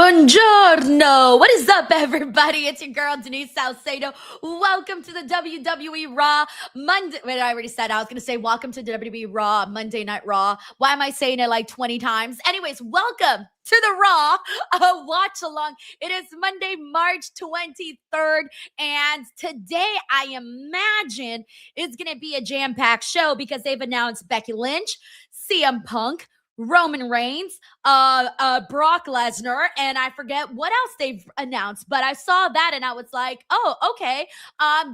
Buongiorno! What is up, everybody? It's your girl, Denise Salcedo. Welcome to the WWE RAW Monday. Wait, I already said I was going to say welcome to the WWE RAW Monday Night Raw. Why am I saying it like 20 times? Anyways, welcome to the Raw Watch Along. It is Monday, March 23rd, and today I imagine it's going to be a jam-packed show because they've announced Becky Lynch, CM Punk, Roman Reigns, Brock Lesnar, and I forget what else they've announced, but I saw that and I was like, oh, okay.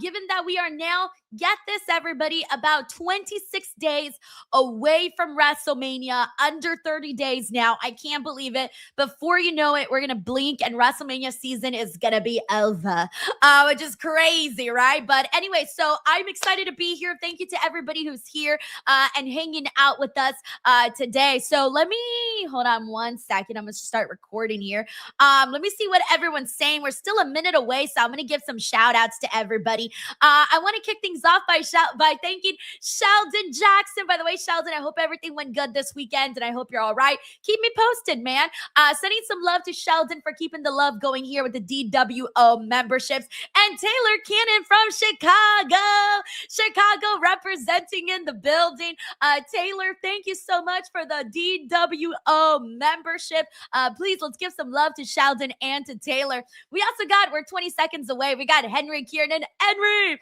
Given that we are now, get this, everybody, about 26 days away from WrestleMania, under 30 days now. I can't believe it. Before you know it, we're going to blink and WrestleMania season is going to be over, which is crazy, right? But anyway, so I'm excited to be here. Thank you to everybody who's here and hanging out with us today. So let me, hold on one second. I'm going to start recording here. Let me see what everyone's saying. We're still a minute away, so I'm going to give some shout outs to everybody. I want to kick things off by thanking Sheldon Jackson. By the way, Sheldon, I hope everything went good this weekend, and I hope you're all right. Keep me posted, man. Sending some love to Sheldon for keeping the love going here with the DWO memberships. And Taylor Cannon from Chicago representing in the building. Taylor, thank you so much for the DWO membership. Please, let's give some love to Sheldon and to Taylor. We're 20 seconds away. We got Henry Kiernan. Henry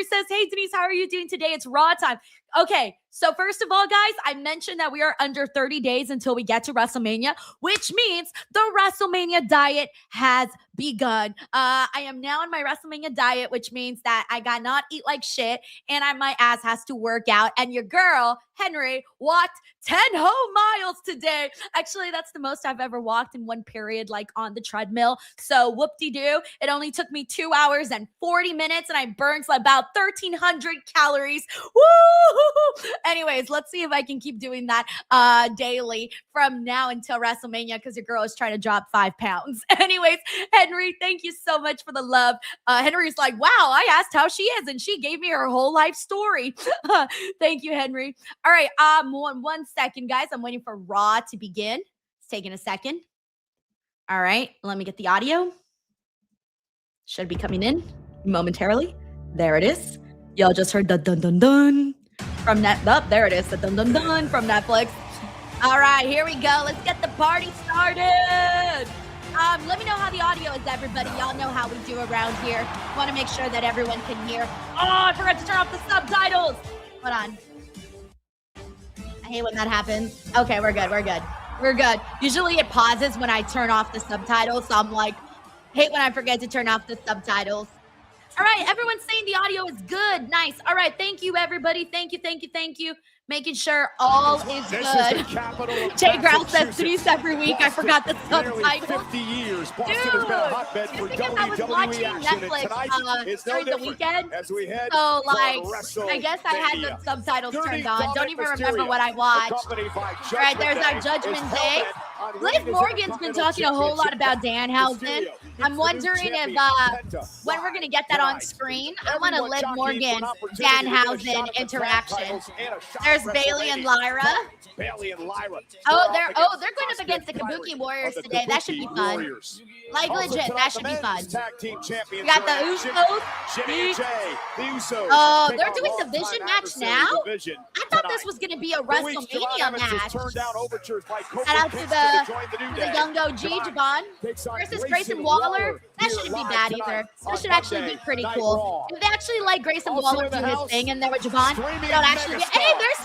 says, hey, Denise, how are you doing today? It's Raw time. Okay, so first of all, guys, I mentioned that we are under 30 days until we get to WrestleMania, which means the WrestleMania diet has begun. I am now on my WrestleMania diet, which means that I got not eat like shit, and my ass has to work out. And your girl, Henry, walked 10 whole miles today. Actually, that's the most I've ever walked in one period, like on the treadmill. So whoop-de-doo. It only took me 2 hours and 40 minutes, and I burned about 1,300 calories. Woo! Anyways, let's see if I can keep doing that daily from now until WrestleMania, because your girl is trying to drop 5 pounds. Anyways, Henry, thank you so much for the love. Henry's like, wow, I asked how she is, and she gave me her whole life story. Thank you, Henry. All right, one second, guys. I'm waiting for Raw to begin. It's taking a second. All right, let me get the audio. Should be coming in momentarily. There it is. Y'all just heard the dun-dun-dun. From that, oh, there it is, the dun dun dun from Netflix. All right, here we go. Let's get the party started. Let me know how the audio is, everybody. Y'all know how we do around here. Want to make sure that everyone can hear. Oh, I forgot to turn off the subtitles. Hold on. I hate when that happens. Okay, we're good. Usually it pauses when I turn off the subtitles, so I'm like, hate when I forget to turn off the subtitles. All right, everyone's saying the audio is good. Nice. All right, thank you, everybody. Thank you. Making sure all is good. Jay Growl says Denise every week. I forgot the subtitles. 50 years, Boston Dude, has been a hotbed for because I was watching Netflix during the weekend, so I guess I had the subtitles turned on. Don't even remember what I watched. All right, there's our Judgment Day. Liv Morgan's been talking a whole lot about Danhousen. I'm wondering if when we're going to get that on screen. I want a Liv Morgan Danhousen interaction. There's Bailey and Lyra. Oh, they're going up against the Kabuki Warriors today. That should be fun. Like legit, that should be fun. We got the Usos. Oh, they're doing the Vision match now? I thought this was going to be a WrestleMania match. Shout out to the young OG, Jevon. Versus Grayson Waller. That shouldn't be bad either. That should actually be pretty cool. If they actually let Grayson Waller do his thing and there with Jevon, they'll actually get, hey, there's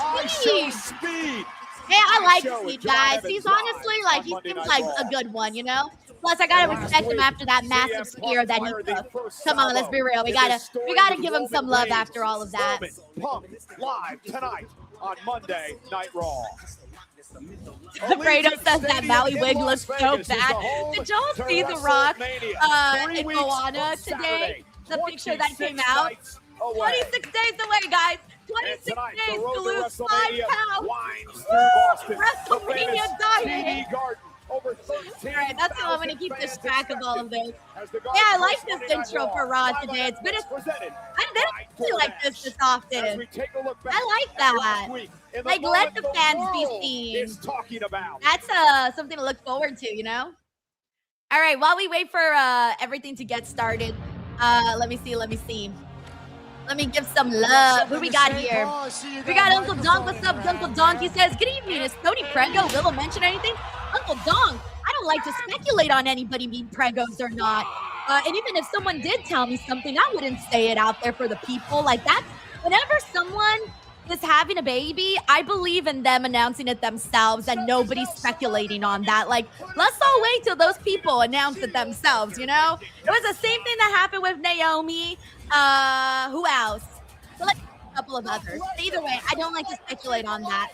Speed. Hey, I like Speed, guys. He's honestly, he seems like a good one, you know? Plus, I gotta respect him after that massive spear that he took. Come on, let's be real. We gotta give him some love after all of that. Live tonight on Monday Night Raw. Fredo says that Maui wig looks so bad. Did y'all see The Rock in Moana today? The picture that came out? 26 days away, guys. 26 days to lose 5 pounds. WrestleMania diet. All right, that's how I'm going to keep this track of all of this. Yeah, I like this intro for Raw today. It's been I didn't feel like this often. I like that. Like, let the fans be seen. That's something to look forward to, you know? All right, while we wait for everything to get started, let me see. Let me give some love. Who we got here? We got Uncle Donk. What's up, Uncle Donk? He says, good evening. Is Tony Prego? Willow mention anything? Uncle Donk, I don't like to speculate on anybody being Pregos or not. And even if someone did tell me something, I wouldn't say it out there for the people. Like that, whenever someone is having a baby, I believe in them announcing it themselves and nobody speculating on that. Like, let's all wait till those people announce it themselves, you know? It was the same thing that happened with Naomi. Who else? So like a couple of others. But either way, I don't like to speculate on that.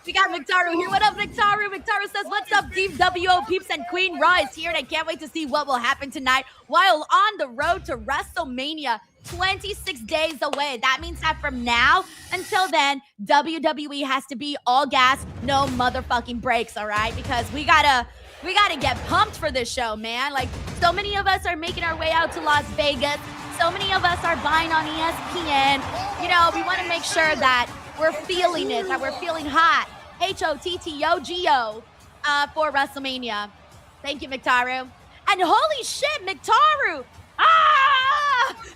We got Victaru here. What up, Victaru? Victaru says, what's up, DWO peeps and Queen Raw is here, and I can't wait to see what will happen tonight while on the road to WrestleMania. 26 days away. That means that from now until then, WWE has to be all gas, no motherfucking brakes, all right? Because we gotta get pumped for this show, man. Like, so many of us are making our way out to Las Vegas. So many of us are buying on ESPN. You know, we want to make sure that we're feeling it, that we're feeling hot. HOTTOGO for WrestleMania. Thank you, Mictaru. And holy shit, Mictaru!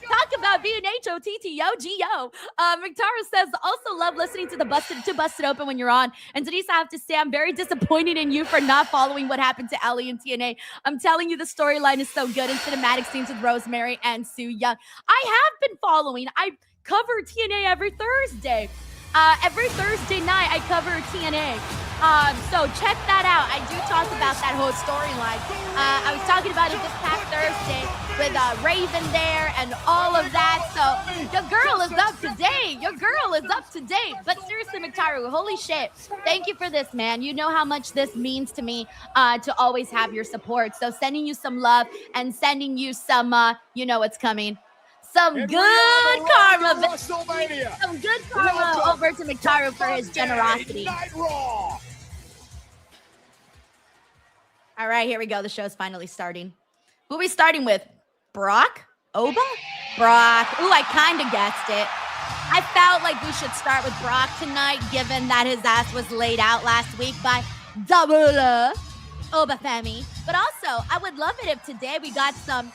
Talk about being HOTTOGO. Mictaru says, also love listening to Busted Open when you're on. And Denise, I have to say, I'm very disappointed in you for not following what happened to Ellie and TNA. I'm telling you, the storyline is so good in cinematic scenes with Rosemary and Sue Young. I have been following. I cover TNA every Thursday. Every Thursday night, I cover TNA. So check that out. I do talk about that whole storyline. I was talking about it this past Thursday with Raven there and all of that. So your girl is up to date. Your girl is up to date. But seriously, Mictaru, holy shit. Thank you for this, man. You know how much this means to me to always have your support. So sending you some love and sending you some, you know what's coming. Some good karma. Some good karma over to Mictaru for his generosity. All right, here we go. The show's finally starting. Who are we starting with? Brock? Oba? Brock. Ooh, I kind of guessed it. I felt like we should start with Brock tonight, given that his ass was laid out last week by Oba Femi. But also, I would love it if today we got some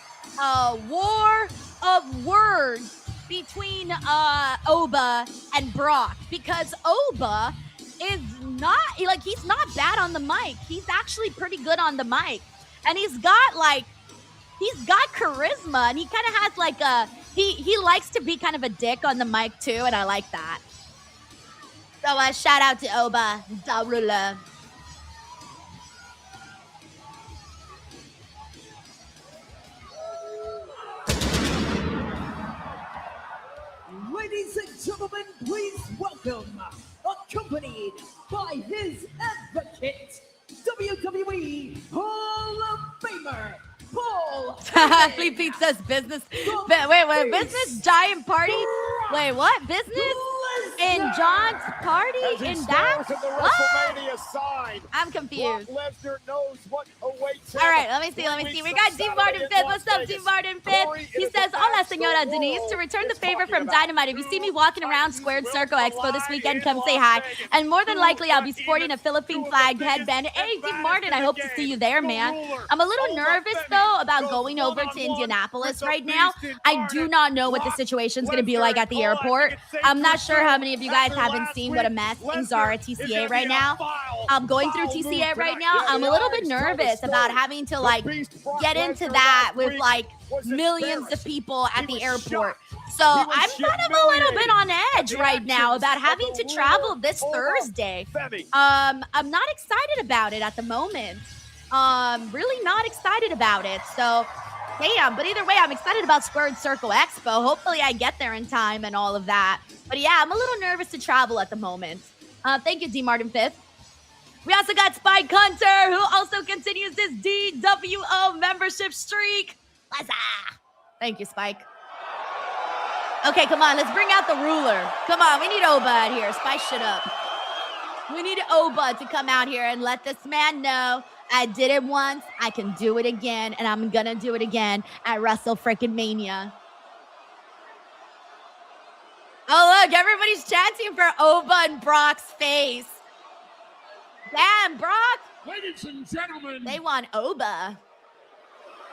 war of words between Oba and Brock, because Oba is not, like, he's not bad on the mic. He's actually pretty good on the mic. And he's got charisma, and he kind of has like he likes to be kind of a dick on the mic too, and I like that. So shout out to Oba Darula. Ladies and gentlemen, please welcome, accompanied by his advocate, WWE Hall of Famer, Paul. Fleet Pete says business. Wait, business giant party? Wait, what? Business in John's party? In that? What? I'm confused. Lesnar knows what awaits. All right, let me see. We got D. Martin Fifth. What's up, D. Martin Fifth? He says, hola, señora Denise. To return the favor from Dynamite, if you see me walking around Squared Circle Expo this weekend, come say hi. And more than likely, I'll be sporting a Philippine flag headband. Hey, D. Martin, I hope to see you there, man. I'm a little nervous, though, about going over to Indianapolis right now. I do not know what the situation's going to be like at the airport. I'm not sure how many of you guys haven't seen what a mess things are at TCA right now. I'm going through TCA right now. I'm a little bit nervous about having to like get into that with like millions of people at the airport. So I'm kind of a little bit on edge right now about having to travel this Thursday. I'm not excited about it at the moment. Really not excited about it. So damn, but either way, I'm excited about Squared Circle Expo. Hopefully I get there in time and all of that. But yeah, I'm a little nervous to travel at the moment. Thank you, D. Martin Fifth. We also got Spike Hunter, who also continues this DWO membership streak. Thank you, Spike. Okay, come on, let's bring out the ruler. Come on, we need Oba out here. Spice shit up. We need Oba to come out here and let this man know I did it once, I can do it again, and I'm gonna do it again at WrestleMania. Oh, look, everybody's chanting for Oba and Brock's face. Damn, Brock, Ladies and gentlemen. They want Oba.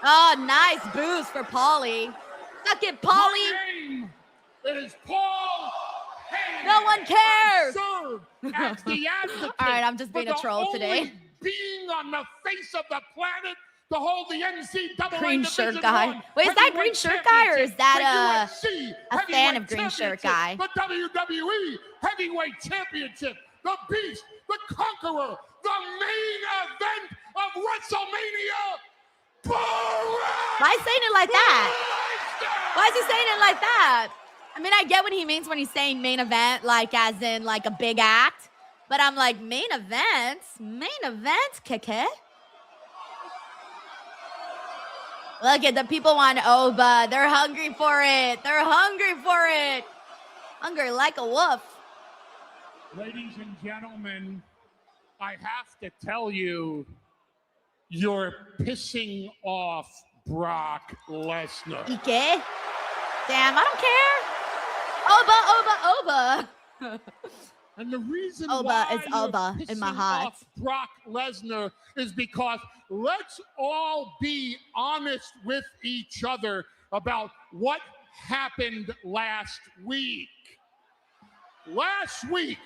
Oh, nice boost for Paulie. Suck it, Paulie. My name is Paul Heyman. No one cares. Serve as the advocate. All right, I'm just being a troll for the today. only being on the face of the planet to hold the NCAA Green shirt Division guy. I Wait, is that green heavyweight shirt guy or is that championship, the UFC a fan heavyweight of green shirt championship, guy? The WWE heavyweight championship, the Beast, the Conqueror, the main event of WrestleMania. Why is he saying it like that? Why is he saying it like that? I mean, I get what he means when he's saying main event, like as in like a big act. But I'm like, main events? Main events, keke? Look at the people want Oba. They're hungry for it. They're hungry for it. Hungry like a wolf. Ladies and gentlemen, I have to tell you, you're pissing off Brock Lesnar. Ike? Damn, I don't care. Oba. And the reason Oba why is Oba you're in my pissing heart. off Brock Lesnar is because let's all be honest with each other about what happened last week. Last week,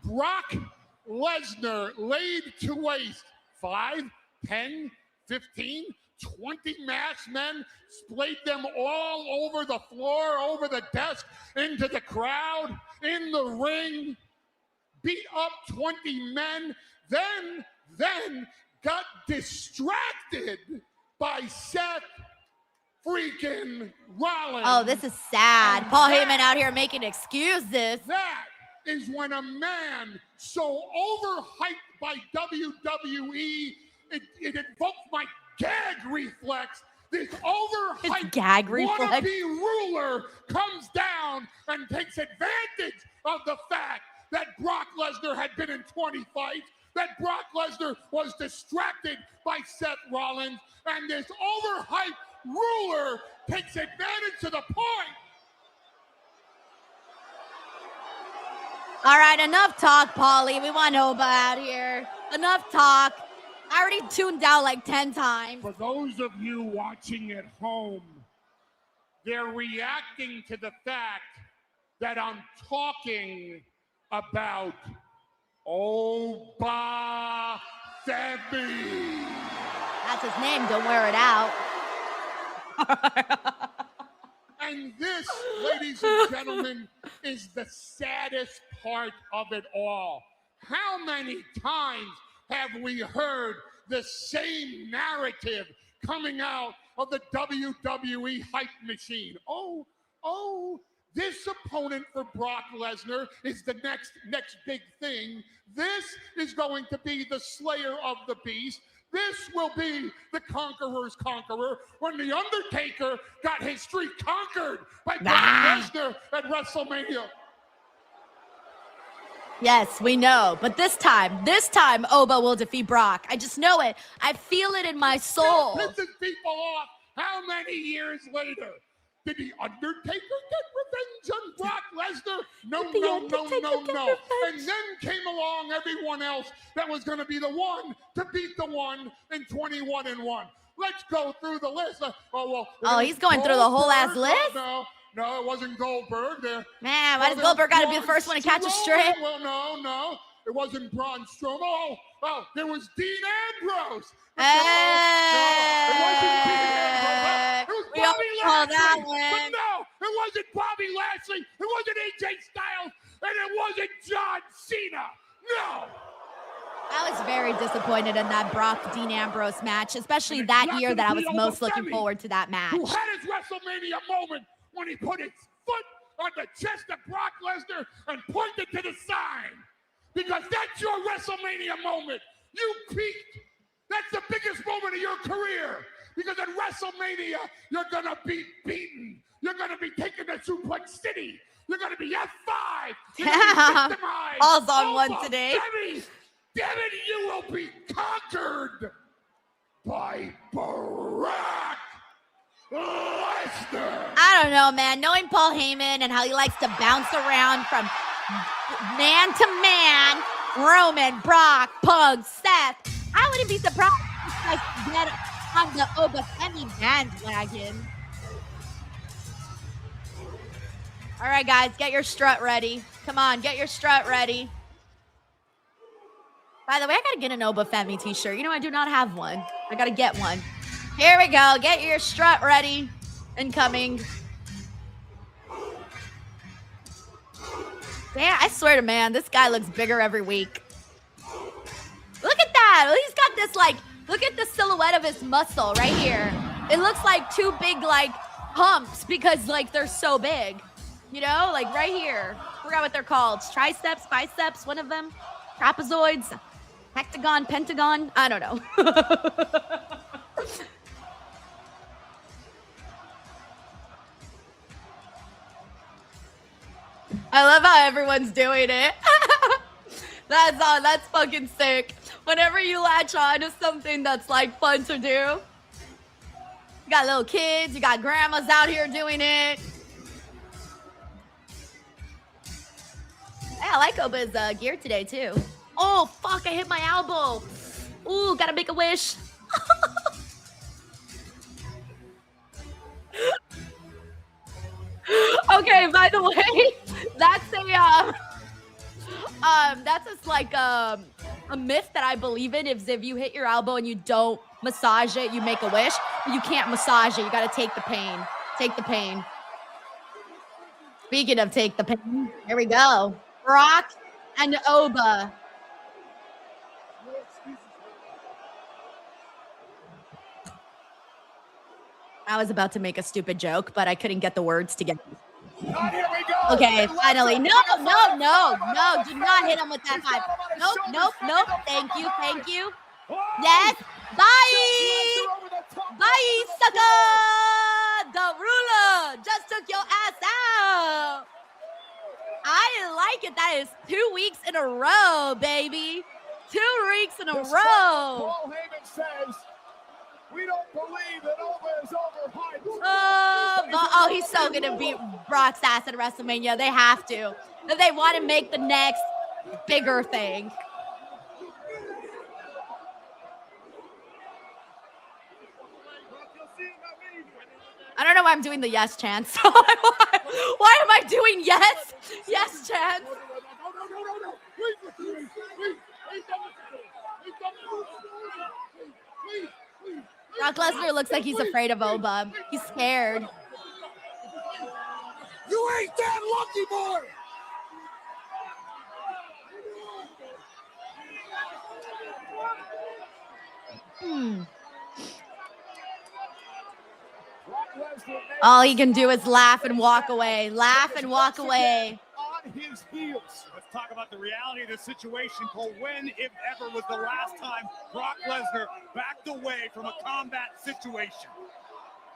Brock Lesnar laid to waste 5, 10, 15, 20 masked men, splayed them all over the floor, over the desk, into the crowd, in the ring, beat up 20 men, then got distracted by Seth freaking Rollins. Oh, this is sad. And Paul Heyman out here making excuses. That is when a man so overhyped by WWE, it invoked my gag reflex. This overhyped gag reflex. wannabe ruler comes down and takes advantage of the fact that Brock Lesnar had been in 20 fights, that Brock Lesnar was distracted by Seth Rollins, and this overhyped ruler takes advantage to the point. All right, enough talk, Paulie. We want Oba out here. Enough talk. I already tuned out like 10 times. For those of you watching at home, they're reacting to the fact that I'm talking about Oba Femi. That's his name. Don't wear it out. And this, ladies and gentlemen, is the saddest part of it all. How many times have we heard the same narrative coming out of the WWE hype machine? Oh, this opponent for Brock Lesnar is the next big thing. This is going to be the slayer of the beast. This will be the Conqueror's Conqueror when The Undertaker got his streak conquered by Brock Lesnar at WrestleMania. Yes, we know. But this time, Oba will defeat Brock. I just know it. I feel it in my soul. This pisses people off. How many years later? Did The Undertaker get revenge on Brock Lesnar? No. And then came along everyone else that was going to be the one to beat the one in 21-1. Let's go through the list. He's going through the whole ass list? No, it wasn't Goldberg. Man, why does Goldberg got to be the first one to catch a string? Well, no. It wasn't Braun Strowman. Oh, there was Dean Ambrose. Hey, it wasn't Dean Ambrose. It was Bobby Lashley. But no, it wasn't Bobby Lashley. It wasn't AJ Styles. And it wasn't John Cena. No. I was very disappointed in that Brock-Dean Ambrose match, especially that year that I was most looking forward to that match. Who had his WrestleMania moment when he put his foot on the chest of Brock Lesnar and pointed to the sign. Because that's your WrestleMania moment. You peaked. That's the biggest moment of your career. Because at WrestleMania, you're going to be beaten. You're going to be taken to Suplex City. You're going to be F5. You're going to be victimized. All's on one today. Damn it, you will be conquered by Brock Lesnar. I don't know, man. Knowing Paul Heyman and how he likes to bounce around from man to man, Roman, Brock, Pug, Seth, I wouldn't be surprised if you guys get on the Oba Femi bandwagon. All right, guys, get your strut ready. Come on, get your strut ready. By the way, I gotta get an Oba Femi t-shirt. You know, I do not have one. I gotta get one. Here we go. Get your strut ready. Incoming. Damn, I swear to man, this guy looks bigger every week. Look at that. He's got this, like, look at the silhouette of his muscle right here. It looks like two big, like, humps because, like, they're so big. You know, like right here. I forgot what they're called. Triceps, biceps, one of them. Trapezoids, hectagon, pentagon. I don't know. I love how everyone's doing it. That's fucking sick. Whenever you latch on to something that's like fun to do. You got little kids, you got grandmas out here doing it. Hey, I like Oba's gear today too. Oh fuck, I hit my elbow. Ooh, gotta make a wish. Okay, by the way, that's just like a myth that I believe in. If you hit your elbow and you don't massage it, you make a wish. But you can't massage it. You gotta take the pain. Take the pain. Speaking of take the pain, here we go. Brock and Oba. I was about to make a stupid joke, but I couldn't get the words together. Here we go. Okay, finally. No, do not hit him with that five. Nope. Thank you. Yes. Bye, sucker. The ruler just took your ass out. I like it. That is 2 weeks in a row, baby. 2 weeks in a row. Paul Heyman says, we don't believe that Oba is overhyped. Oh, he's so going to beat Brock's ass at WrestleMania. They have to. If they want to make the next bigger thing. I don't know why I'm doing the yes chance. Why am I doing yes? Yes chance. Brock Lesnar looks like he's afraid of Oba. He's scared. You ain't that lucky, boy. All he can do is laugh and walk away. Laugh and walk away. On his heels. Let's talk about the reality of the situation, Cole. When, if ever, was the last time Brock Lesnar backed away from a combat situation?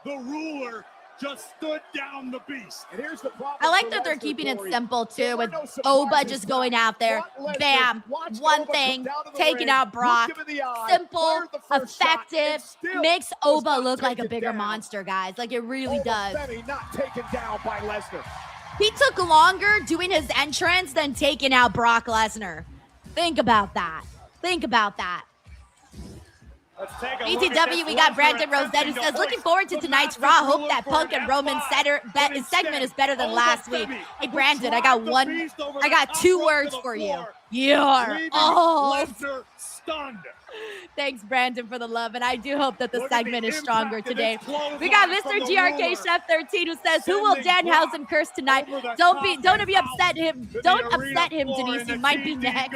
The ruler just stood down the beast. And here's the problem. I like that they're keeping it simple too, with Oba just going out there, bam, one thing, taking out Brock. Simple, effective, makes Oba look like a bigger monster, guys. Like it really does. Not taken down by Lesnar. He took longer doing his entrance than taking out Brock Lesnar. Think about that. Think about that. BTW, we got Brandon Rosette who says, looking forward to tonight's Raw. Hope that Punk and Roman segment is better than last week. Hey, Brandon, I got 2 words for you. You're old. Stunned. Thanks, Brandon, for the love, and I do hope that the segment is stronger today. We got Mr. GRK Chef 13 who says, "Who will Danhousen curse tonight? Don't be upset him. Don't upset him, Denise. He might be next."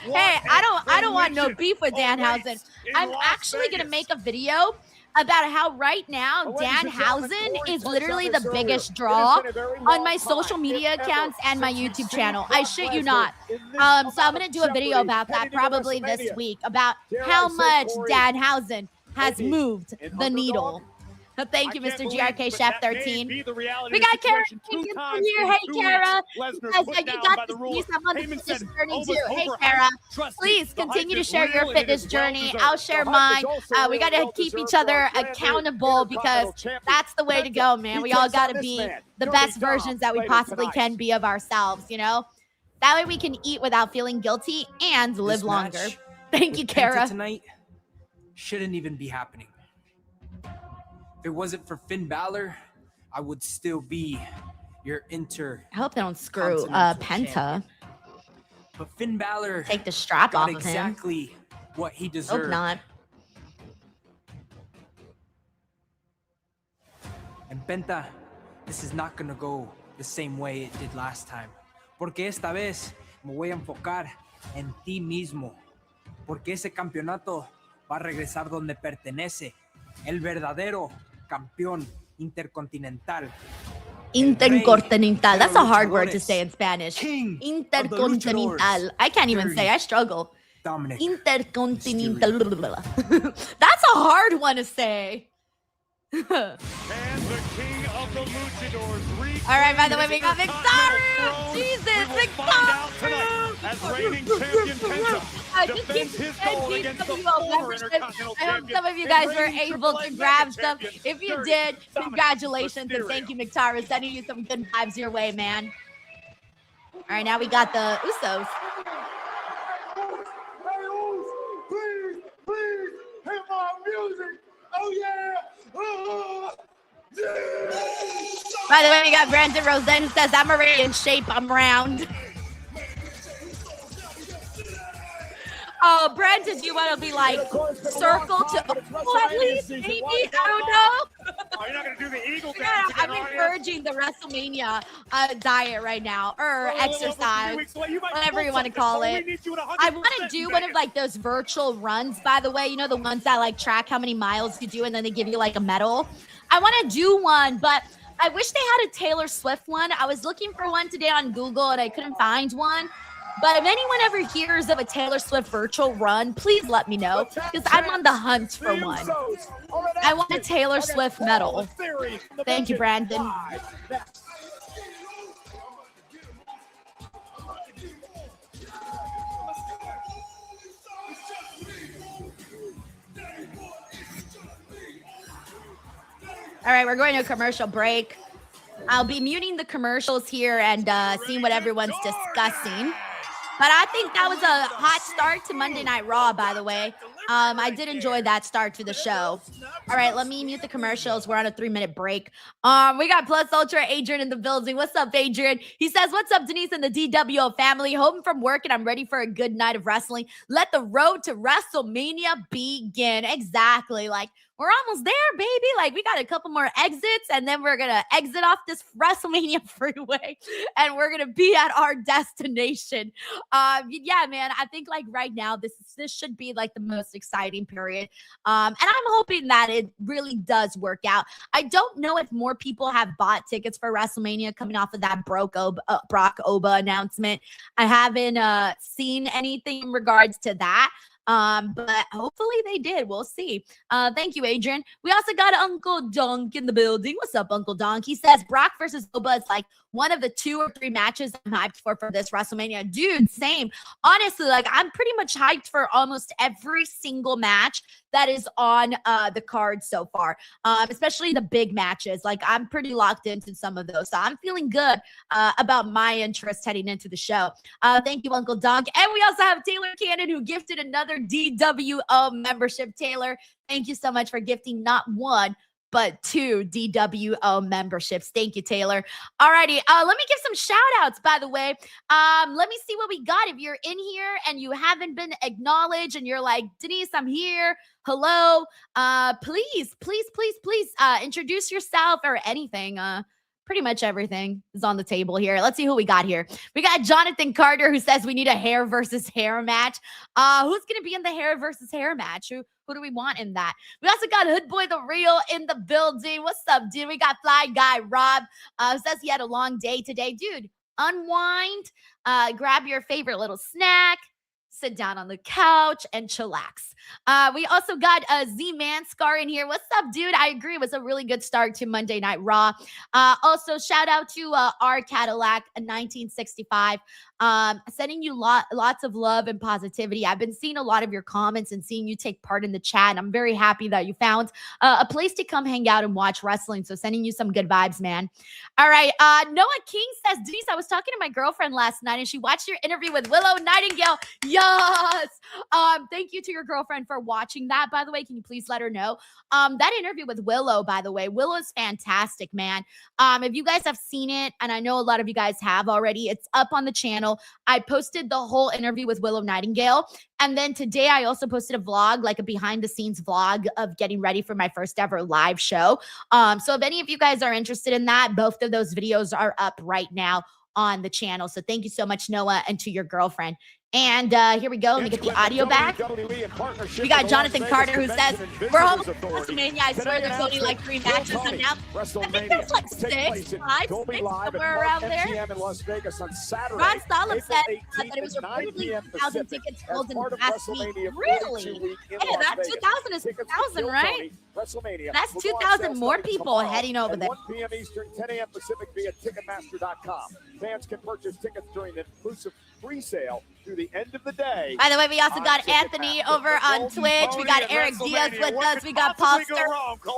Hey, I don't want no beef with Danhousen. I'm actually gonna make a video about how right now Danhousen is literally the biggest draw on my social media accounts and my YouTube channel. I shit you not. So I'm going to do a video about that probably this week, about how much Danhousen has moved the needle. So thank you, Mr. GRK Chef 13. We got Kara Jenkins here. Hey, Kara. You got this piece. I'm on the fitness journey too. Hey, Kara. Please continue to share your fitness journey. I'll share mine. We got to keep each other accountable because that's the way to go, man. We all got to be the best versions that we possibly can be of ourselves, you know? That way we can eat without feeling guilty and live longer. Thank you, Penta Kara. tonight shouldn't even be happening. If it wasn't for Finn Balor, I would still be your I hope they don't screw Penta. But Finn Balor Take the strap got off of him. exactly what he deserved. Hope not. And Penta, this is not gonna go the same way it did last time. Porque esta vez me voy a enfocar en ti mismo. Porque ese campeonato va a regresar donde pertenece. El verdadero campeón intercontinental. Intercontinental. That's a hard word to say in Spanish. Intercontinental. I can't even say. I struggle. Dominic. Intercontinental. That's a hard one to say. And the king of the luchadors. All right, by the way, we got Mysterio. Jesus, Mysterio. As reigning champion Penta defends his goal against the former Intercontinental I hope champion. some of you guys were able to grab some. If you did, congratulations and thank you, Mysterio. Sending you some good vibes your way, man. All right, now we got the Usos. Please, hit my music. Oh, yeah. By the way, we got Brandon Rosen who says, I'm already in shape, I'm round. Oh, Brandon, do you want to be like circle to at least, maybe? I don't know. Oh, you're not going to do the eagle Yeah, dance I'm again, are you? encouraging the WrestleMania diet right now, or Oh, exercise, 3 weeks away. You might whatever you pull want to something, call but it. we need you at 100% I want to do one of like those virtual runs, by the way, you know, the ones that like track how many miles you do and then they give you like a medal. I want to do one, but I wish they had a Taylor Swift one. I was looking for one today on Google and I couldn't find one. But if anyone ever hears of a Taylor Swift virtual run, please let me know, because I'm on the hunt for one. I want a Taylor Swift medal. Thank you, Brandon. All right, we're going to a commercial break. I'll be muting the commercials here and seeing what everyone's discussing. But I think that was a hot start to Monday Night Raw, by the way. I did enjoy that start to the show. All right, let me mute the commercials. We're on a 3-minute break. We got Plus Ultra Adrian in the building. What's up, Adrian? He says, what's up, Denise and the DWO family? Home from work and I'm ready for a good night of wrestling. Let the road to WrestleMania begin. Exactly. Like, we're almost there, baby. Like, we got a couple more exits, and then we're going to exit off this WrestleMania freeway, and we're going to be at our destination. Yeah, man, I think, like, right now, this should be, like, the most exciting period. And I'm hoping that it really does work out. I don't know if more people have bought tickets for WrestleMania coming off of that Brock Oba announcement. I haven't seen anything in regards to that. But hopefully they did. We'll see. Thank you, Adrian. We also got Uncle Dunk in the building. What's up, Uncle Dunk? He says Brock versus Oba is like one of the 2 or 3 matches I'm hyped for this WrestleMania. Dude, same. Honestly, like I'm pretty much hyped for almost every single match that is on the card so far, especially the big matches. Like I'm pretty locked into some of those. So I'm feeling good about my interest heading into the show. Thank you, Uncle Dunk. And we also have Taylor Cannon, who gifted another DWO membership. Taylor, thank you so much for gifting not 1, but 2 DWO memberships. Thank you, Taylor. Alrighty, let me give some shout outs, by the way. Let me see what we got. If you're in here and you haven't been acknowledged and you're like, Denise, I'm here. Hello. Please introduce yourself or anything. Pretty much everything is on the table here. Let's see who we got here. We got Jonathan Carter, who says we need a hair versus hair match. Who's going to be in the hair versus hair match? Who do we want in that? We also got Hood Boy the Real in the building. What's up, dude? We got Fly Guy Rob, says he had a long day today. Dude, unwind, grab your favorite little snack, sit down on the couch and chillax. We also got Z-Man Scar in here. What's up, dude? I agree. It was a really good start to Monday Night Raw. Also, shout out to R Cadillac 1965. Sending you lots of love and positivity. I've been seeing a lot of your comments and seeing you take part in the chat. And I'm very happy that you found a place to come hang out and watch wrestling. So sending you some good vibes, man. All right. Noah King says, Denise, I was talking to my girlfriend last night and she watched your interview with Willow Nightingale. Yes. Thank you to your girlfriend for watching that. By the way, can you please let her know? That interview with Willow, by the way, Willow's fantastic, man. If you guys have seen it, and I know a lot of you guys have already, it's up on the channel. I posted the whole interview with Willow Nightingale. And then today I also posted a vlog, like a behind the scenes vlog of getting ready for my first ever live show. So if any of you guys are interested in that, both of those videos are up right now on the channel. So thank you so much, Noah, and to your girlfriend. And here we go. Let me get the audio back. We got Jonathan Carter who says, we're home for WrestleMania. I swear there's only like 3 matches announced. I think there's like 6, 5, 6, somewhere around there. Ron Stallum said that it was reportedly 2,000 tickets sold in the last week. Really? Hey, that 2,000 is 2,000, right? That's 2,000 more people heading over there. 1 p.m. Eastern, 10 a.m. Pacific via Ticketmaster.com. Fans can purchase tickets during the exclusive free sale through the end of the day. By the way, we also got Anthony over on Twitch. We got Eric Diaz with us. We got Paul Sturr.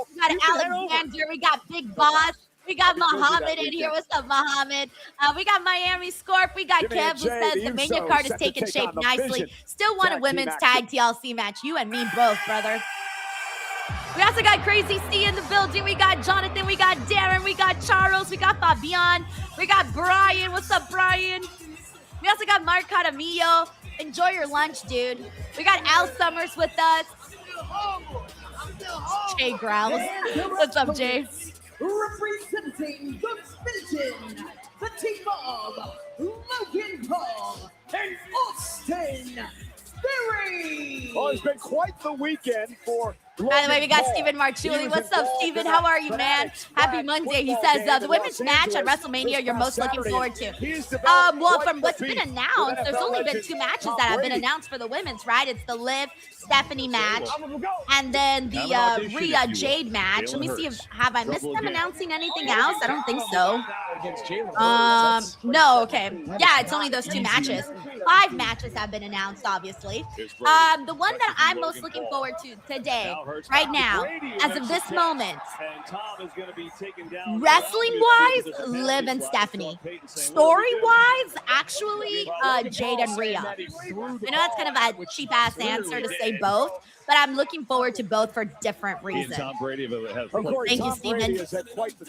We got Alexander. We got Big Boss. We got Muhammad in here. What's up, Muhammad? We got Miami Scorp. We got Kev who says the Mania card is taking shape nicely. Still want a women's tag TLC match. You and me both, brother. We also got Crazy C in the building. We got Jonathan. We got Darren. We got Charles. We got Fabian. We got Brian. What's up, Brian? We also got Mark Caramillo. Enjoy your lunch, dude. We got Al Summers with us. Jay growls. What's up, Jay? Representing the Vision, the team of Logan Paul and Austin Theory. Well, it's been quite the weekend for By the way, we got Stephen Marchuli. What's up, Stephen? How are you, man? Happy Monday. He says the women's match at WrestleMania you're most looking forward to. Well, from what's been announced, there's only been 2 matches that have been announced for the women's, right? It's the Liv Stephanie match and then the Rhea Jade match. Let me see if have I missed them announcing anything else? I don't think so. No, okay. Yeah, it's only those 2 matches. 5 matches have been announced, obviously. The one that I'm most looking forward to today, right now, as of this moment, wrestling-wise, Liv and Stephanie. Story-wise, actually, Jade and Rhea. I know that's kind of a cheap-ass answer to say both, but I'm looking forward to both for different reasons. Thank you, Steven.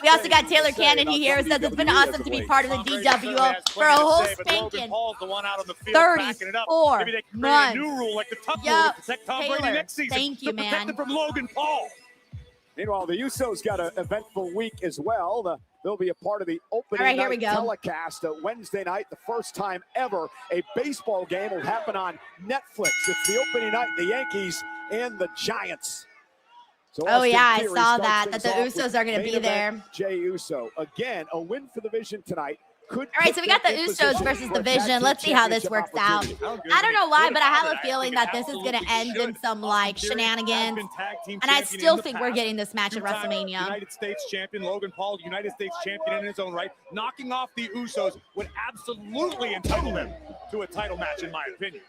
We also got Taylor Cannon here. Says it's been awesome to be part of the DWO for a whole spanking 34 months. Yep, Taylor, thank you, man. From Logan Paul. Meanwhile, the Usos got an eventful week as well. They'll be a part of the opening night telecast Wednesday night. The first time ever a baseball game will happen on Netflix. It's the opening night, the Yankees and the Giants. So oh yeah, I saw that the Usos are going to be there. Jey Uso. Again, a win for the Vision tonight. All right, so we got the Usos versus the Vision. Let's see how this works out. I don't know why, but I have a feeling that this is going to end in some like shenanigans. And I still think we're getting this match at WrestleMania. United States champion Logan Paul, United States champion in his own right, knocking off the Usos would absolutely entitle them to a title match, in my opinion.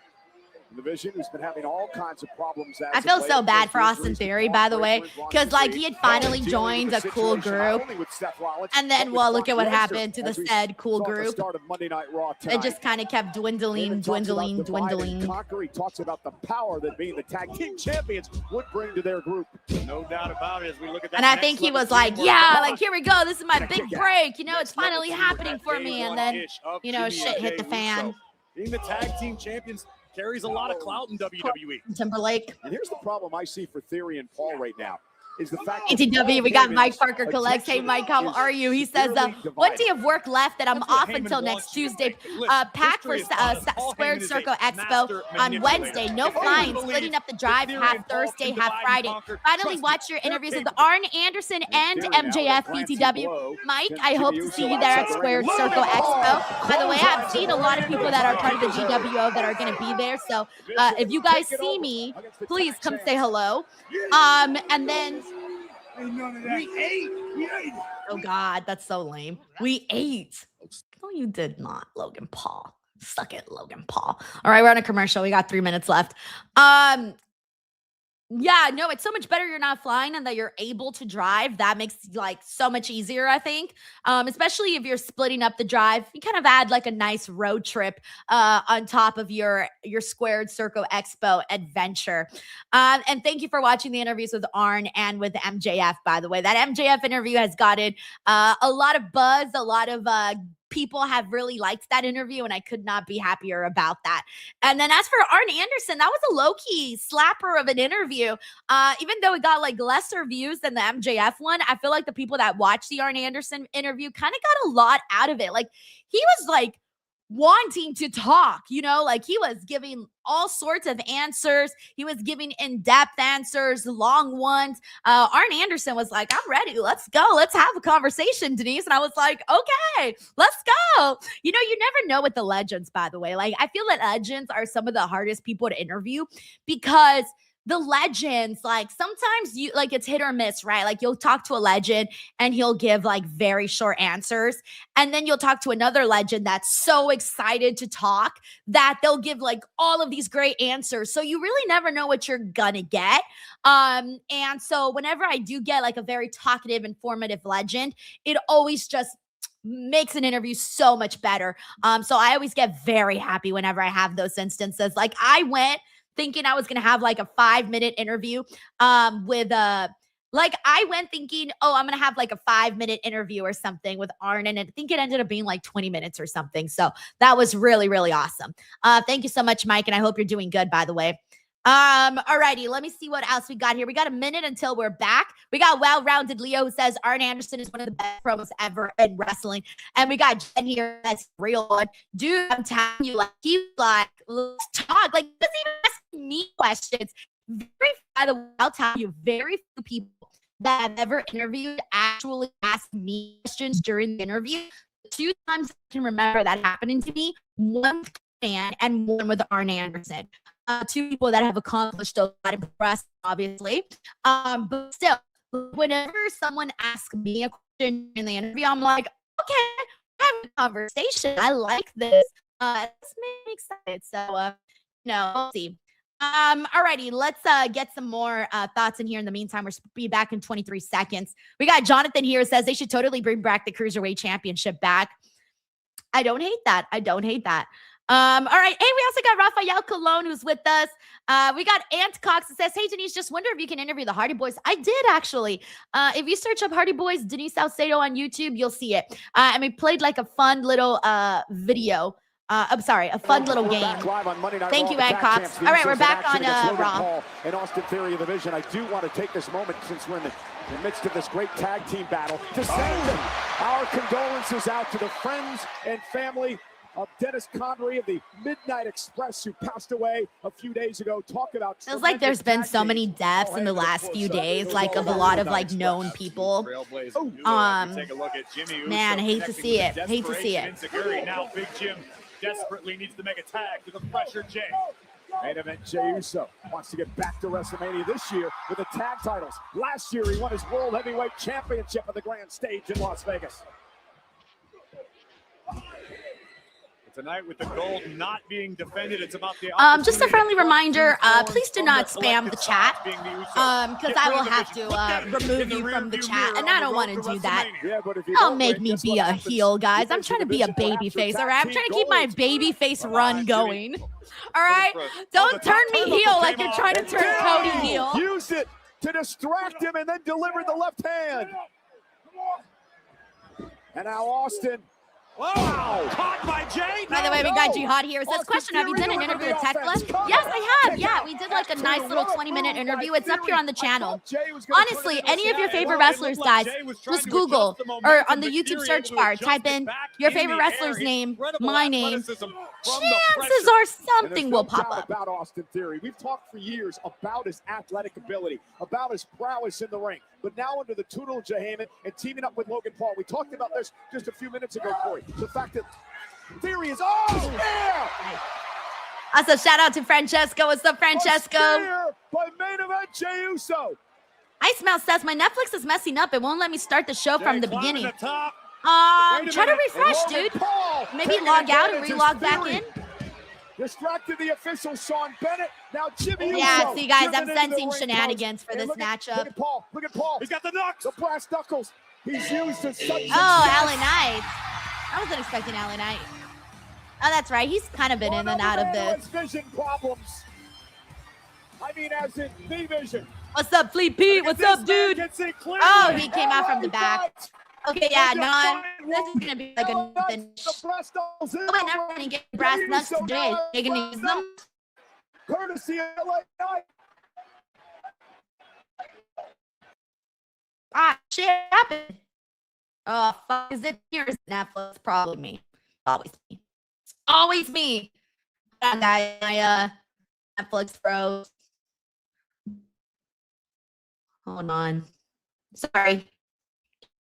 The Vision, who's been having all kinds of problems. I feel so bad for Austin Theory, by the way, because like he had finally joined a cool group, and then well, look at what happened to the said cool group. It just kind of kept dwindling. He talks about the power that being the tag team champions would bring to their group. No doubt about it. As we look at that, and I think he was like, yeah, like here we go. This is my big break. You know, it's finally happening for me. And then, you know, shit hit the fan. Being the tag team champions carries a lot of clout in WWE. Timberlake. And here's the problem I see for Theory and Paul right now. Is the fact ATW, we got Mike Parker collects. Hey, Mike, how are you? He says, one day of work left that I'm off until next Tuesday. Pack for Squared Circle Expo on Wednesday. No flying, splitting up the drive, half Thursday, half Friday. Finally, watch your interviews with Arn Anderson and MJF BTW. Mike, I hope to see you there at Squared Circle Expo. By the way, I've seen a lot of people that are part of the GWO that are going to be there. So if you guys see me, please come say hello. And then we ate. Oh God, that's so lame. We ate. No, you did not, Logan Paul. Suck it, Logan Paul. All right, we're on a commercial. We got 3 minutes left. Yeah, no, it's so much better you're not flying and that you're able to drive. That makes like so much easier, I think. Especially if you're splitting up the drive. You kind of add like a nice road trip on top of your Squared Circle Expo adventure. And thank you for watching the interviews with Arn and with MJF, by the way. That MJF interview has gotten a lot of buzz, a lot of people have really liked that interview, and I could not be happier about that. And then as for Arn Anderson, that was a low-key slapper of an interview. Even though it got like lesser views than the MJF one, I feel like the people that watched the Arn Anderson interview kind of got a lot out of it. Like, he was like wanting to talk, you know, like he was giving all sorts of answers. He was giving in-depth answers, long ones. Arn Anderson was like, I'm ready. Let's go. Let's have a conversation, Denise. And I was like, okay, let's go. You know, you never know with the legends, by the way. Like, I feel that legends are some of the hardest people to interview because the legends, like sometimes you like it's hit or miss, right? Like you'll talk to a legend and he'll give like very short answers. And then you'll talk to another legend that's so excited to talk that they'll give like all of these great answers. So you really never know what you're gonna get. And so whenever I do get like a very talkative, informative legend, it always just makes an interview so much better. So I always get very happy whenever I have those instances. Like I went thinking I was going to have like a 5-minute interview with I went thinking, oh, I'm going to have like a 5-minute interview or something with Arn. And I think it ended up being like 20 minutes or something. So that was really, really awesome. Thank you so much, Mike. And I hope you're doing good, by the way. Alrighty, let me see what else we got here. We got a minute until we're back. We got Well-Rounded Leo who says Arn Anderson is one of the best promos ever in wrestling. And we got Jen here that's real one. Dude, I'm telling you, like he's like, let's talk. Like, he doesn't even ask me questions. By the way, I'll tell you, very few people that I've ever interviewed actually asked me questions during the interview. 2 times I can remember that happening to me. One with fan and one with Arn Anderson. 2 people that have accomplished a lot in press, obviously. But still, whenever someone asks me a question in the interview, I'm like, okay, have a conversation. I like this. This makes me excited. So, we'll see. Alrighty, let's get some more thoughts in here. In the meantime, we'll be back in 23 seconds. We got Jonathan here who says they should totally bring back the Cruiserweight Championship back. I don't hate that. All right. Hey, we also got Rafael Colon who's with us. We got Ant Cox that says, hey, Denise, just wonder if you can interview the Hardy Boys. I did, actually. If you search up Hardy Boys, Denise Salcedo on YouTube, you'll see it. And we played like a fun little video. I'm sorry, a fun little game. Thank you, Ant Cox. All right, we're back on Raw. And Austin Theory of the Vision. I do want to take this moment, since we're in the midst of this great tag team battle, to send our condolences out to the friends and family of Dennis Connery of the Midnight Express, who passed away a few days ago. Talk about feels like there's been so many deaths in the last few days, like of a lot of like known people. Man, I hate to see it. Now Big Jim desperately needs to make a tag to the pressure Jay. Main event, Jey Uso wants to get back to WrestleMania this year with the tag titles. Last year, he won his World Heavyweight Championship at the Grand Stage in Las Vegas. Tonight, with the gold not being defended, it's about the just a friendly reminder, please do not spam the chat, because I will have to remove you from the chat, and I don't want to do that. Don't make me be a heel, guys. I'm trying to be a baby face, all right? I'm trying to keep my baby face run going, all right? Don't turn me heel like you're trying to turn Cody heel. Use it to distract him and then deliver the left hand. And now Austin. Wow! Caught by Jay. By the way, we got Jihad here. It says, question, have you done an interview with Tekla? Yes, I have. Yeah, we did like a nice little 20-minute interview. It's up here on the channel. Honestly, any of your favorite wrestlers, guys, just Google or on the YouTube search bar, type in your favorite wrestler's name, my name. Chances are something will pop up. About Austin Theory. We've talked for years about his athletic ability, about his prowess in the ring. But now under the tutelage of Heyman and teaming up with Logan Paul. We talked about this just a few minutes ago, Corey. The fact that Theory is, yeah! Also, shout out to Francesco. What's up, Francesco? By main event, Jey Uso. Ice Mouse says, my Netflix is messing up. It won't let me start the show from the beginning. Try to refresh, dude. Maybe log out and relog back in. Distracted the official, Sean Bennett. Now Jimmy. Yeah, see, guys, I'm sensing shenanigans for this matchup. Look at Paul. Look at Paul. He's got the knucks. The brass knuckles. He's used to such LA Knight. I wasn't expecting LA Knight. Oh, that's right. He's kind of been in and out of this. Vision problems. I mean, as in the vision. What's up, Fleet Pete? What's up, dude? Oh, he came out from the back. Okay, yeah, this is gonna be like a finish. Oh, wait, now we're gonna get brass nuts today. They're gonna use them. Courtesy of LA Knight. Ah, shit happened. Oh, fuck, is it here? Is Netflix? Probably me. Always me. It's always me. Guys, my Netflix froze. Hold on. Sorry.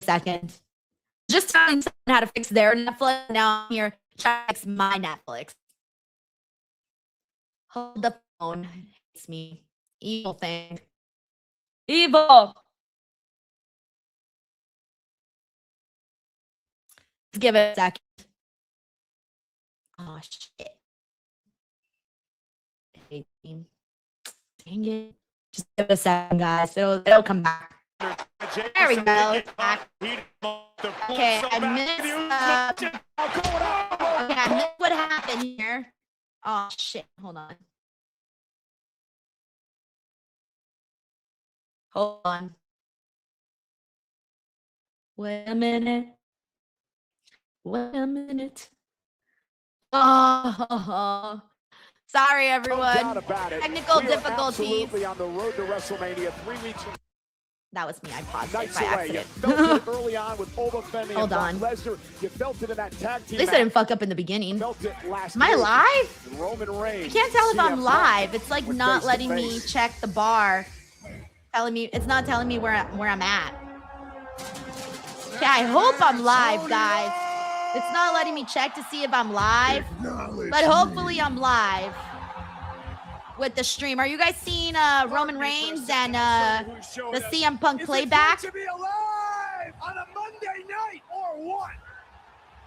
Second. Just telling someone how to fix their Netflix. Now I'm here trying to fix my Netflix. Hold the phone. It's me. Evil thing. Evil. Let's give it a second. Oh, shit. Dang it. Just give it a second, guys. It'll come back. There we go. It's back. Okay, I missed. Okay, I missed what happened here. Oh shit! Hold on. Hold on. Wait a minute. Wait a minute. Oh. Sorry, everyone. Technical difficulties. On the road to WrestleMania 3 weeks. That was me. I paused Nights it by away. accident. You felt it early on with Oba Femi Hold on. Lesnar. You felt it in that tag team. At least I didn't fuck up in the beginning. Felt it last Am I live? Roman Reigns. I can't tell if I'm live. It's like not letting me check the bar. It's not telling me where I'm at. Okay, I hope I'm live, guys. It's not letting me check to see if I'm live, but hopefully I'm live with the stream. Are you guys seeing Roman Reigns and the CM Punk playback? To be alive on a Monday night or what?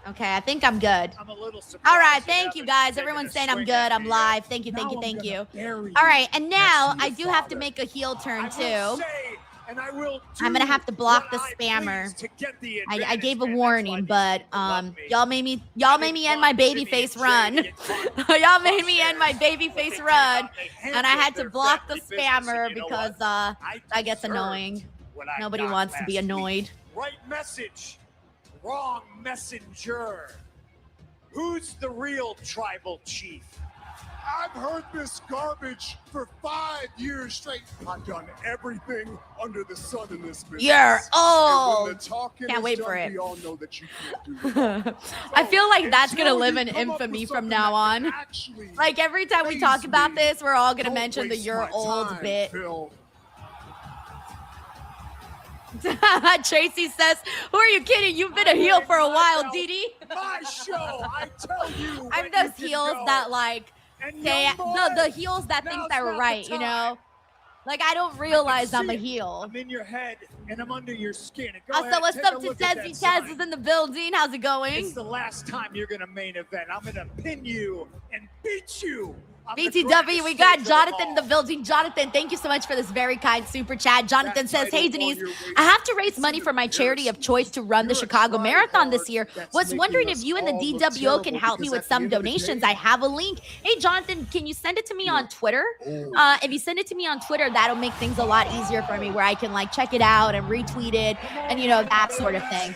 Okay, I think I'm good. I'm a little surprised. All right, thank you guys. Everyone's saying I'm good. I'm live. Thank you, thank you, thank you. All right, and now I do have to make a heel turn too. I'm gonna have to block the spammer. I gave a warning, but y'all made me end my babyface run. Y'all made me end my babyface run, and I had to block the spammer because that gets annoying. Nobody wants to be annoyed. Right message, wrong messenger. Who's the real tribal chief? I've heard this garbage for 5 years straight. I've done everything under the sun in this business. You're old. Can't wait for it. We all know that you can't do it. I feel like that's gonna live in infamy from now on. Like every time we talk about this, we're all gonna mention the "you're old" bit. Tracy says, "Who are you kidding? You've been a heel for a while, Dee." My show, I tell you. I'm those heels that like. The heels that think they're right, you know? Like, I don't realize I'm a heel. I'm in your head, and I'm under your skin. Also, what's up to Tezzy? Tez is in the building. How's it going? It's the last time you're going to main event. I'm going to pin you and beat you. BTW, we got Jonathan in the building. Jonathan, thank you so much for this very kind super chat. Jonathan says, "Hey Denise, I have to raise money for my charity of choice to run the Chicago Marathon this year. Was wondering if you and the DWO can help me with some donations. I have a link." Hey Jonathan, can you send it to me on Twitter? If you send it to me on Twitter, that'll make things a lot easier for me where I can like check it out and retweet it and you know, that sort of thing.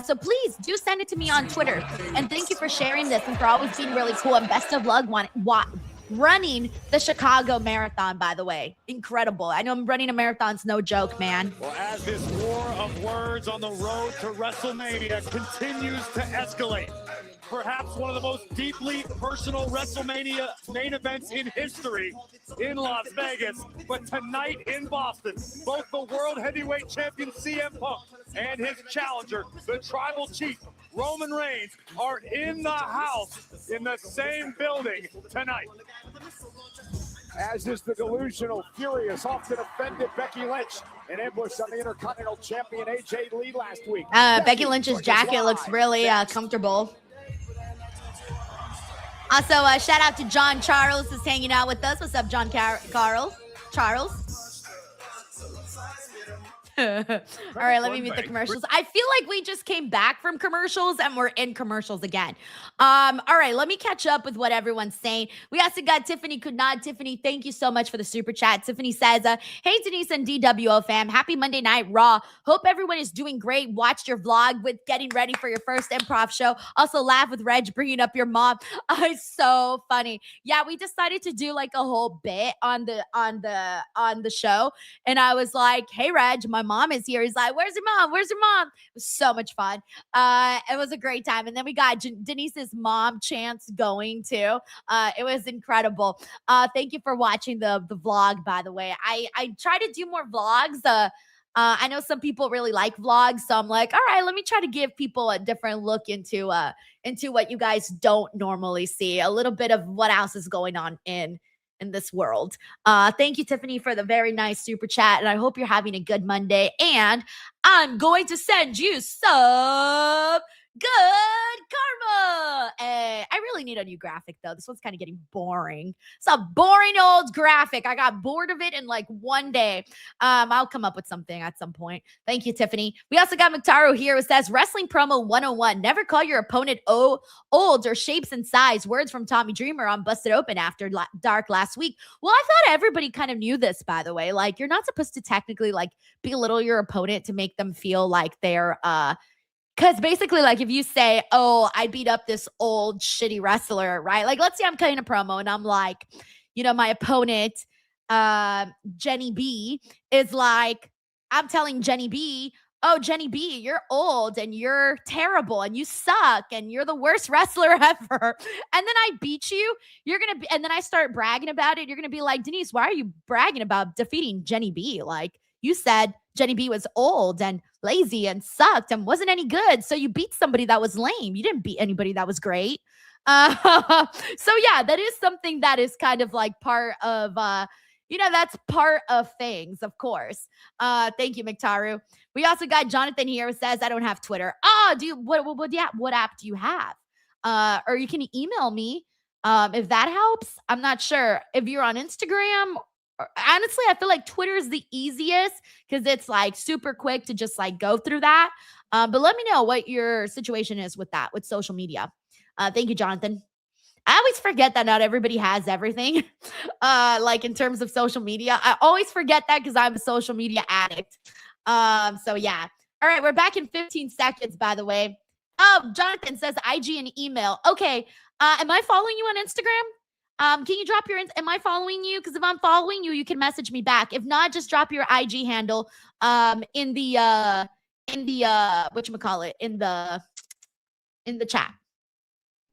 So please do send it to me on Twitter. And thank you for sharing this and for always being really cool, and best of luck running the Chicago Marathon, by the way. Incredible. I know running a marathon's no joke, man. Well, as this war of words on the road to WrestleMania continues to escalate, perhaps one of the most deeply personal WrestleMania main events in history in Las Vegas, but tonight in Boston, both the World Heavyweight Champion CM Punk and his challenger, the Tribal Chief Roman Reigns, are in the house in the same building tonight. as is the delusional, furious, often offended Becky Lynch. An ambush on the Intercontinental Champion AJ Lee last week. Becky Lynch's jacket looks really comfortable. Also, shout out to John Charles is hanging out with us. What's up, John Charles? All right, let me mute the commercials. I feel like we just came back from commercials and we're in commercials again. All right, let me catch up with what everyone's saying. We also got Tiffany Kunad. Tiffany, thank you so much for the super chat. Tiffany says, hey, Denise and DWO fam, happy Monday Night Raw. Hope everyone is doing great. Watched your vlog with getting ready for your first improv show. Also laugh with Reg bringing up your mom. It's so funny. Yeah, we decided to do like a whole bit on the show. And I was like, hey, Reg, my mom is here. He's like, where's your mom? Where's your mom? It was so much fun. It was a great time. And then we got Denise's mom chants going too. It was incredible. Thank you for watching the vlog, by the way. I try to do more vlogs. I know some people really like vlogs, so I'm like, all right, let me try to give people a different look into what you guys don't normally see. A little bit of what else is going on in this world. Thank you, Tiffany, for the very nice super chat, and I hope you're having a good Monday. And I'm going to send you some good karma. Hey, I really need a new graphic though. This one's kind of getting boring. It's a boring old graphic. I got bored of it in like one day. I'll come up with something at some point. Thank you, Tiffany. We also got McTaro here who says, Wrestling Promo 101. Never call your opponent old or shapes and size. Words from Tommy Dreamer on Busted Open After Dark last week. Well, I thought everybody kind of knew this, by the way. Like, you're not supposed to technically like belittle your opponent to make them feel like they're because basically, like, if you say, oh, I beat up this old shitty wrestler, right? Like, let's say I'm cutting a promo and I'm like, my opponent, Jenny B, is like, I'm telling Jenny B, oh, Jenny B, you're old and you're terrible and you suck and you're the worst wrestler ever. And then I beat you. You're going to be, and then I start bragging about it. You're going to be like, Denise, why are you bragging about defeating Jenny B? Like, you said Jenny B was old and lazy and sucked and wasn't any good. So you beat somebody that was lame. You didn't beat anybody that was great. So yeah, that is something that is kind of like part of, that's part of things, of course. Thank you, McTaru. We also got Jonathan here who says, I don't have Twitter. Oh, what app do you have? Or you can email me if that helps. I'm not sure if you're on Instagram. Honestly, I feel like Twitter is the easiest because it's like super quick to just like go through that. But let me know what your situation is with that, with social media. Thank you, Jonathan. I always forget that not everybody has everything, like in terms of social media. I always forget that because I'm a social media addict. So yeah. All right, we're back in 15 seconds, by the way. Oh, Jonathan says IG and email. Okay. Am I following you on Instagram? Can you drop your, am I following you? Because if I'm following you, you can message me back. If not, just drop your IG handle in the whatchamacallit, in the chat.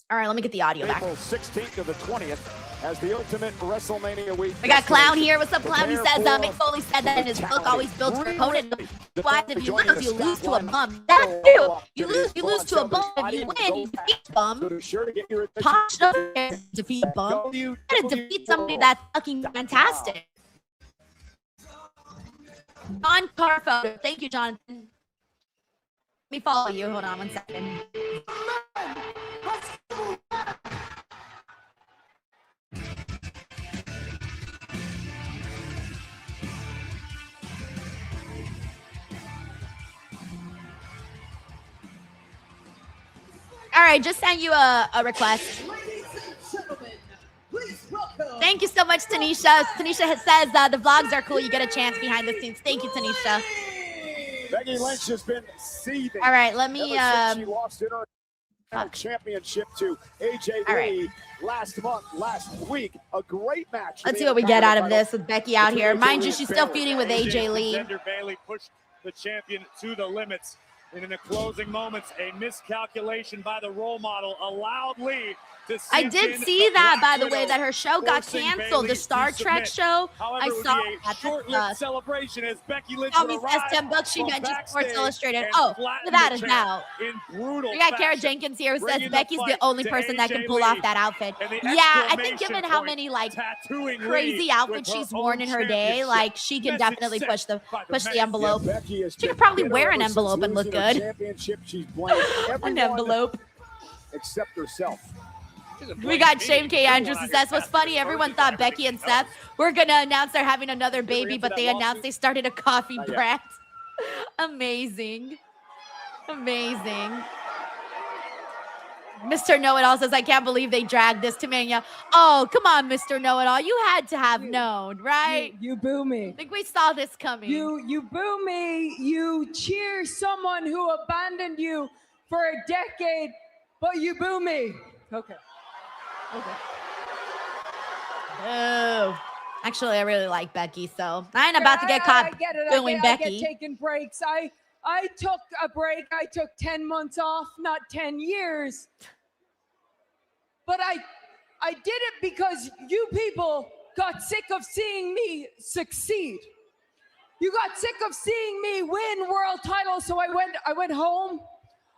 All right, let me get the audio back. April 16th to the 20th as the ultimate WrestleMania week. We got Clown here. What's up, Clown? He says, Mick Foley said that in his book, always builds your opponent. Why, if you lose to a bum. That's true. You lose to a bum. If you win, you defeat a bum. Posh doesn't defeat a bum. You gotta defeat somebody that's fucking fantastic. John Carphoto. Thank you, Jonathan. Let me follow you. Hold on one second. All right, just sent you a request. Thank you so much, Tanisha. Tanisha says the vlogs are cool. You get a chance behind the scenes. Thank you, Tanisha. Becky Lynch has been seething. All right, let me. She lost in her championship to AJ Lee last week. A great match. Let's see what we get out of this with Becky out here. Mind you, she's still feuding with AJ Lee. Bayley pushed the champion to the limits. And in the closing moments, a miscalculation by the role model allowed Lee to I did see that, by the way, that her show got canceled. The Star Trek show. However, I saw it was a short-lived celebration as Becky Lynch Tommy would says arrive 10 bucks. She from mentioned Sports backstage Illustrated. and Oh, flatten that the is champ out. in brutal We got Kara fashion. Jenkins here who says Bringing the Becky's the fight only to person that can AJ pull Lee. off that outfit. And the Yeah, I think exclamation given how point, many like tattooing crazy Lee outfits with she's her worn own in her day, championship. like she can Message definitely sent push the by push the Becky. envelope. Becky has She been could probably bitter wear an ever since envelope and look losing her good. championship. She's blamed An everyone envelope. except herself. We got Shane K. Andrews who says, what's funny, everyone thought Becky and Seth were going to announce they're having another baby, but they announced they started a coffee brand. Amazing. Amazing. Mr. Know-It-All says, I can't believe they dragged this to Mania. Oh, come on, Mr. Know-It-All. You had to have known, right? You boo me. I think we saw this coming. You boo me. You cheer someone who abandoned you for a decade, but you boo me. Okay. Oh. Actually, I really like Becky, so I ain't about to get caught booing Becky. I get taking breaks. I took a break. I took 10 months off, not 10 years. But I did it because you people got sick of seeing me succeed. You got sick of seeing me win world titles, so I went home.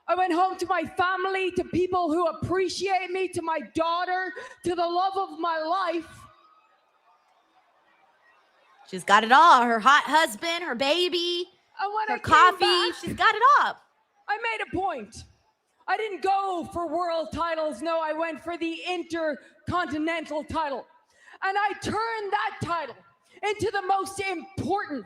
I went home to my family, to people who appreciate me, to my daughter, to the love of my life. She's got it all. Her hot husband, her baby, her coffee. She's got it all. I made a point. I didn't go for world titles. No, I went for the Intercontinental title. And I turned that title into the most important,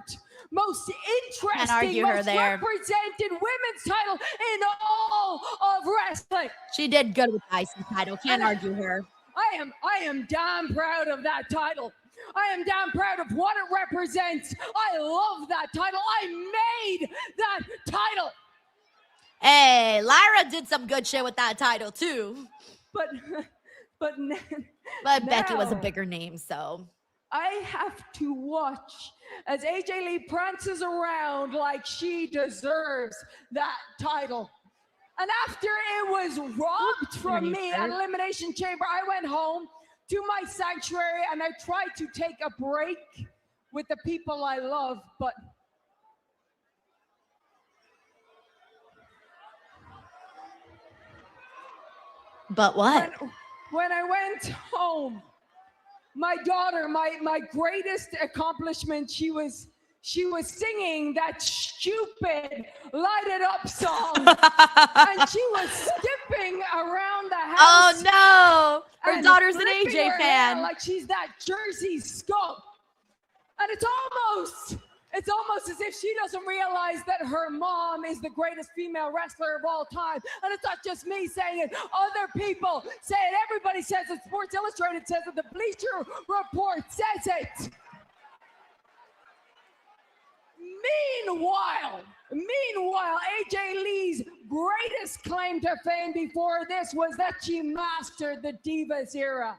most interesting, most represented women's title in all of wrestling. She did good with the IC title. Can't argue her. I am damn proud of that title. I am damn proud of what it represents. I love that title. I made that title. Hey, Lyra did some good shit with that title too. But Becky was a bigger name, so. I have to watch as AJ Lee prances around like she deserves that title. And after it was robbed from me at Elimination Chamber, I went home to my sanctuary and I tried to take a break with the people I love, but what? When I went home, my daughter, my greatest accomplishment, she was singing that stupid Light It Up song. And she was skipping around the house. Oh no! Her daughter's an AJ fan. Like she's that Jersey skunk. And it's almost as if she doesn't realize that her mom is the greatest female wrestler of all time. And it's not just me saying it. Other people say it. Everybody says it. Sports Illustrated says it. The Bleacher Report says it. Meanwhile, AJ Lee's greatest claim to fame before this was that she mastered the Divas era.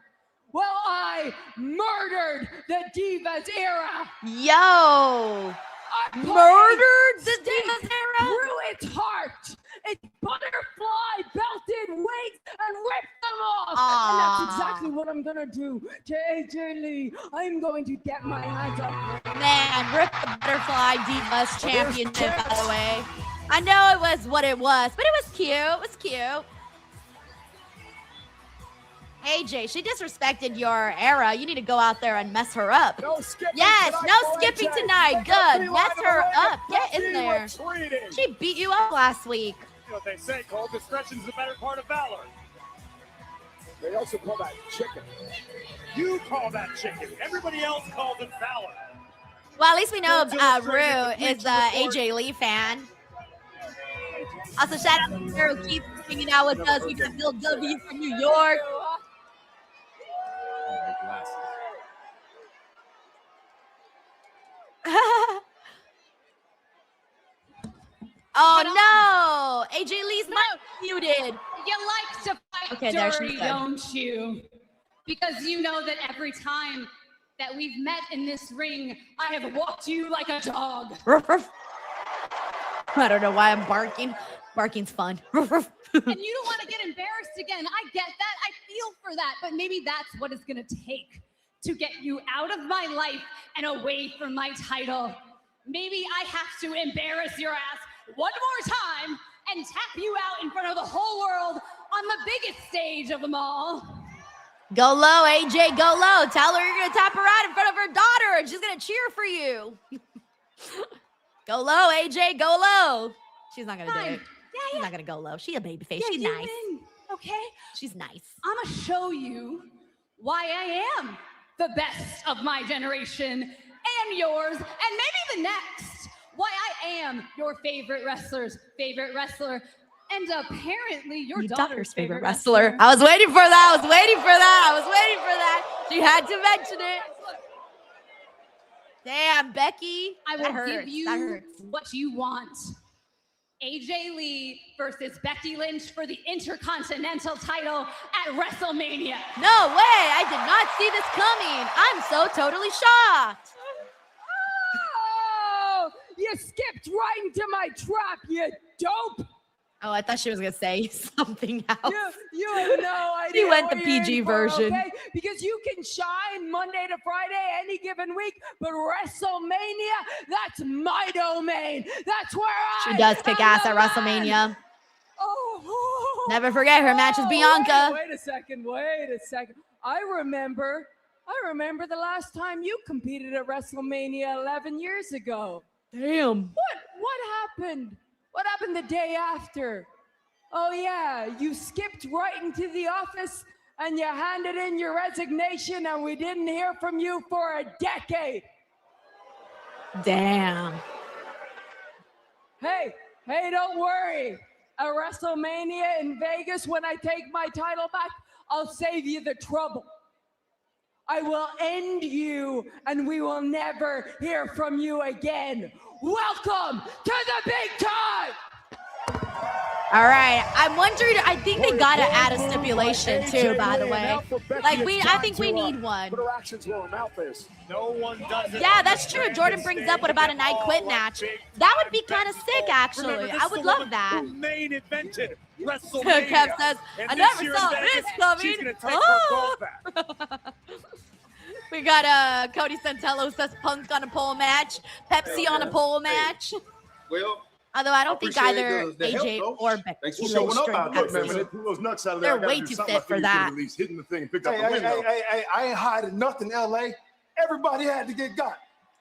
Well, I murdered the Divas era. Yo! Murdered the Divas era? Through its heart, its butterfly belted wings, and ripped them off. And that's exactly what I'm gonna do to AJ Lee. I'm going to get my hands up. Man, rip the Butterfly Divas Championship, by the way. I know it was what it was, but it was cute. It was cute. AJ, she disrespected your era. You need to go out there and mess her up. No skipping yes, tonight, no skipping tonight. Good. Mess her up. Get in there. Retreating. She beat you up last week. You know what they say, Cole, discretion's the better part of valor. They also call that chicken. You call that chicken. Everybody else calls it valor. Well, at least we know Rue is the AJ Lee fan. Also, shout out to Sarah who keeps hanging out with us. We got Bill W from New York. Oh no! AJ Lee's muted. You like to fight dirty, don't you? Because you know that every time that we've met in this ring, I have walked you like a dog. I don't know why I'm barking. Barking's fun. And you don't want to get embarrassed again. I get that. I feel for that. But maybe that's what it's going to take to get you out of my life and away from my title. Maybe I have to embarrass your ass one more time and tap you out in front of the whole world on the biggest stage of them all. Go low, AJ, go low. Tell her you're going to tap her out in front of her daughter and she's going to cheer for you. Go low, AJ, go low. She's not going to do it. She's not going to go low. She a baby face. She's nice. Okay? She's nice. I'm going to show you why I am the best of my generation and yours and maybe the next. Why I am your favorite wrestler's favorite wrestler. And apparently your daughter's favorite wrestler. I was waiting for that. I was waiting for that. She had to mention it. Damn, Becky. I will give you what you want. AJ Lee versus Becky Lynch for the Intercontinental title at WrestleMania. No way. I did not see this coming. I'm so totally shocked. Oh, you skipped right into my trap, you dope. Oh, I thought she was going to say something else. You have no idea. She went the PG version. Okay? Because you can shine Monday to Friday any given week, but WrestleMania, that's my domain. That's where She does kick ass at WrestleMania. Oh. Never forget her match with Bianca. Wait a second. I remember the last time you competed at WrestleMania 11 years ago. Damn. What happened? What happened the day after? Oh yeah, you skipped right into the office and you handed in your resignation and we didn't hear from you for a decade. Damn. Hey, don't worry. At WrestleMania in Vegas, when I take my title back, I'll save you the trouble. I will end you and we will never hear from you again. Welcome to the big time. All right. I'm wondering, I think they got to add a stipulation too, by the way. Like I think we need one. No one does it. Yeah, that's true. Jordan brings up what about a I Quit match. That would be kind of sick, actually. I would love that. Main invented WrestleMania. Kev says, I never saw this coming. She's gonna take her gold back. We got Cody Santello says Punk's on a pole match, Pepsi on a pole match. Well, although I don't think either AJ or Becky. Thanks for showing up out there, man. Those nuts out of there. They're way too fit for that. Hitting the thing, picked up the window. Hey, I ain't hiding nothing, LA. Everybody had to get got.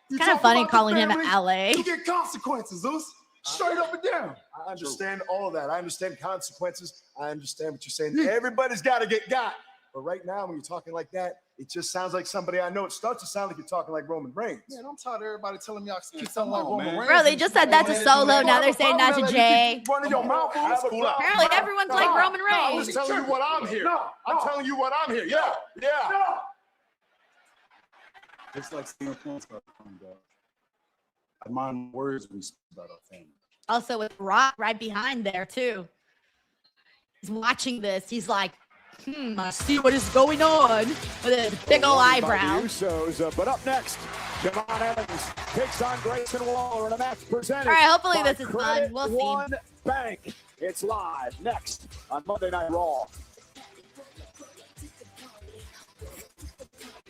It's kind of funny calling him LA. You get consequences, Zeus. Straight up and down. I understand all of that. I understand consequences. I understand what you're saying. Everybody's got to get got. But right now, when you're talking like that, it just sounds like somebody I know. It starts to sound like you're talking like Roman Reigns. Man, I'm tired of everybody telling me I keep sounding like Roman Reigns. Bro, they just said that to Solo. Now they're saying that to Jay. Running your mouth. Apparently, everyone's like Roman Reigns. I'm just telling you what I'm here. I'm telling you what I'm here. Yeah. It's like seeing points about I mind words we speak about our family. Also, with Rock right behind there too. He's watching this. He's like, I see what is going on with a big old eyebrow. Usos, but up next, Jevon Evans takes on Grayson Waller in a match presented. All right, hopefully this is fun. We'll see. Bank. It's live next on Monday Night Raw.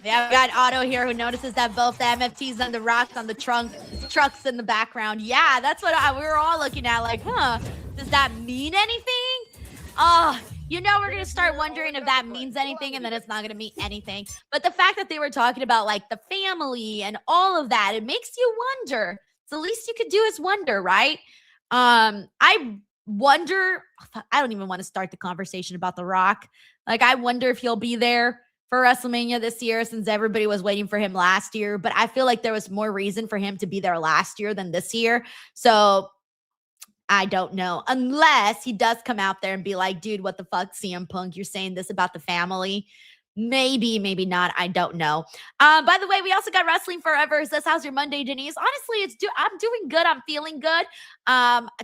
Yeah, we got Otto here who notices that both the MFTs and the Rocks on the trucks in the background. Yeah, that's what we were all looking at. Like, does that mean anything? You know, we're going to start wondering if that means anything, and then it's not going to mean anything. But the fact that they were talking about, like, the family and all of that, it makes you wonder. It's the least you could do is wonder, right? I wonder, I don't even want to start the conversation about The Rock. Like, I wonder if he'll be there for WrestleMania this year since everybody was waiting for him last year. But I feel like there was more reason for him to be there last year than this year. So I don't know, unless he does come out there and be like, dude, what the fuck, CM Punk, you're saying this about the family. Maybe, maybe not. I don't know. By the way, we also got Wrestling Forever. It says, how's your Monday, Denise? Honestly, I'm doing good. I'm feeling good.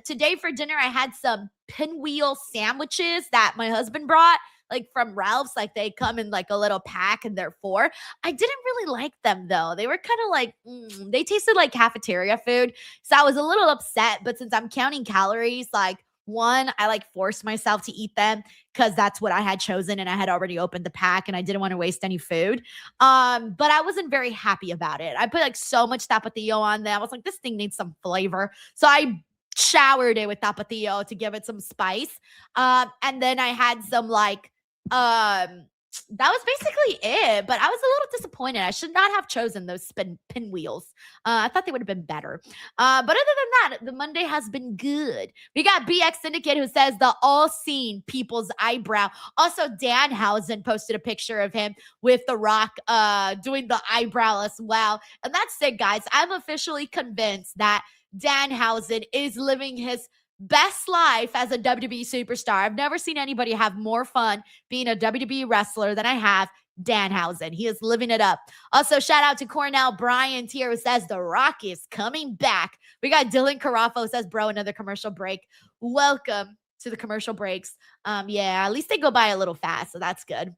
Today for dinner, I had some pinwheel sandwiches that my husband brought. like from Ralph's, like they come in like a little pack and they're 4. I didn't really like them though. They were kind of like, they tasted like cafeteria food. So I was a little upset, but since I'm counting calories, like one, I like forced myself to eat them because that's what I had chosen and I had already opened the pack and I didn't want to waste any food. But I wasn't very happy about it. I put like so much tapatio on there. I was like, this thing needs some flavor. So I showered it with tapatio to give it some spice. And then I had some like, that was basically it, but I was a little disappointed. I should not have chosen those pinwheels. I thought they would have been better. But other than that, the Monday has been good. We got BX Syndicate who says the all-seen people's eyebrow. Also, Danhousen posted a picture of him with The Rock doing the eyebrow as well. And that's it, guys. I'm officially convinced that Danhousen is living his best life as a WWE superstar. I've never seen anybody have more fun being a WWE wrestler than I have Danhousen. He is living it up. Also, shout out to Cornell Bryant here who says The Rock is coming back. We got Dylan Carafo who says, bro, another commercial break. Welcome to the commercial breaks. Yeah, at least they go by a little fast, so that's good.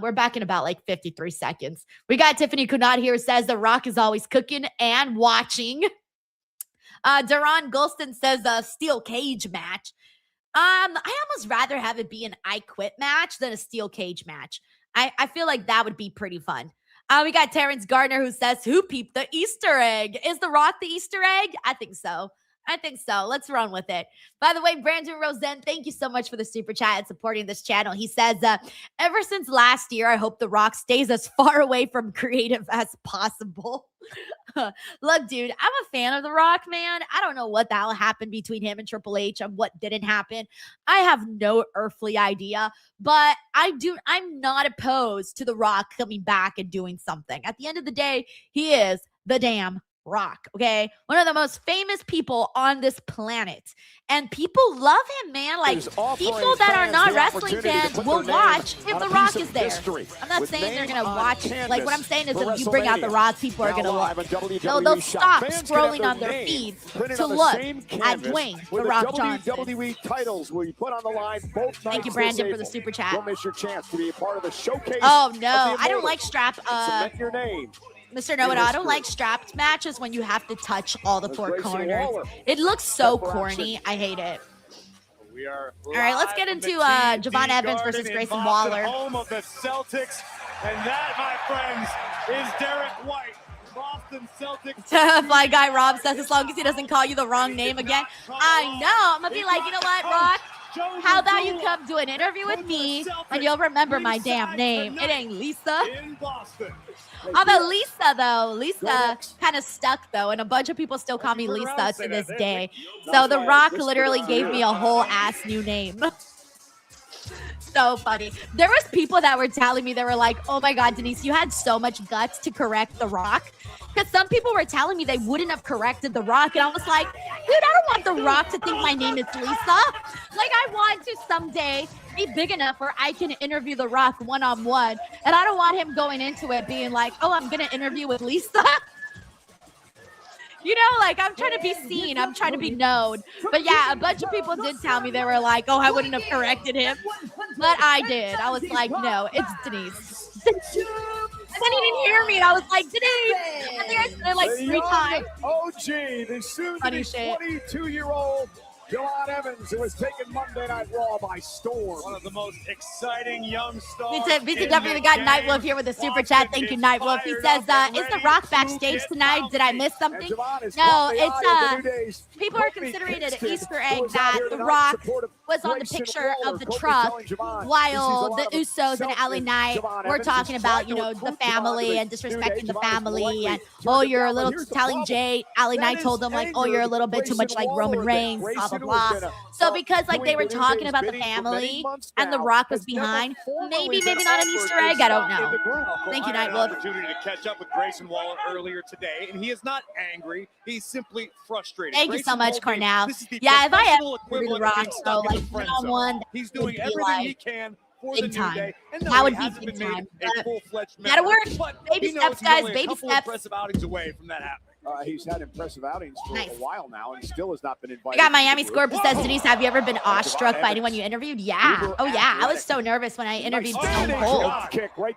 We're back in about like 53 seconds. We got Tiffany Kunad here who says The Rock is always cooking and watching. Duran Golston says a steel cage match. I almost rather have it be an I Quit match than a steel cage match. I feel like that would be pretty fun. We got Terrence Gardner who says, who peeped the Easter egg? Is The Rock the Easter egg? I think so. Let's run with it. By the way, Brandon Rosen, thank you so much for the super chat and supporting this channel. He says, ever since last year, I hope The Rock stays as far away from creative as possible. Look, dude, I'm a fan of The Rock, man. I don't know what the hell happened between him and Triple H and what didn't happen. I have no earthly idea, but I'm not opposed to The Rock coming back and doing something. At the end of the day, he is the damn Rock, okay? One of the most famous people on this planet. And people love him, man. Like, people that are not wrestling fans will watch if The Rock is there. I'm not saying they're going to watch. Like, what I'm saying is if you bring out The Rock, people are going to look. They'll stop scrolling on their feeds to look at Dwayne The Rock Johnson. WWE titles will be put on the line both. Thank you, Brandon, for the super chat. Don't miss your chance to be a part of the showcase. Oh, no. I don't like strap. Submit your name. Mr. Know-It-All, I don't like strapped matches when you have to touch all the 4 corners. It looks so corny. I hate it. All right, let's get into Jevon Evans versus Grayson Waller. Home of the Celtics, and that, my friends, is Derek White. Boston Celtics. Fly Guy Rob says, as long as he doesn't call you the wrong name again. I know. I'm going to be like, you know what, Rock? How about you come do an interview with me and you'll remember my damn name. It ain't Lisa. Although Lisa, though, Lisa kind of stuck, though, and a bunch of people still call me Lisa to this day. So The Rock literally gave me a whole ass new name. So funny. There was people that were telling me, they were like, oh my God, Denise, you had so much guts to correct The Rock. Because some people were telling me they wouldn't have corrected The Rock. And I was like, dude, I don't want The Rock to think my name is Lisa. Like, I want to someday be big enough where I can interview The Rock one-on-one. And I don't want him going into it being like, oh, I'm going to interview with Lisa. You know, like, I'm trying to be seen. I'm trying to be known. But yeah, a bunch of people did tell me, they were like, oh, I wouldn't have corrected him. But I did. I was like, no, it's Denise. And then he didn't hear me. And I was like, Denise. I think I said it like 3 times. OG, the soon-to-be 22-year-old Jevon Evans, who was taking Monday Night Raw by storm. One of the most exciting young stars. BTW got Nightwolf here with a super chat. Thank you, Nightwolf. He says, is The Rock backstage tonight? Did I miss something? No, it's people are considering it an Easter egg that The Rock was on the picture of the truck while the Usos and LA Knight were talking about, you know, the family and disrespecting the family. And, oh, you're a little, telling Jay, LA Knight told them, like, oh, you're a little bit too much like Roman Reigns, blah, blah, blah. So because, like, they were talking about the family and The Rock was behind, maybe not an Easter egg, I don't know. Thank you, Nightwolf. Opportunity to catch up with Grayson Waller earlier today, and he is not angry. He's simply frustrated. Thank you so much, Cornell. Yeah, if I ever do The Rock, so like one-on-one, he's doing everything he can for the new day. And that would be big time. A full-fledged gotta work. Baby steps, guys. Baby steps. Impressive outings away from that happening. He's had impressive outings for a while now and still has not been invited. We got Miami Scorpio says, Denise, have you ever been awestruck by anyone you interviewed? Yeah. Oh, yeah. I was so nervous when I interviewed Stone Cold.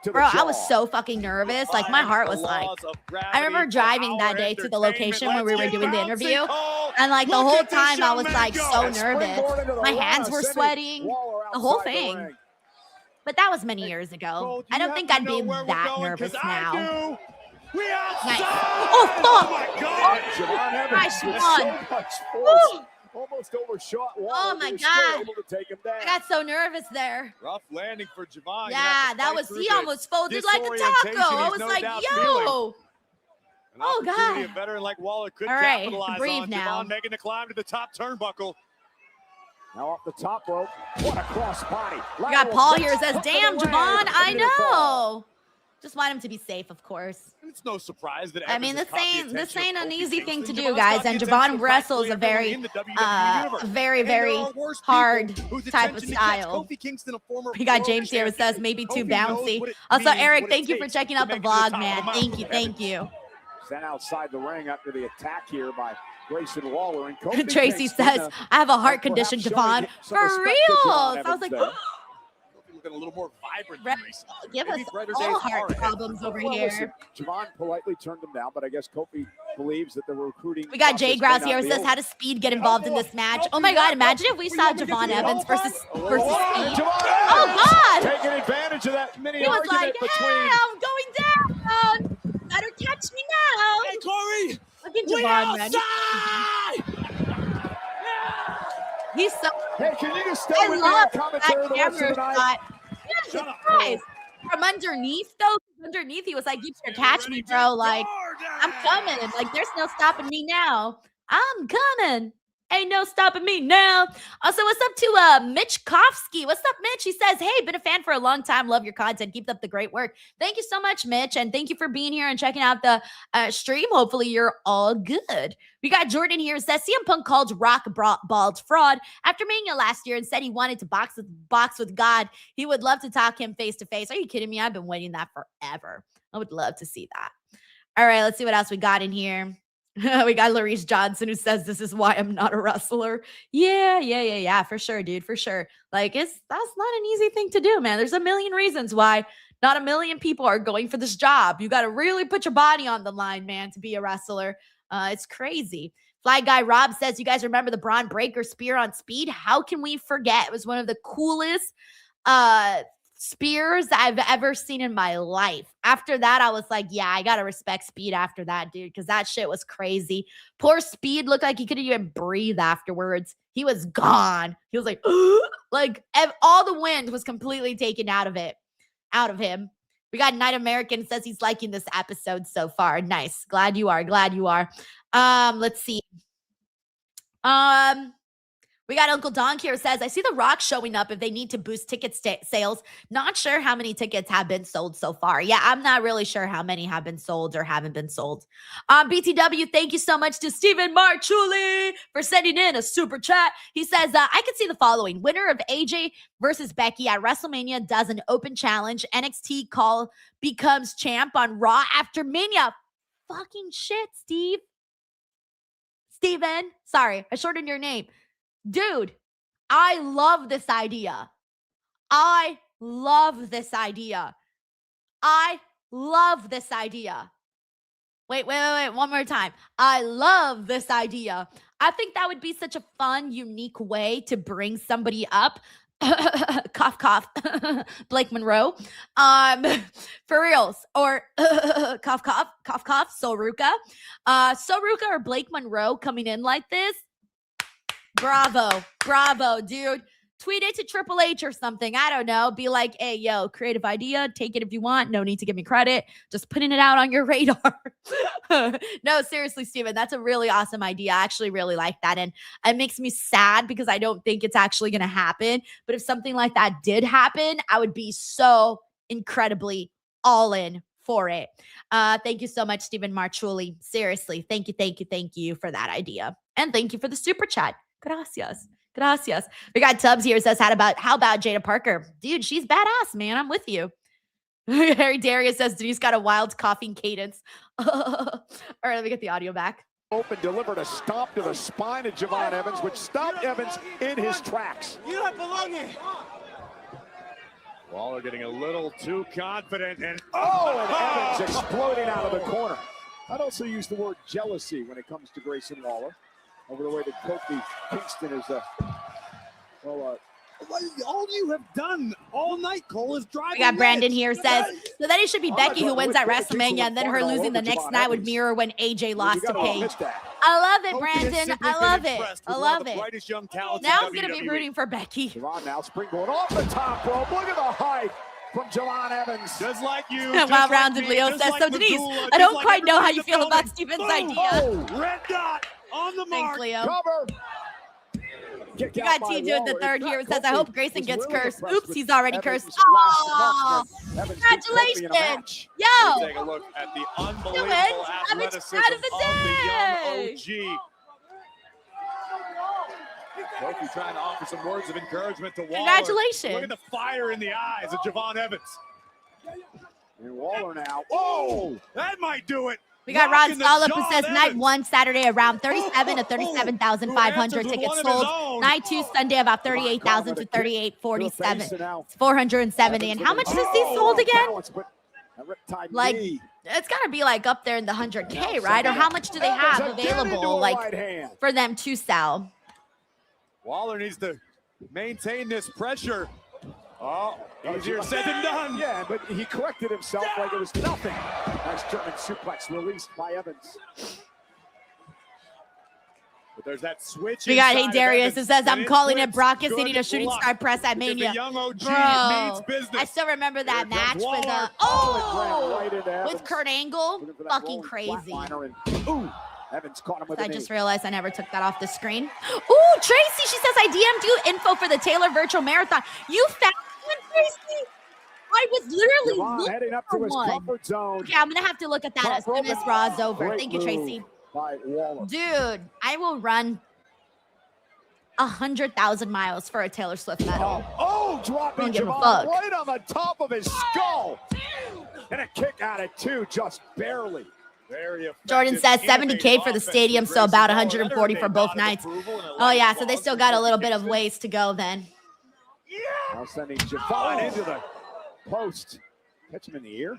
Bro, I was so fucking nervous. Like, my heart was like, I remember driving that day to the location where we were doing the interview. And, like, the whole time I was, like, so nervous. My hands were sweating. The whole thing. But that was many years ago. I don't think I'd be that nervous now. Nice. Oh, fuck. My God. Nice one. Almost overshot. Oh, my God. Able to take him down. I got so nervous there. Rough landing for Jevon. Yeah, that was, he almost folded like a taco. I was like, yo. Oh, God. A veteran like Waller could all right, capitalize breathe on. now. Jevon making the climb to the top turnbuckle. Now off the top rope. What a cross body. We got Paul here says, damn, Jevon, I know. Just want him to be safe, of course. It's no surprise that I mean, this ain't an easy thing to do, guys. And Jevon wrestles a very, very hard type of style. We got James here who says maybe too bouncy. Also, Eric, thank you for checking out the vlog, man. Thank you. Sent outside the ring after the attack here by Grayson Waller. And Tracy says, I have a heart condition, Jevon. For real. So I was like, a little more vibrant. Give us all heart problems over here. Jevon politely turned him down, but I guess Kofi believes that they're recruiting. We got Jay Grouse here who says, how does Speed get involved in this match? Oh my God, imagine if we saw Jevon Evans versus Speed. Oh God! Taking advantage of that mini he was argument like, hey, I'm going down. Better catch me now. Hey, Corey! Fucking Jevon, man. He's so. Hey, can you just stay I with love that camera shot. Guys, from underneath though, underneath he was like, "You better catch me, bro! Like, I'm coming! Like, there's no stopping me now. I'm coming! Ain't no stopping me now." Also, what's up to Mitch Kofsky? What's up, Mitch? He says, "Hey, been a fan for a long time. Love your content. Keep up the great work." Thank you so much, Mitch, and thank you for being here and checking out the stream. Hopefully, you're all good. We got Jordan here who says CM Punk called Rock bald fraud after Mania last year and said he wanted to box with God. He would love to talk him face to face. Are you kidding me? I've been waiting that forever. I would love to see that. All right, let's see what else we got in here. We got Larice Johnson who says, this is why I'm not a wrestler. Yeah, for sure, dude, for sure. Like, that's not an easy thing to do, man. There's a million reasons why not a million people are going for this job. You got to really put your body on the line, man, to be a wrestler. It's crazy. Fly Guy Rob says, you guys remember the Braun Breaker spear on Speed? How can we forget? It was one of the coolest spears I've ever seen in my life. After that, I was like, yeah, I gotta respect Speed after that, dude, because that shit was crazy. Poor Speed looked like he couldn't even breathe afterwards. He was gone. He was like, like all the wind was completely taken out of him. We got Night American says he's liking this episode so far. Nice. Glad you are. Let's see. We got Uncle Don here says, I see The Rock showing up if they need to boost ticket sales. Not sure how many tickets have been sold so far. Yeah, I'm not really sure how many have been sold or haven't been sold. BTW, thank you so much to Stephen Marchuli for sending in a super chat. He says, I could see the following. Winner of AJ versus Becky at WrestleMania does an open challenge. NXT call becomes champ on Raw after Mania. Fucking shit, Steven. Sorry, I shortened your name. Dude, I love this idea. Wait, one more time. I love this idea. I think that would be such a fun, unique way to bring somebody up. Cough, cough. Blake Monroe. For reals. Or cough, cough, cough, cough. Soruka. Soruka or Blake Monroe coming in like this. Bravo, dude. Tweet it to Triple H or something. I don't know. Be like, hey, yo, creative idea. Take it if you want. No need to give me credit. Just putting it out on your radar. No, seriously, Steven, that's a really awesome idea. I actually really like that. And it makes me sad because I don't think it's actually going to happen. But if something like that did happen, I would be so incredibly all in for it. Thank you so much, Stephen Marchuli. Seriously, thank you for that idea. And thank you for the super chat. Gracias. We got Tubbs here says, how about Jada Parker? Dude, she's badass, man. I'm with you. Harry Darius says, Denise got a wild coughing cadence. All right, let me get the audio back. Open delivered a stomp to the spine of Jevon Evans, which stopped Evans in his tracks. You don't belong here. Waller getting a little too confident, and and Evans exploding out of the corner. I'd also use the word jealousy when it comes to Grayson Waller over the way that Kofi Kingston is all you have done all night, Cole, is driving. We got Brandon here says, so then it should be Becky who wins at WrestleMania, and then her losing the next night would mirror when AJ lost to Paige. I love it, Brandon. I love it. I love it. Now I'm going to be rooting for Becky. Jevon now springboard off the top rope. Look at the height from Jevon Evans. Just like you. Well-rounded Leo says, so Denise, I don't quite know how you feel about Steven's idea. Red dot on the mark. Thanks, Leo. Cover. You got T doing the third here. It says, I hope Grayson gets cursed. Oops, he's already cursed. Oh, congratulations. Yo. Take a look at the unbelievable athleticism of the young OG. Kofi trying to offer some words of encouragement to Waller. Congratulations. Look at the fire in the eyes of Jevon Evans. And Waller now. Oh, that might do it. We got Rod Scallop who says night 1 Saturday around 37 to 37,500 tickets sold. Night 2 Sunday about 38,000 to 38,47. 470. And how much does these sold again? Like, it's got to be like up there in the 100K, right? Or how much do they have available like for them to sell? Waller needs to maintain this pressure. Oh, easier said than done. Yeah, but he corrected himself like it was nothing. Nice German suplex released by Evans. But there's that switch. We got Hey Darius who says, I'm calling it Brock is hitting a shooting star press at Mania. Bro, I still remember that match with Kurt Angle. Fucking crazy. Evans caught him with I just realized I never took that off the screen. Ooh, Tracy, she says, I DM'd you info for the Taylor Virtual Marathon. You found one, Tracy? I was literally looking heading up for to his one. comfort zone. Okay, I'm going to have to look at that as soon as Raw is over. Great Thank you, Tracy. By Waller. Dude, I will run 100,000 miles for a Taylor Swift medal. Dropping Jevon right on the top of his skull. And a kick out at 2, just barely. Jordan says 70K for the stadium, so about 140 for both nights. Oh, yeah, so they still got a little bit of ways to go then. Now sending Jevon into the post. Catch him in the ear.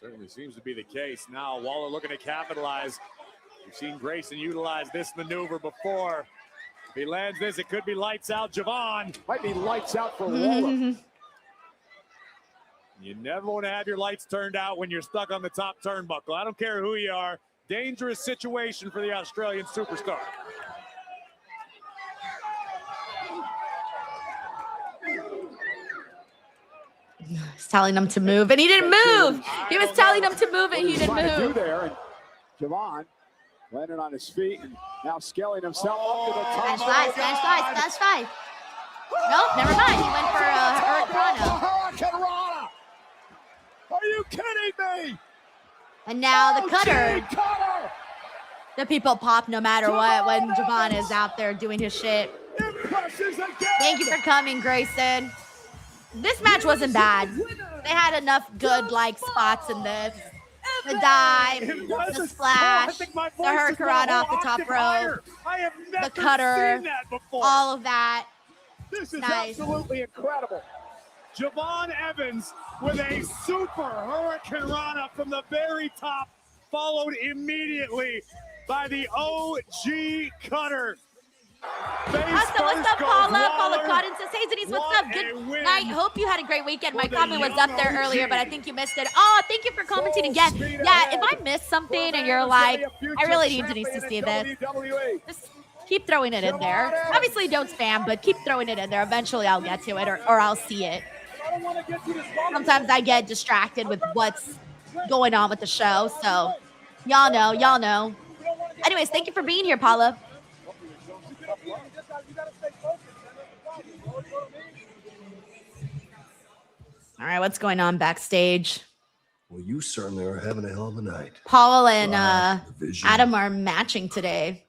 Certainly seems to be the case. Now Waller looking to capitalize. We've seen Grayson utilize this maneuver before. If he lands this, it could be lights out. Jevon. Might be lights out for Waller. You never want to have your lights turned out when you're stuck on the top turnbuckle. I don't care who you are. Dangerous situation for the Australian superstar. He's telling him to move, and he didn't move. He was telling him to move, and he didn't move. There, and Jevon landed on his feet and now scaling himself up to the top. Smash 5. Nope, never mind. He went for Hurricanrana. Are you kidding me? And now the cutter. The people pop no matter what when Jevon is out there doing his shit. Thank you for coming, Grayson. This match wasn't bad. They had enough good spots in this. The dive, the splash, the hurricane off the top rope, the cutter, all of that. This is absolutely incredible. Jevon Evans with a super hurricane rana from the very top, followed immediately by the OG cutter. What's up, Paula? Paula Cotton says, hey, Denise, what's up? Good night. Hope you had a great weekend. My comment was up there earlier, but I think you missed it. Oh, thank you for commenting again. Yeah, if I missed something and you're like, I really need Denise to see this, just keep throwing it in there. Obviously, don't spam, but keep throwing it in there. Eventually, I'll get to it or I'll see it. Sometimes I get distracted with what's going on with the show, so y'all know. Anyways, thank you for being here, Paula. All right, what's going on backstage? Well, you certainly are having a hell of a night. Paul and Adam are matching today.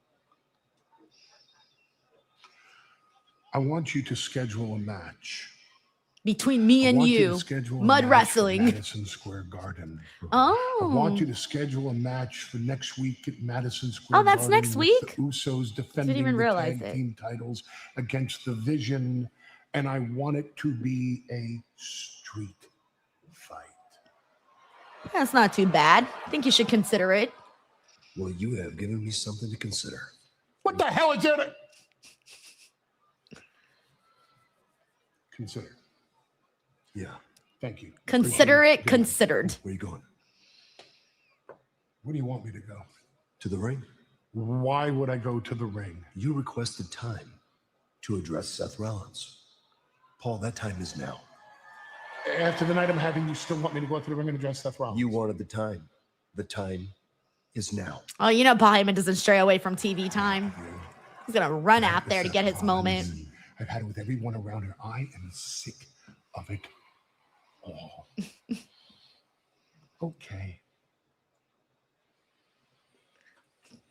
I want you to schedule a match. between me and you. Mud wrestling. Madison Square Garden. Oh. I want you to schedule a match for next week at Madison Square Garden. Oh, that's next week? The Usos defending the tag team titles against the Vision. And I want it to be a street fight. That's not too bad. I think you should consider it. Well, you have given me something to consider. What the hell is it? Consider. Yeah, thank you. Consider it considered. Where are you going? Where do you want me to go? To the ring. Why would I go to the ring? You requested time to address Seth Rollins. Paul, that time is now. After the night I'm having, you still want me to go to the ring and address Seth Rollins? You wanted the time. The time is now. Oh, you know Paul Heyman doesn't stray away from TV time. He's going to run out there to get his moment. I've had it with everyone around her. I am sick of it all. Okay.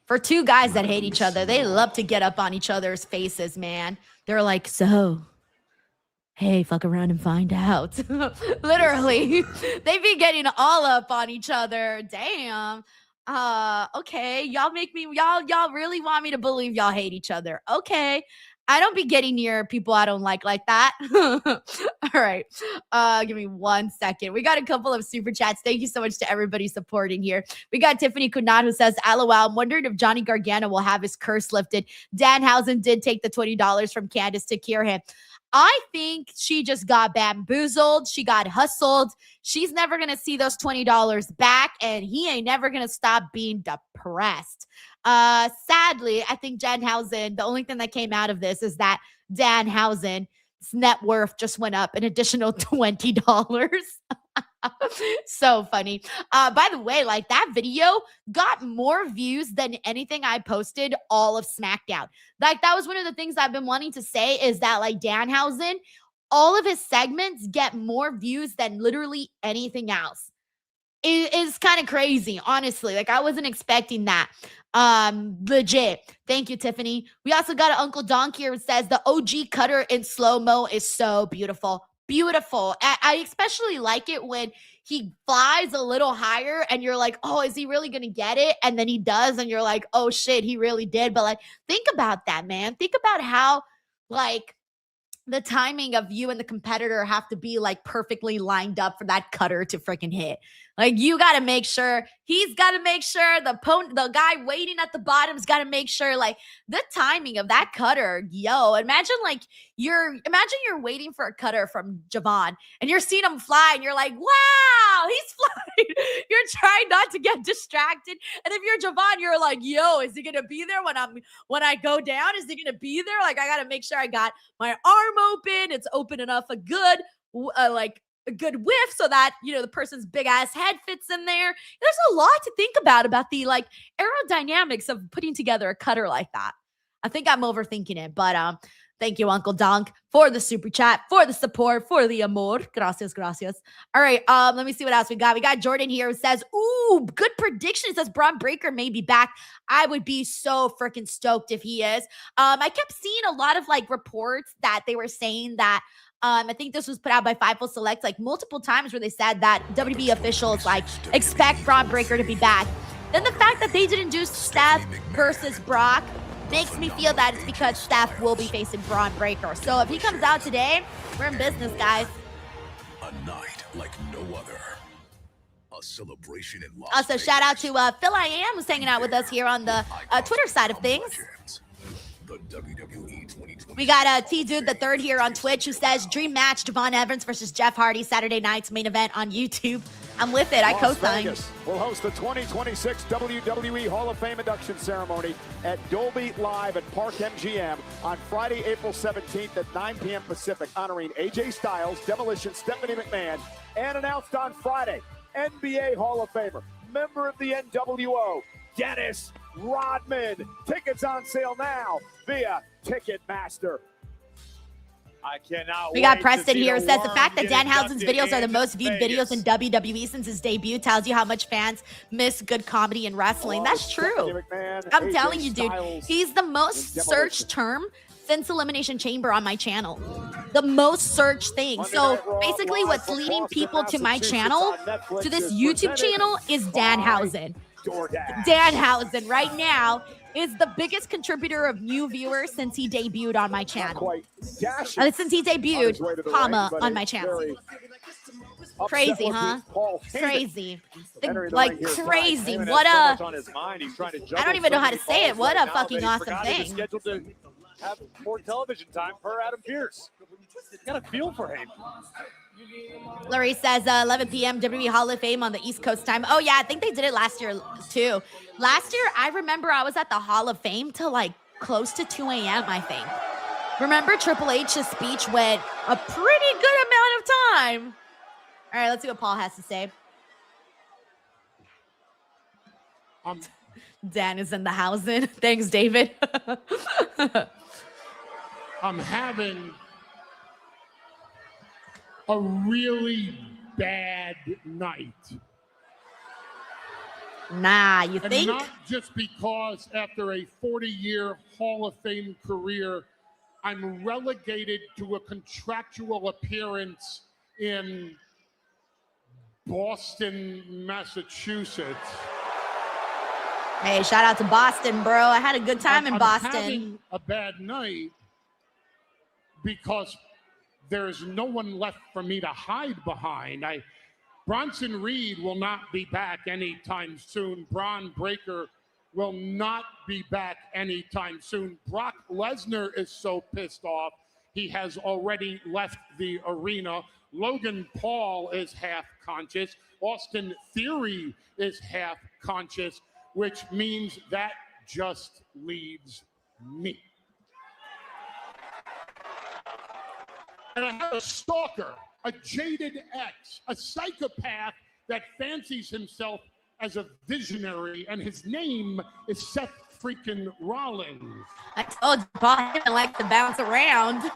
For two guys that hate each other, they love to get up on each other's faces, man. They're like, so, hey, fuck around and find out. Literally, they be getting all up on each other. Damn. Okay, y'all really want me to believe y'all hate each other. Okay. I don't be getting near people I don't like that. All right. Give me 1 second. We got a couple of super chats. Thank you so much to everybody supporting here. We got Tiffany Kunat who says, LOL, I'm wondering if Johnny Gargano will have his curse lifted. Danhousen did take the $20 from Candice to cure him. I think she just got bamboozled. She got hustled. She's never going to see those $20 back, and he ain't never going to stop being depressed. Sadly, I think Danhousen, the only thing that came out of this is that Danhousen's net worth just went up an additional $20. So funny. By the way, like that video got more views than anything I posted all of SmackDown. Like that was one of the things I've been wanting to say is that like Danhousen, all of his segments get more views than literally anything else. It is kind of crazy, honestly. Like I wasn't expecting that. Legit. Thank you, Tiffany. We also got an Uncle Donk here who says the OG cutter in slow-mo is so beautiful. Beautiful. I especially like it when he flies a little higher and you're like, oh, is he really going to get it? And then he does. And you're like, oh shit, he really did. But like, think about that, man. Think about how like the timing of you and the competitor have to be like perfectly lined up for that cutter to freaking hit. Like you got to make sure, he's got to make sure, the guy waiting at the bottom's got to make sure like the timing of that cutter. Yo, imagine you're waiting for a cutter from Jevon and you're seeing him fly and you're like, wow, he's flying. You're trying not to get distracted. And if you're Jevon, you're like, yo, is he going to be there when I go down? Is he going to be there? Like I got to make sure I got my arm open. It's open enough, a good whiff so that, you know, the person's big ass head fits in there. There's a lot to think about the like aerodynamics of putting together a cutter like that. I think I'm overthinking it, but thank you, Uncle Donk, for the super chat, for the support, for the amor. Gracias, gracias. All right, let me see what else we got. We got Jordan here who says, ooh, good prediction. He says Braun Breaker may be back. I would be so freaking stoked if he is. I kept seeing a lot of like reports that they were saying that I think this was put out by Fightful Select like multiple times where they said that WWE officials like expect Braun Breaker to be back. Then the fact that they didn't do Steph versus Brock makes me feel that it's because Steph will be facing Braun Breaker. So if he comes out today, we're in business, guys. A night like no other. A celebration in Las Also, Vegas. shout out to Phil I Am, who's hanging out with us here on the Twitter side of things. The WWE 2020. We got T-Dude the Third here on Twitch who says, dream match, Devon Evans versus Jeff Hardy, Saturday night's main event on YouTube. I'm with it. I co-sign. We'll host the 2026 WWE Hall of Fame induction ceremony at Dolby Live at Park MGM on Friday, April 17th at 9 p.m. Pacific, honoring AJ Styles, Demolition, Stephanie McMahon, and announced on Friday, NBA Hall of Famer, member of the NWO, Dennis Rodman. Tickets on sale now via Ticketmaster. I cannot We got Preston here who says the fact that Danhousen's videos are the most viewed videos in WWE since his debut tells you how much fans miss good comedy in wrestling. That's true. I'm telling you, dude, he's the most searched term since Elimination Chamber on my channel. The most searced thing. So basically what's leading people to my channel, to this YouTube channel, is Danhousen. Danhousen right now is the biggest contributor of new viewers since he debuted on my channel. Since he debuted, comma, on my channel. Crazy, huh? Crazy. Like, crazy. What a... I don't even know how to say it. What a fucking awesome thing. Have more television time per Adam Pearce. Got a feel for him. Larry says 11 p.m. WWE Hall of Fame on the East Coast time. Oh, yeah, I think they did it last year, too. Last year, I remember I was at the Hall of Fame till, like, close to 2 a.m., I think. Remember Triple H's speech went a pretty good amount of time. All right, let's see what Paul has to say. Dan is in the housing. Thanks, David. I'm having a really bad night. Nah, you and think? Not just because after a 40-year Hall of Fame career, I'm relegated to a contractual appearance in Boston, Massachusetts. Hey, shout out to Boston, bro. I had a good time in Boston. I'm having a bad night because there's no one left for me to hide behind. Bronson Reed will not be back anytime soon. Braun Breaker will not be back anytime soon. Brock Lesnar is so pissed off, he has already left the arena. Logan Paul is half conscious. Austin Theory is half conscious, which means that just leaves me. And I have a stalker, a jaded ex, a psychopath that fancies himself as a visionary, and his name is Seth freaking Rollins. I told you, Paul, I like to bounce around.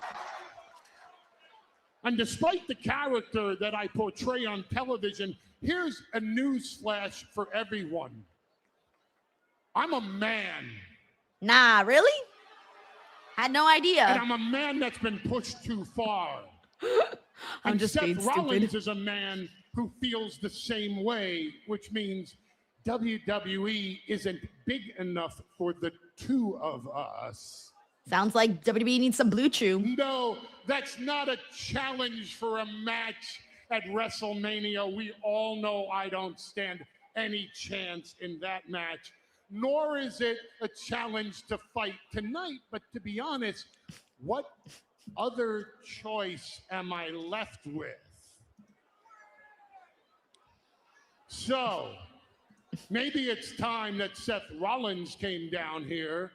And despite the character that I portray on television, here's a news flash for everyone. I'm a man. Nah, really? Had no idea. And I'm a man that's been pushed too far. I'm and just Seth being Rollins stupid. is a man who feels the same way, which means WWE isn't big enough for the two of us. Sounds like WWE needs some Blue Chew. No, that's not a challenge for a match at WrestleMania. We all know I don't stand any chance in that match. Nor is it a challenge to fight tonight. But to be honest, what other choice am I left with? So maybe it's time that Seth Rollins came down here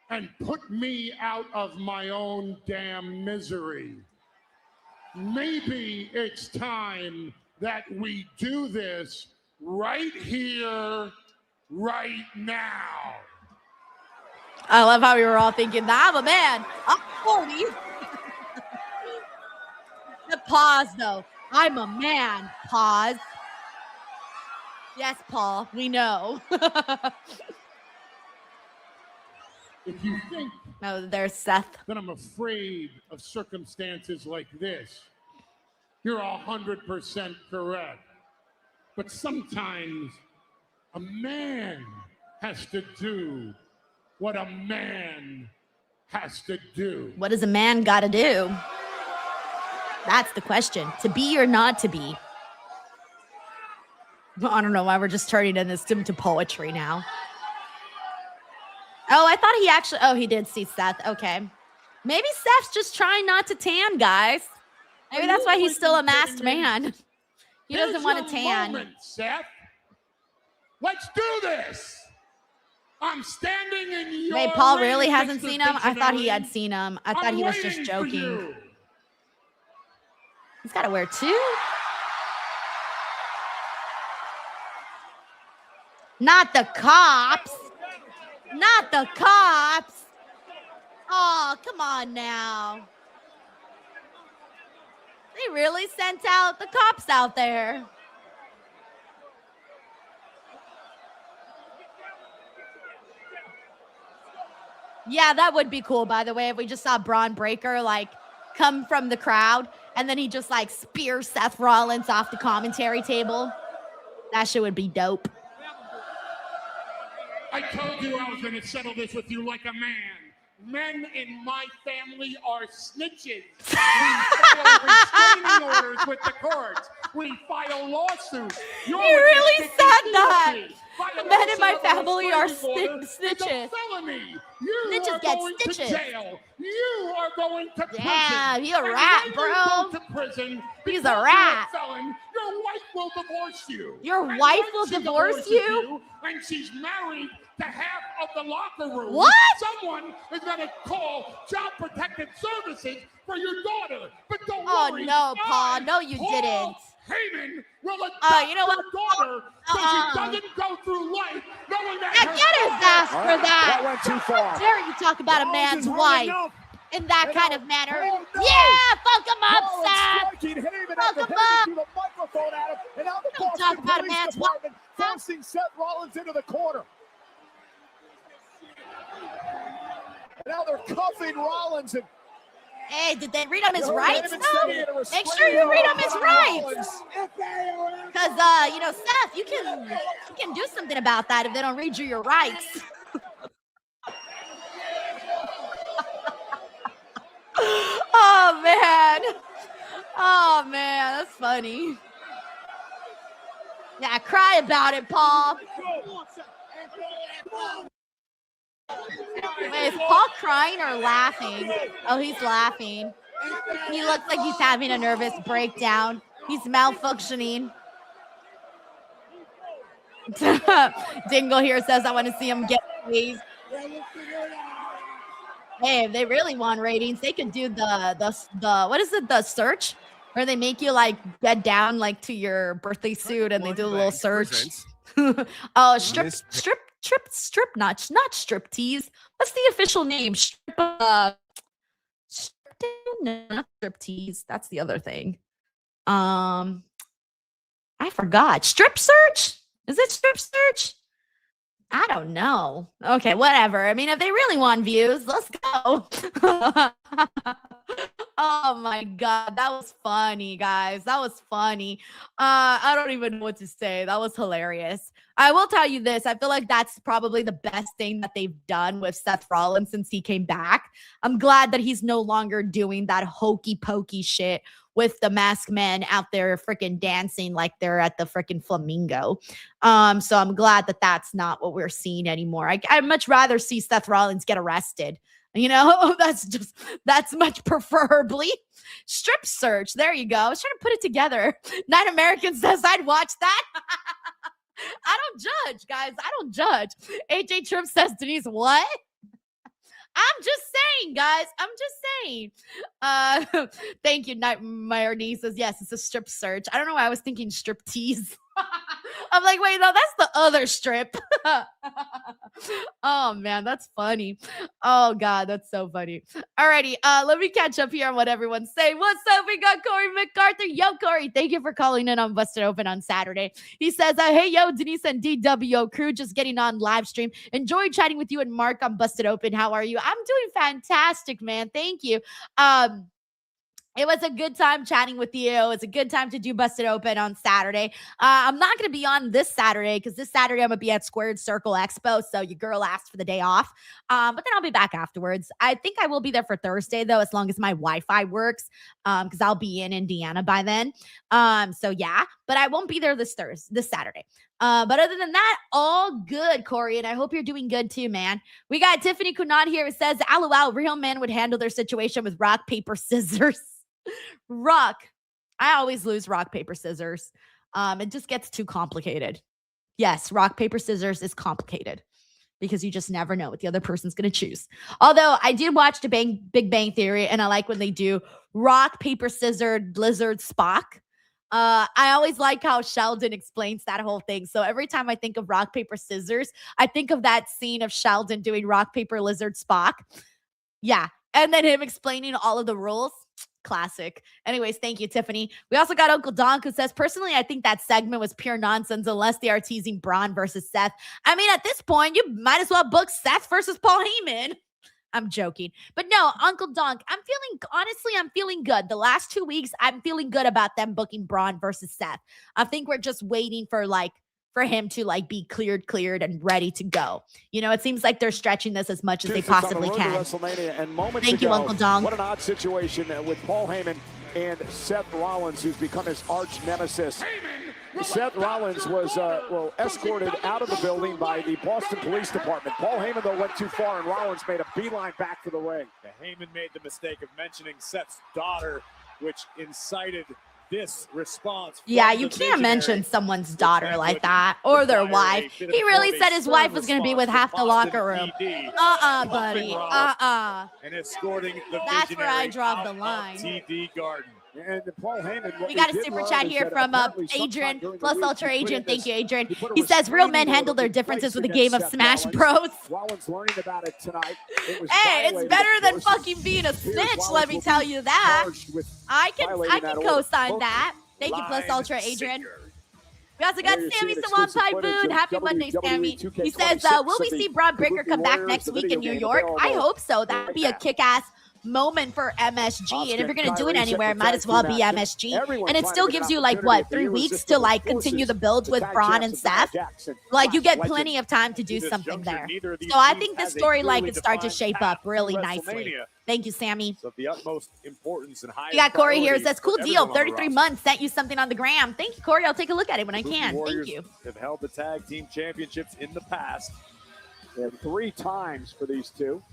and put me out of my own damn misery. Maybe it's time that we do this right here, right now. I love how we were all thinking, I'm a man. I'm 40. The pause, though. I'm a man. Pause. Yes, Paul, we know. If you think no, there's Seth. That I'm afraid of circumstances like this, you're 100% correct. But sometimes a man has to do what a man has to do. What does a man got to do? That's the question. To be or not to be? I don't know why we're just turning this into poetry now. Oh, I thought he actually... Oh, he did see Seth. Okay. Maybe Seth's just trying not to tan, guys. Maybe that's why he's still a masked man. He doesn't want to tan. Moment, Seth. Let's do this. I'm standing in your Wait, Paul really ring, hasn't Mr. seen him? I thought he Visionary. had seen him. I thought he was just waiting for joking. you. He's got to wear two. Not the cops. Not the cops. Oh, come on now. They really sent out the cops out there. Yeah, that would be cool, by the way, if we just saw Braun Breaker, like, come from the crowd, and then he just, like, spears Seth Rollins off the commentary table. That shit would be dope. I told you I was going to settle this with you like a man. Men in my family are snitches. We file restraining orders with the courts. We file lawsuits. You really said that. Men in my family are snitches. Snitches get stitches. Jail. You are going to prison. Yeah, you're a rat, bro. He's a rat. Felon, your wife will divorce you. Your wife will divorce you? And she's married to half of the locker room. What? Someone is going to call Child Protective Services for your daughter. But don't worry. Oh, no, Paul. No, you didn't. Heyman will adopt you know what? your daughter so she doesn't go through life knowing that get his ass for that. That went too far. Dare you talk about a man's wife in that kind of manner? Oh, no. Yeah, fuck him up, Seth. Fuck him up. The microphone at him, and now the Don't talk about a man's wife. Forcing Seth Rollins into the corner. And now they're cuffing Rollins. And hey, did they read him his rights, though? Make sure you read him his rights. Because, Seth, you can do something about that if they don't read you your rights. Oh, man, that's funny. Yeah, cry about it, Paul. Wait, is Paul crying or laughing? Oh, he's laughing. He looks like he's having a nervous breakdown. He's malfunctioning. Dingle here says, I want to see him get please. Hey, if they really want ratings, they could do the what is it, the search? Where they make you like get down like to your birthday suit and they do a little search. Oh, strip, not striptease. What's the official name? Not striptease. That's the other thing. I forgot. Strip search? Is it strip search? I don't know. Okay, whatever. I mean, if they really want views, let's go. Oh my God, that was funny, guys. That was funny. I don't even know what to say. That was hilarious. I will tell you this. I feel like that's probably the best thing that they've done with Seth Rollins since he came back. I'm glad that he's no longer doing that hokey pokey shit with the masked men out there freaking dancing like they're at the freaking Flamingo. So I'm glad that that's not what we're seeing anymore. I'd much rather see Seth Rollins get arrested. You know, that's much preferably. Strip search. There you go. I was trying to put it together. Nine American says I'd watch that. I don't judge, guys. I don't judge. AJ Trim says, Denise, what? I'm just saying, guys. I'm just saying. Thank you, Nightmare D says, yes, it's a strip search. I don't know why I was thinking strip tease. I'm like, wait, no, that's the other strip. Oh, man, that's funny. Oh, God, that's so funny. Alrighty, let me catch up here on what everyone's saying. What's up? We got Corey MacArthur. Yo, Corey, thank you for calling in on Busted Open on Saturday. He says, hey, yo, Denise and DWO crew, just getting on live stream. Enjoy chatting with you and Mark on Busted Open. How are you? I'm doing fantastic, man. Thank you. It was a good time chatting with you. It was a good time to do Busted Open on Saturday. I'm not going to be on this Saturday because this Saturday I'm going to be at Squared Circle Expo. So your girl asked for the day off. But then I'll be back afterwards. I think I will be there for Thursday, though, as long as my Wi-Fi works, because I'll be in Indiana by then. So yeah, but I won't be there this Saturday. But other than that, all good, Corey, and I hope you're doing good too, man. We got Tiffany Kunad here. It says, LOL, real men would handle their situation with rock, paper, scissors. Rock. I always lose rock, paper, scissors. It just gets too complicated. Yes, rock, paper, scissors is complicated because you just never know what the other person's going to choose. Although I did watch the Big Bang Theory, and I like when they do rock, paper, scissors, lizard, Spock. I always like how Sheldon explains that whole thing. So every time I think of rock, paper, scissors, I think of that scene of Sheldon doing rock, paper, lizard, Spock. Yeah. And then him explaining all of the rules. Classic. Anyways, thank you, Tiffany. We also got Uncle Donk who says, personally, I think that segment was pure nonsense unless they are teasing Braun versus Seth. I mean, at this point, you might as well book Seth versus Paul Heyman. I'm joking. But no, Uncle Donk, I'm feeling good. The last 2 weeks, I'm feeling good about them booking Braun versus Seth. I think we're just waiting for him to be cleared and ready to go. It seems like they're stretching this as much as they possibly can. Thank you, Uncle Donk. What an odd situation with Paul Heyman and Seth Rollins, who's become his arch nemesis. Seth Rollins was escorted out of the building by the Boston Police Department. Paul Heyman, though, went too far, and Rollins made a beeline back to the ring. Heyman made the mistake of mentioning Seth's daughter, which incited this response. Yeah, you can't mention someone's daughter like that, or their wife. He really said his wife was going to be with half the locker room. Buddy. And escorting the That's where I draw the line. TD Garden. And Paul Heyman, we got a super chat here from Adrian, plus Ultra Adrian. Thank you, Adrian. He says real men handle their differences with a game of Smash Bros. Rollins learning about it tonight. Hey, it's better than fucking being a snitch, let me tell you that. I can co-sign that. Thank you, plus Ultra Adrian. We also got Sammy Salon Typhoon. Happy Monday, Sammy. He says, will we see Braun Breaker come back next week in New York? I hope so. That would be a kick-ass moment for MSG, and if you're gonna do it anywhere, it might as well be MSG. And it still gives you 3 weeks to continue the build with Braun and Seth. You get plenty of time to do something there. So I think this storyline could start to shape up really nicely. Thank you, Sammy. Of the utmost importance and you got Corey here. It says, cool deal. 33 months. Sent you something on the gram. Thank you, Corey. I'll take a look at it when I can. Thank you. Have held the tag team championships in the past. 3 times for these two.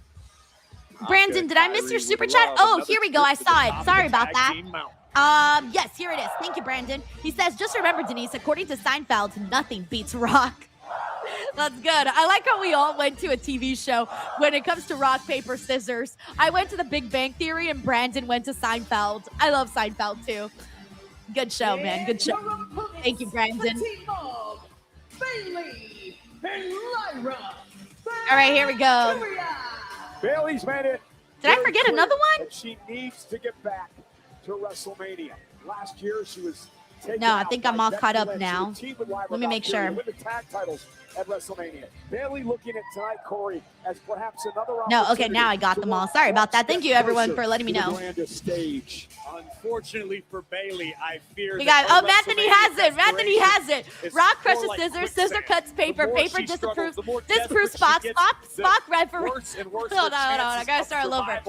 Brandon, did I miss your super chat? Oh, here we go. I saw it. Sorry about that. Yes, here it is. Thank you, Brandon. He says, just remember, Denise, according to Seinfeld, nothing beats Rock. That's good. I like how we all went to a TV show when it comes to rock, paper, scissors. I went to the Big Bang Theory and Brandon went to Seinfeld. I love Seinfeld too. Good show, man. Good show. Thank you, Brandon. All right, here we go. Bayley's made it. Did I forget another one? She needs to get back to WrestleMania. Last year, she was No, I think I'm all caught up now. Let me make sure. With the tag titles at WrestleMania. Bayley looking at tonight, Corey, as perhaps another No, okay, now I got them all. Sorry about that. Thank you, everyone, for letting me know. Stage. Unfortunately for Bayley, I fear we got, Anthony has it. Anthony has it. Rock crushes scissors. Scissor cuts paper. Paper disapproves. Disapproves Spock. Spock referees. Hold on. I gotta start all over.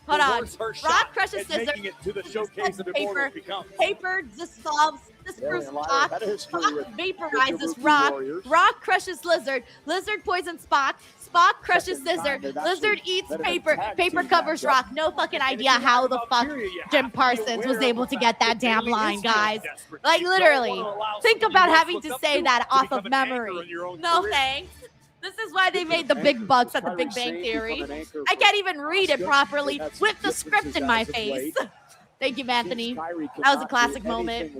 Hold on. Rock crushes scissors. Paper. Paper dissolves. Disproves Spock. Spock vaporizes Rock. Rock crushes Lizard. Lizard poisons Spock. Spock crushes Scissor. Lizard eats paper. Paper covers Rock. No fucking idea how the fuck Jim Parsons was able to get that damn line, guys. Like, literally. Think about having to say that off of memory. No thanks. This is why they made the big bucks at the Big Bang Theory. I can't even read it properly with the script in my face. Thank you, Anthony. That was a classic moment.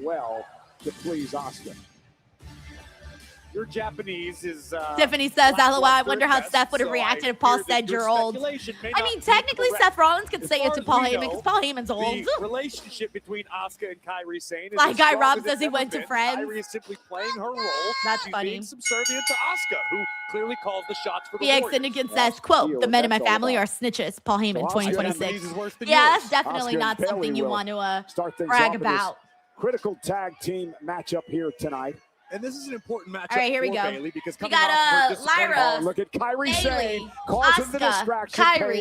To please Asuka. Your Japanese is. Tiffany says, LOL, I wonder how Seth would have reacted if Paul said you're old. I mean, technically, Seth Rollins could say it to Paul Heyman because Paul Heyman's old. The relationship between Asuka and Kyrie Sane is like Guy Rob says he went to Friends. Kyrie is simply playing her role. That's She's funny. Being subservient to Asuka, who clearly calls the shots for the PX Syndicate says, quote, the men in my family are snitches. Paul Heyman, 2026. Yeah, that's definitely not something you want to brag about. Critical tag team matchup here tonight. And this is an important matchup. All right, here we go. Bayley because we got Lyra. Look at Kyrie Sane causing the distraction. Kyrie.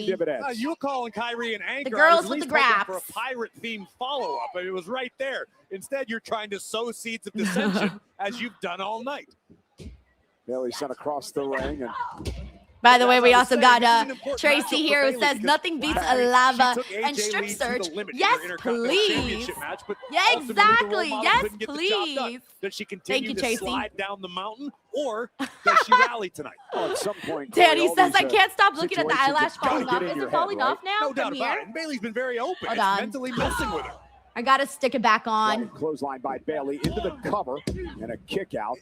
You were calling Kyrie an anchor. The girls with the graps. For a pirate-themed follow-up, and it was right there. Instead, you're trying to sow seeds of dissension as you've done all night. Bayley sent across the ring and. By the way, we also got Tracy here who says nothing beats a lava and strip search. Yes, please. Yeah, exactly. Yes, please. Does she continue to slide down the mountain, or does she rally tonight? At some point, Danny says, I can't stop looking at the eyelash falling off. Is it falling off now? No doubt about it. And Bayley's been very open. It's mentally messing with her. I got to stick it back on. Clothesline by Bayley into the cover and a kick out.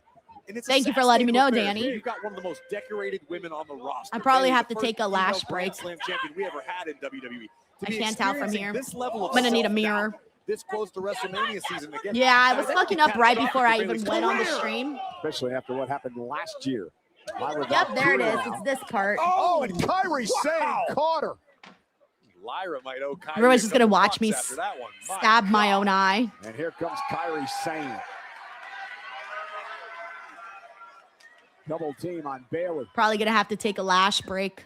Thank you for letting me know, Danny. You've got one of the most decorated women on the roster. I probably have to take a lash break. Slam champion we ever had in WWE. I can't tell from here. This level of I'm gonna need a mirror. This close to WrestleMania season again. Yeah, I was fucking up right before I even went on the stream. Especially after what happened last year. Yep, there it is. It's this part. Oh, and Kairi Sane caught her. Lyra might owe Kairi. Everyone's just gonna watch me stab my own eye. And here comes Kairi Sane. Double team on Bayley. Probably gonna have to take a lash break.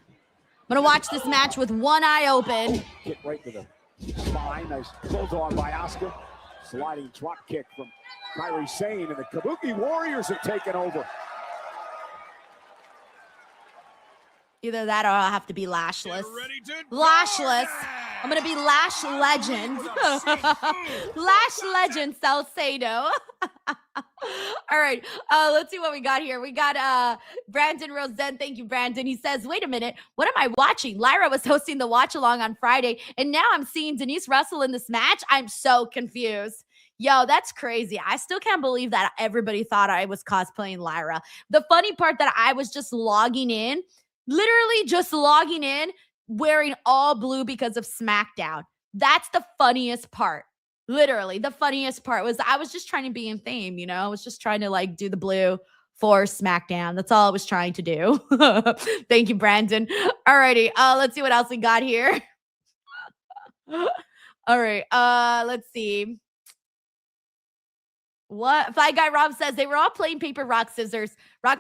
I'm gonna watch this match with one eye open. Kick right to the spine. Nice bulldog by Asuka. Sliding drop kick from Kairi Sane, and the Kabuki Warriors have taken over. Either that or I'll have to be lashless. Lashless. I'm going to be Lash Legend. Lash Legend Salcedo. All right. Let's see what we got here. We got Brandon Rosen. Thank you, Brandon. He says, wait a minute. What am I watching? Lyra was hosting the watch along on Friday, and now I'm seeing Denise wrestle in this match. I'm so confused. Yo, that's crazy. I still can't believe that everybody thought I was cosplaying Lyra. The funny part that I was just logging in, literally just logging in, wearing all blue because of SmackDown. That's the funniest part. Literally, the funniest part was I was just trying to be in theme, you know? I was just trying to like do the blue for SmackDown. That's all I was trying to do. Thank you, Brandon. Alrighty, let's see what else we got here. All right, let's see. What? Fly Guy Rob says they were all playing rock,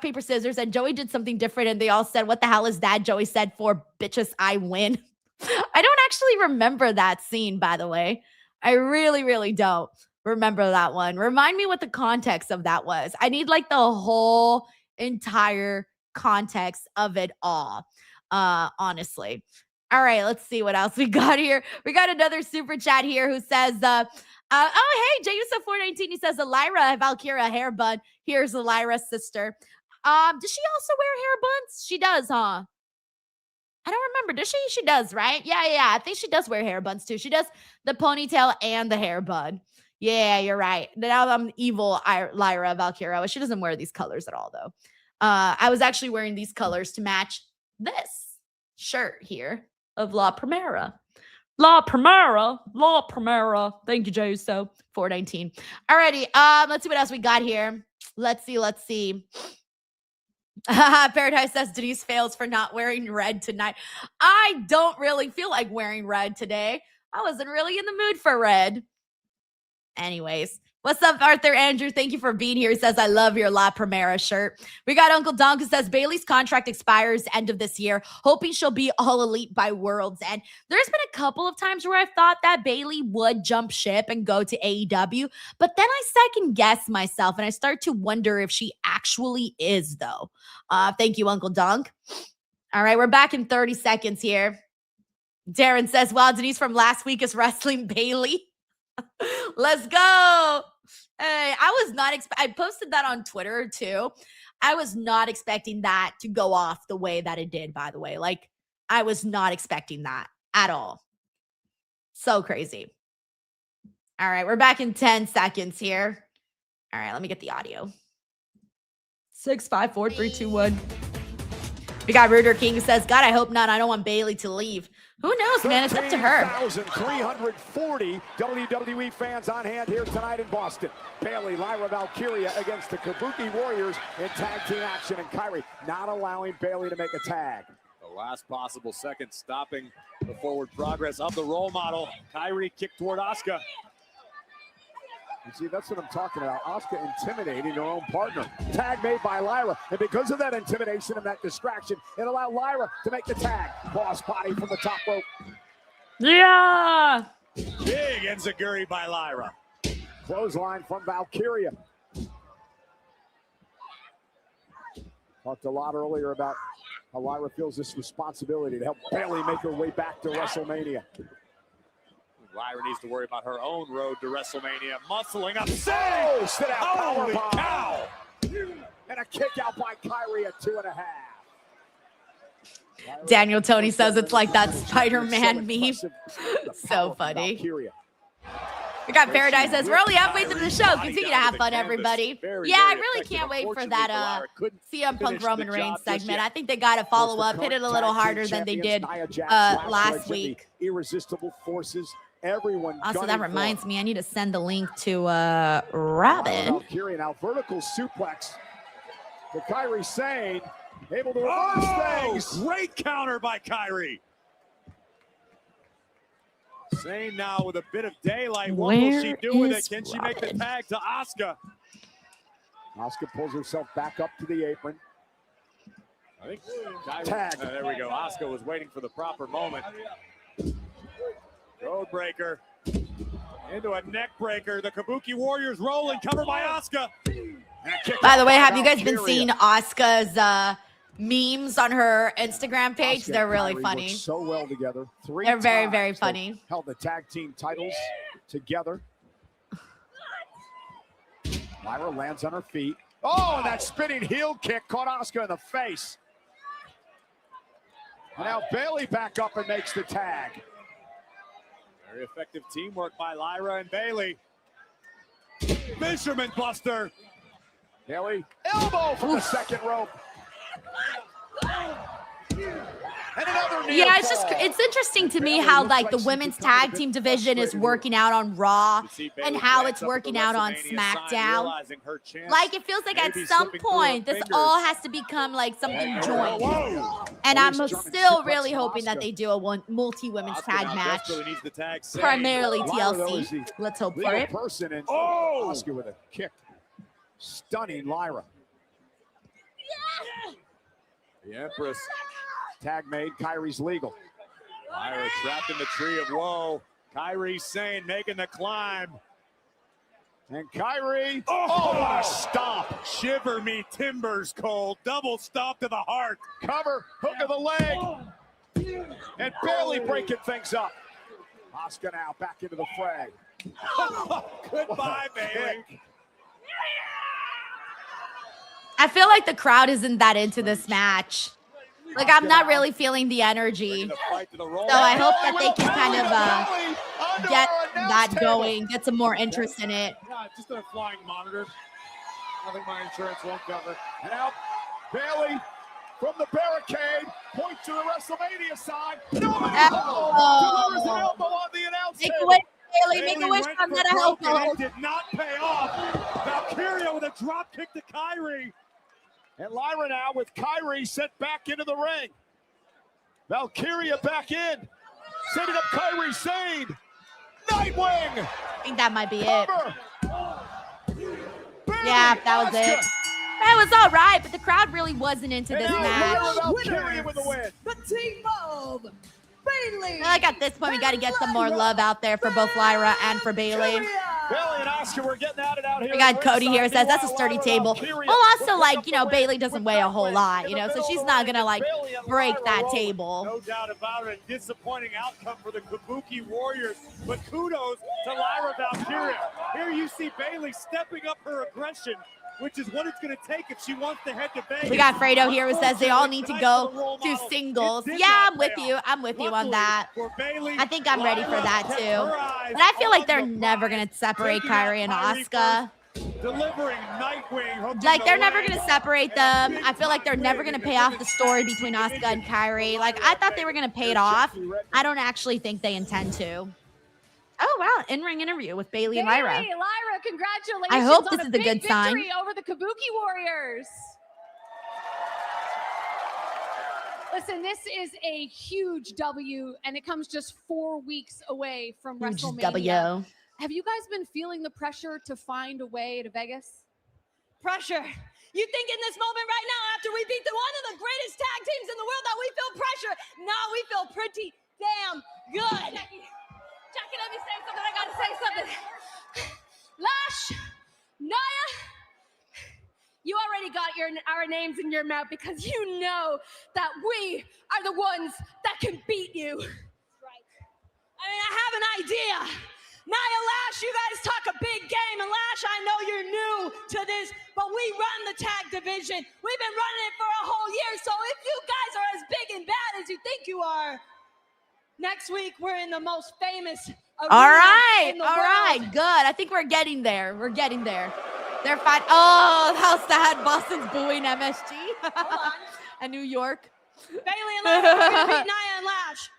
paper, scissors, and Joey did something different, and they all said, what the hell is that? Joey said, for bitches, I win. I don't actually remember that scene, by the way. I really, really don't remember that one. Remind me what the context of that was. I need like the whole entire context of it all, honestly. All right, let's see what else we got here. We got another super chat here who says, oh, hey, JUSO419, he says, Lyra Valkyria hair bun. Here's the Lyra sister. Does she also wear hair buns? She does, huh? I don't remember. Does she? She does, right? Yeah. I think she does wear hair buns too. She does the ponytail and the hair bun. Yeah, you're right. Now I'm evil Lyra Valkyria. She doesn't wear these colors at all, though. I was actually wearing these colors to match this shirt here of La Primera. La Primera. Thank you, Joe. 419. Alrighty. Let's see what else we got here. Let's see. Paradise says Denise fails for not wearing red tonight. I don't really feel like wearing red today. I wasn't really in the mood for red. Anyways, what's up, Arthur Andrew? Thank you for being here. He says, I love your La Primera shirt. We got Uncle Donk who says, Bayley's contract expires end of this year, hoping she'll be all elite by World's End. There's been a couple of times where I've thought that Bayley would jump ship and go to AEW, but then I second guess myself and I start to wonder if she actually is, though. Thank you, Uncle Donk. All right, we're back in 30 seconds here. Darren says, wow, Denise from last week is wrestling Bayley. Let's go. Hey, I was not I posted that on Twitter too. I was not expecting that to go off the way that it did, by the way. Like, I was not expecting that at all. So crazy. All right, we're back in 10 seconds here. All right, let me get the audio. 6, 5, 4, 3, 2, 1. We got Rooter King says, God, I hope not. I don't want Bayley to leave. Who knows, man? It's up to her. 13,340 WWE fans on hand here tonight in Boston. Bayley, Lyra Valkyria against the Kabuki Warriors in tag team action, and Kairi not allowing Bayley to make a tag. The last possible second stopping the forward progress of the role model. Kairi kick toward Asuka. You see, that's what I'm talking about. Asuka intimidating her own partner. Tag made by Lyra. And because of that intimidation and that distraction, it allowed Lyra to make the tag. Boss body from the top rope. Yeah! Big enziguri by Lyra. Clothesline from Valkyria. Talked a lot earlier about how Lyra feels this responsibility to help Bayley make her way back to WrestleMania. Lyra needs to worry about her own road to WrestleMania. Muscling up. Oh, sit out. Holy cow. And a kick out by Kairi at 2.5. Daniel Tony says it's like that Spider-Man meme. So funny. We got Paradise says, we're only halfway through the show. Continue to have fun, everybody. Yeah, I really can't wait for that CM Punk Roman Reigns segment. I think they got to follow up, hit it a little harder than they did last week. Irresistible forces. Everyone. Also, that reminds me, I need to send the link to Robin. Valkyria now vertical suplex to Kairi Sane. Able to reverse things. Great counter by Kairi. Sane now with a bit of daylight. What will she do with it? Can she make the tag to Asuka? Asuka pulls herself back up to the apron. I think Kairi, tag. there we go. Asuka was waiting for the proper moment. Road breaker into a neck breaker. The Kabuki Warriors rolling, covered by Asuka. By the way, have you guys been seeing Asuka's memes on her Instagram page? Asuka They're really and Kairi funny. work so well together. They're very, very funny. Held the tag team titles together. Lyra lands on her feet. Oh, and that spinning heel kick caught Asuka in the face. And now Bayley back up and makes the tag. Very effective teamwork by Lyra and Bayley. Fisherman Buster. Bayley, elbow from the second rope. And another knee Yeah, fall. it's interesting to me how like the women's tag team division is working out on Raw and how it's working out on SmackDown. Like it feels like at some point this all has to become like something joint. And I'm still really hoping that they do a multi-women's tag match. Primarily TLC. Let's hope for it. Asuka with a kick. Stunning Lyra. The Empress. Tag made. Kairi's legal. Lyra trapped in the tree of woe. Kairi Sane making the climb. And Kairi. Oh, what a stomp. Shiver me timbers, Cole. Double stomp to the heart. Cover. Hook of the leg. And barely breaking things up. Asuka now back into the fray. Goodbye, Bayley. I feel like the crowd isn't that into this match. Like, I'm not really feeling the energy. So I hope that they can kind of get that going, get some more interest in it. Yeah, just a flying monitor. I think my insurance won't cover. And out, Bayley from the barricade, points to the WrestleMania side. Delivers an elbow on the announce Make table. a wish, Bayley. Make a wish. I'm gonna help you. Did not pay off. Valkyria with a drop kick to Kairi. And Lyra now with Kairi sent back into the ring. Valkyria back in. Sending up Kairi Sane. Nightwing. I think that might be it. Yeah, that was it. That was all right, but the crowd really wasn't into this match. Valkyria with the win. The team of Bayley. I feel like at this point, we got to get some more love out there for both Lyra and for Bayley. Bayley and Asuka, we're getting at it out here. We got Cody here says that's a sturdy table. Well, also, like, you know, Bayley doesn't weigh a whole lot, you know, so she's not going to, like, break that table. No doubt about it. A disappointing outcome for the Kabuki Warriors, but kudos to Lyra Valkyria. Here you see Bayley stepping up her aggression, which is what it's going to take if she wants to head to Vegas. We got Fredo here who says they all need to go to singles. Yeah, I'm with you. I'm with you on that. I think I'm ready for that too. But I feel like they're never going to separate Kairi and Asuka. Delivering Nightwing. Like, they're never going to separate them. I feel like they're never going to pay off the story between Asuka and Kairi. Like, I thought they were going to pay it off. I don't actually think they intend to. Oh, wow. In-ring interview with Bayley and Lyra. Lyra, congratulations. I hope this on is a good sign. victory over the Kabuki Warriors. Listen, this is a huge W, and it comes just 4 weeks away from Huge WrestleMania. W. Have you guys been feeling the pressure to find a way to Vegas? Pressure. You think in this moment right now, after we beat one of the greatest tag teams in the world, that we feel pressure? No, we feel pretty damn good. Jackie, let me say something. I gotta say something. Lash, Nia, you already got our names in your mouth because you know that we are the ones that can beat you. That's right. I mean, I have an idea. Nia, Lash, you guys talk a big game, and Lash, I know you're new to this, but we run the tag division. We've been running it for a whole year, so if you guys are as big and bad as you think you are, next week we're in the most famous arena in the world. Good. I think we're getting there. We're getting there. They're fine. Oh, how sad Boston's booing MSG. Hold on. And New York. Bayley and Lash, we're gonna beat Nia and Lash.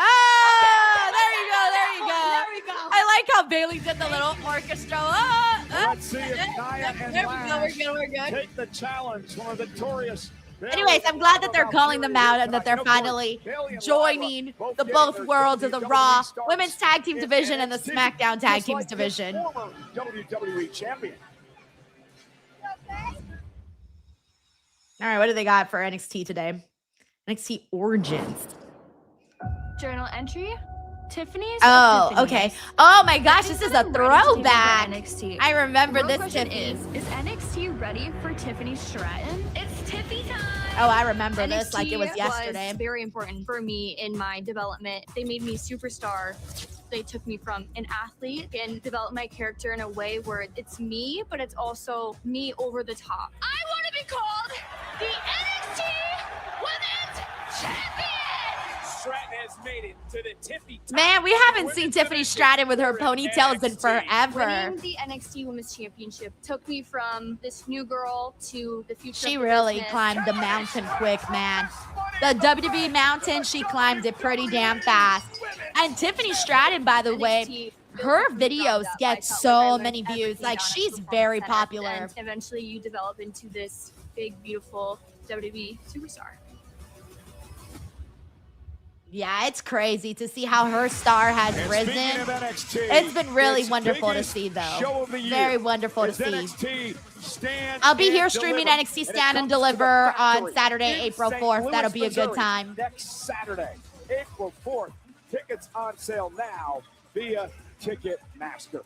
Oh, there you go. There you go. There we go. I like how Bayley did the little orchestra. Oh, Let's see if Nia and there we go. Lash We're good. take the challenge from a victorious Anyways, I'm glad that they're calling them out and that they're finally joining the both worlds of the Raw Women's Tag Team Division and the SmackDown Tag Teams Division. WWE champion. All right, what do they got for NXT today? NXT Origins. Journal entry. Tiffany's. Oh, okay. Oh my gosh, this is a throwback. NXT. I remember Real this question Tiffany. Is NXT ready for Tiffany Stratton? It's Tiffy time. Oh, I remember this NXT like it was yesterday. Was very important for me in my development. They made me a superstar. They took me from an athlete and developed my character in a way where it's me, but it's also me over the top. I want to be called the NXT Women's Champion. Stratton has made it to the Tiffy. Man, we haven't seen Tiffany Stratton with her ponytails in forever. Winning the NXT Women's Championship took me from this new girl to the future. She of the really business. climbed the mountain quick, man. The WWE mountain, she climbed it pretty damn fast. And Tiffany Stratton, by the way, her videos get so many views. Like, she's very popular. And eventually you develop into this big, beautiful WWE superstar. Yeah, it's crazy to see how her star has risen. It's been really wonderful to see, though. Very wonderful to see. I'll be here streaming NXT Stand and Deliver on Saturday, April 4th. That'll be a good time. Next Saturday, April 4th. Tickets on sale now via Ticketmaster.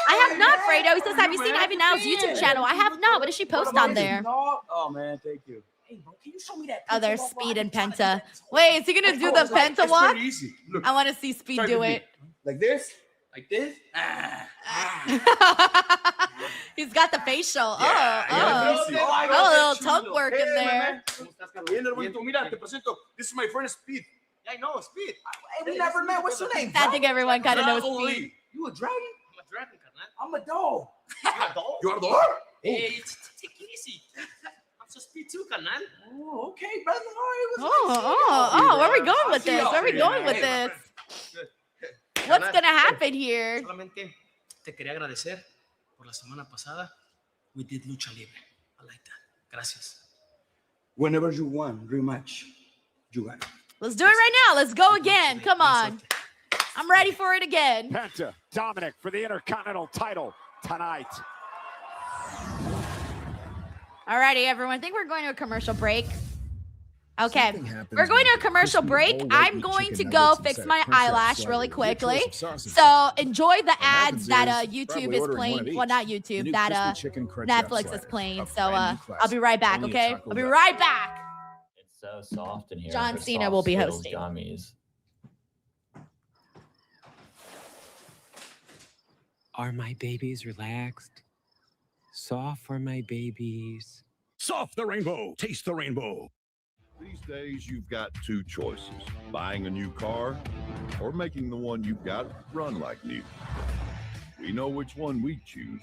I have not, Fredo. He says, have you seen Ivy Now's YouTube channel? I have not. What does she post on there? Oh, man, thank you. Hey, bro, can you show me that? Oh, there's Speed and Penta. Wait, is he going to do the Penta walk? Easy. Look, I want to see Speed do it. like this? Like this? He's got the facial. A little tongue work in there. This is my friend Speed. I know Speed. Hey, we never met. What's your name? I think everyone kind of knows Speed. You a dragon? I'm a dragon, carnal. I'm a dog. You're a dog? You're a dog? Hey, take it easy. I'm so Speed too, carnal. Oh, okay, brother. Where are we going with this? Where are we going with this? What's going to happen here? Solamente te quería agradecer por la semana pasada. We did lucha libre. I like that. Gracias. Whenever you want, rematch, you got it. Let's do it right now. Let's go again. Come on. I'm ready for it again. Penta, Dominic for the Intercontinental title tonight. Alrighty, everyone. I think we're going to a commercial break. Okay, we're going to a commercial break. I'm going to go fix my eyelash really quickly. So enjoy the ads that YouTube is playing. Well, not YouTube, that Netflix is playing. So I'll be right back, okay? I'll be right back. It's so soft in here. John Cena will be hosting. Gummies. Are my babies relaxed? Soft for my babies. Soft the rainbow. Taste the rainbow. These days, you've got two choices. Buying a new car or making the one you've got run like new. We know which one we choose.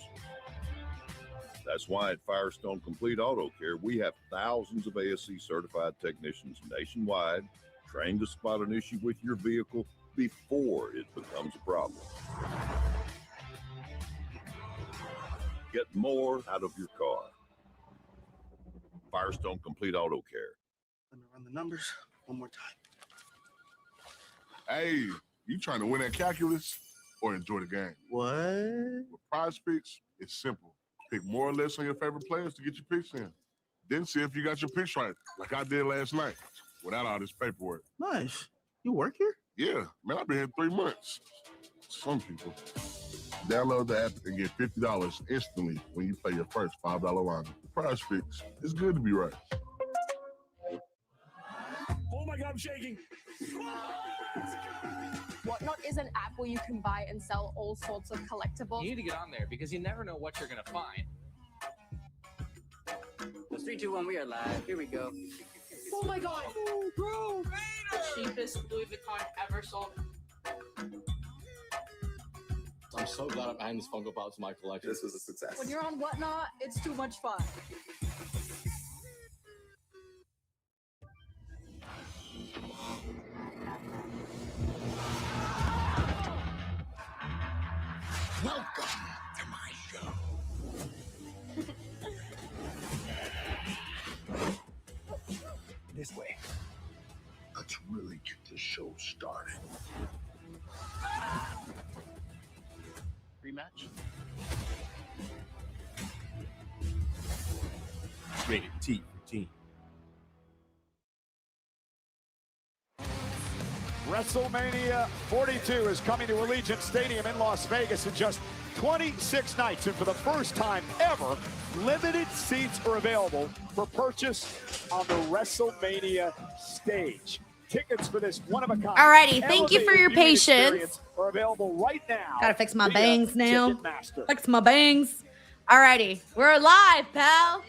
That's why at Firestone Complete Auto Care, we have thousands of ASC certified technicians nationwide trained to spot an issue with your vehicle before it becomes a problem. Get more out of your car. Firestone Complete Auto Care. Let me run the numbers one more time. Hey, you trying to win at calculus or enjoy the game? What? With Prize Picks, it's simple. Pick more or less on your favorite players to get your picks in. Then see if you got your picks right, like I did last night, without all this paperwork. Nice. You work here? Yeah, man, I've been here 3 months. Some people. Download the app and get $50 instantly when you play your first $5 line. Prize Picks. It's good to be right. Oh my God, I'm shaking. Whatnot is an app where you can buy and sell all sorts of collectibles. You need to get on there because you never know what you're going to find. It's 3, 2, 1, we are live. Here we go. Oh my God! Oh, bro! The cheapest Louis Vuitton ever sold. I'm so glad I'm adding this Funko Pop to my collection. This was a success. When you're on Whatnot, it's too much fun. Welcome to my show. this way. Let's really get this show started. Rematch. Rated T for Teen. WrestleMania 42 is coming to Allegiant Stadium in Las Vegas in just 26 nights. And for the first time ever, limited seats are available for purchase on the WrestleMania stage. Tickets for this one-of-a-kind. Alrighty, thank you for your patience. Are available right now. Gotta fix my bangs now. Fix my bangs. Alrighty, we're live, pal.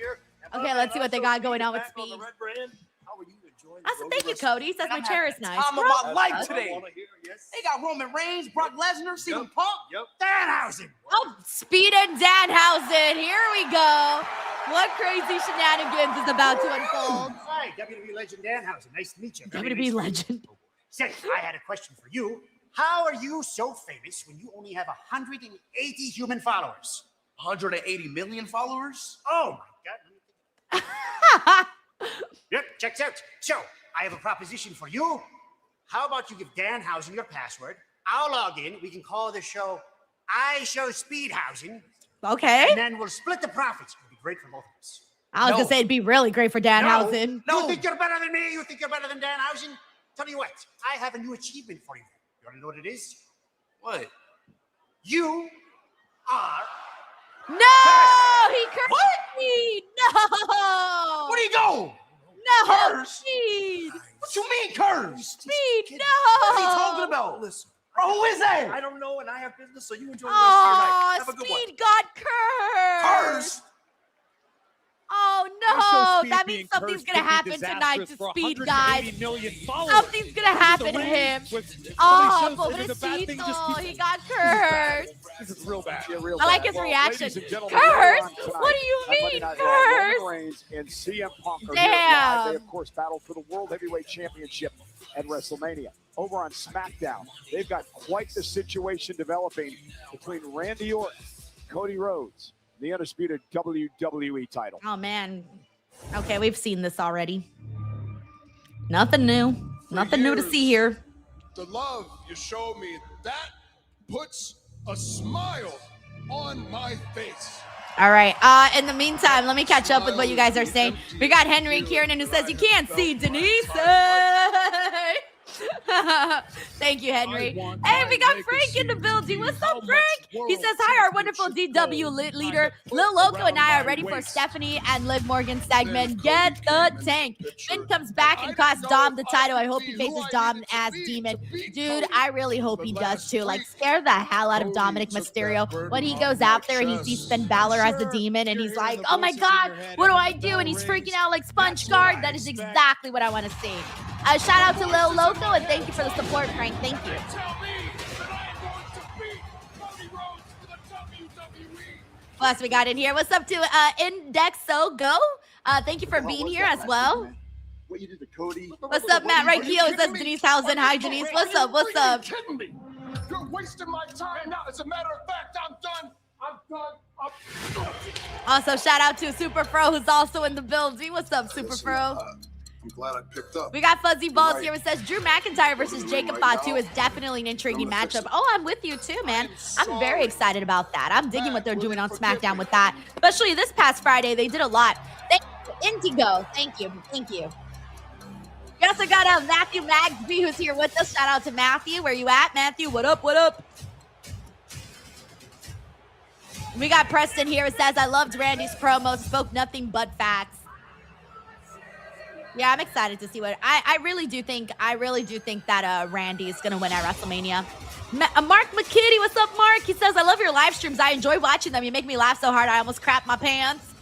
Okay, let's see what they got going on with Speed. Awesome, thank you, Cody. Says my chair is nice. Time of my life today. They got Roman Reigns, Brock Lesnar, CM Punk, Danhousen. Oh, Speed and Danhousen. Here we go. What crazy shenanigans is about to unfold? Hi, WWE legend Danhousen. Nice to meet you. WWE legend. Say, I had a question for you. How are you so famous when you only have 180 human followers? 180 million followers? Oh my God. Yep, checks out. So, I have a proposition for you. How about you give Danhousen your password? I'll log in. We can call the show I Show Speedhousen. Okay. And then we'll split the profits. It'll be great for both of us. I was going to say it'd be really great for Danhousen. No, you think you're better than me? You think you're better than Danhousen? Tell you what, I have a new achievement for you. You want to know what it is? What? You are... No! He cursed me! No! Where'd he go? No! Curse? Speed! What you mean, curse? Speed, no! What are you talking about? Listen. Bro, who is that? I don't know, and I have business, so you enjoy the rest of your night. Have a good one. Speed got cursed! Cursed? Oh no! That means something's gonna happen tonight to Speed, guys. Something's gonna happen to him. Oh, pobrecito, he got cursed. This is real bad. I like his reaction. Cursed? What do you mean, cursed? And CM Punk are Damn. here live. They, of course, battled for the World Heavyweight Championship at WrestleMania. Over on SmackDown, they've got quite the situation developing between Randy Orton, Cody Rhodes, the undisputed WWE title. Oh, man. Okay, we've seen this already. Nothing new. Nothing new to see here. The love you show me, that puts a smile on my face. All right. In the meantime, let me catch up with what you guys are saying. We got Henry Kiernan who says you can't see Denise. Thank you, Henry. Hey, we got Frank in the building. What's up, Frank? He says, hi, our wonderful DW leader. Lil Loco and I are ready for Stephanie and Liv Morgan segment. Get the tank. Finn comes back and costs Dom the title. I hope he faces Dom as Demon. Dude, I really hope he does too. Like, scare the hell out of Dominic Mysterio when he goes out there and he sees Finn Balor as a demon and he's like, oh my God, what do I do? And he's freaking out like SpongeGuard. That is exactly what I want to see. Shout out to Lil Loco and thank you for the support, Frank. Thank you. What else we got in here? What's up to Indexo Go? Thank you for being here as well. What you did to Cody? What's up, Matt Raikio? It says Denise Salcedo. Hi, Denise. What's up? What's up? Kidding me? You're wasting my time now. As a matter of fact, I'm done. I'm done. Also, shout out to Super Fro, who's also in the building. What's up, Super Fro? I'm glad I picked up. We got Fuzzy Balls here. It says Drew McIntyre versus Jacob Fatu is definitely an intriguing matchup. Oh, I'm with you too, man. I'm very excited about that. I'm digging what they're doing on SmackDown with that. Especially this past Friday, they did a lot. Thank you, Indigo. Thank you. Thank you. We also got Matthew Magsby, who's here with us. Shout out to Matthew. Where you at, Matthew? What up? What up? We got Preston here. It says, I loved Randy's promo. Spoke nothing but facts. Yeah, I'm excited to see what I really do think that Randy is gonna win at WrestleMania. Mark McKitty, what's up, Mark? He says, I love your live streams. I enjoy watching them. You make me laugh so hard I almost crap my pants.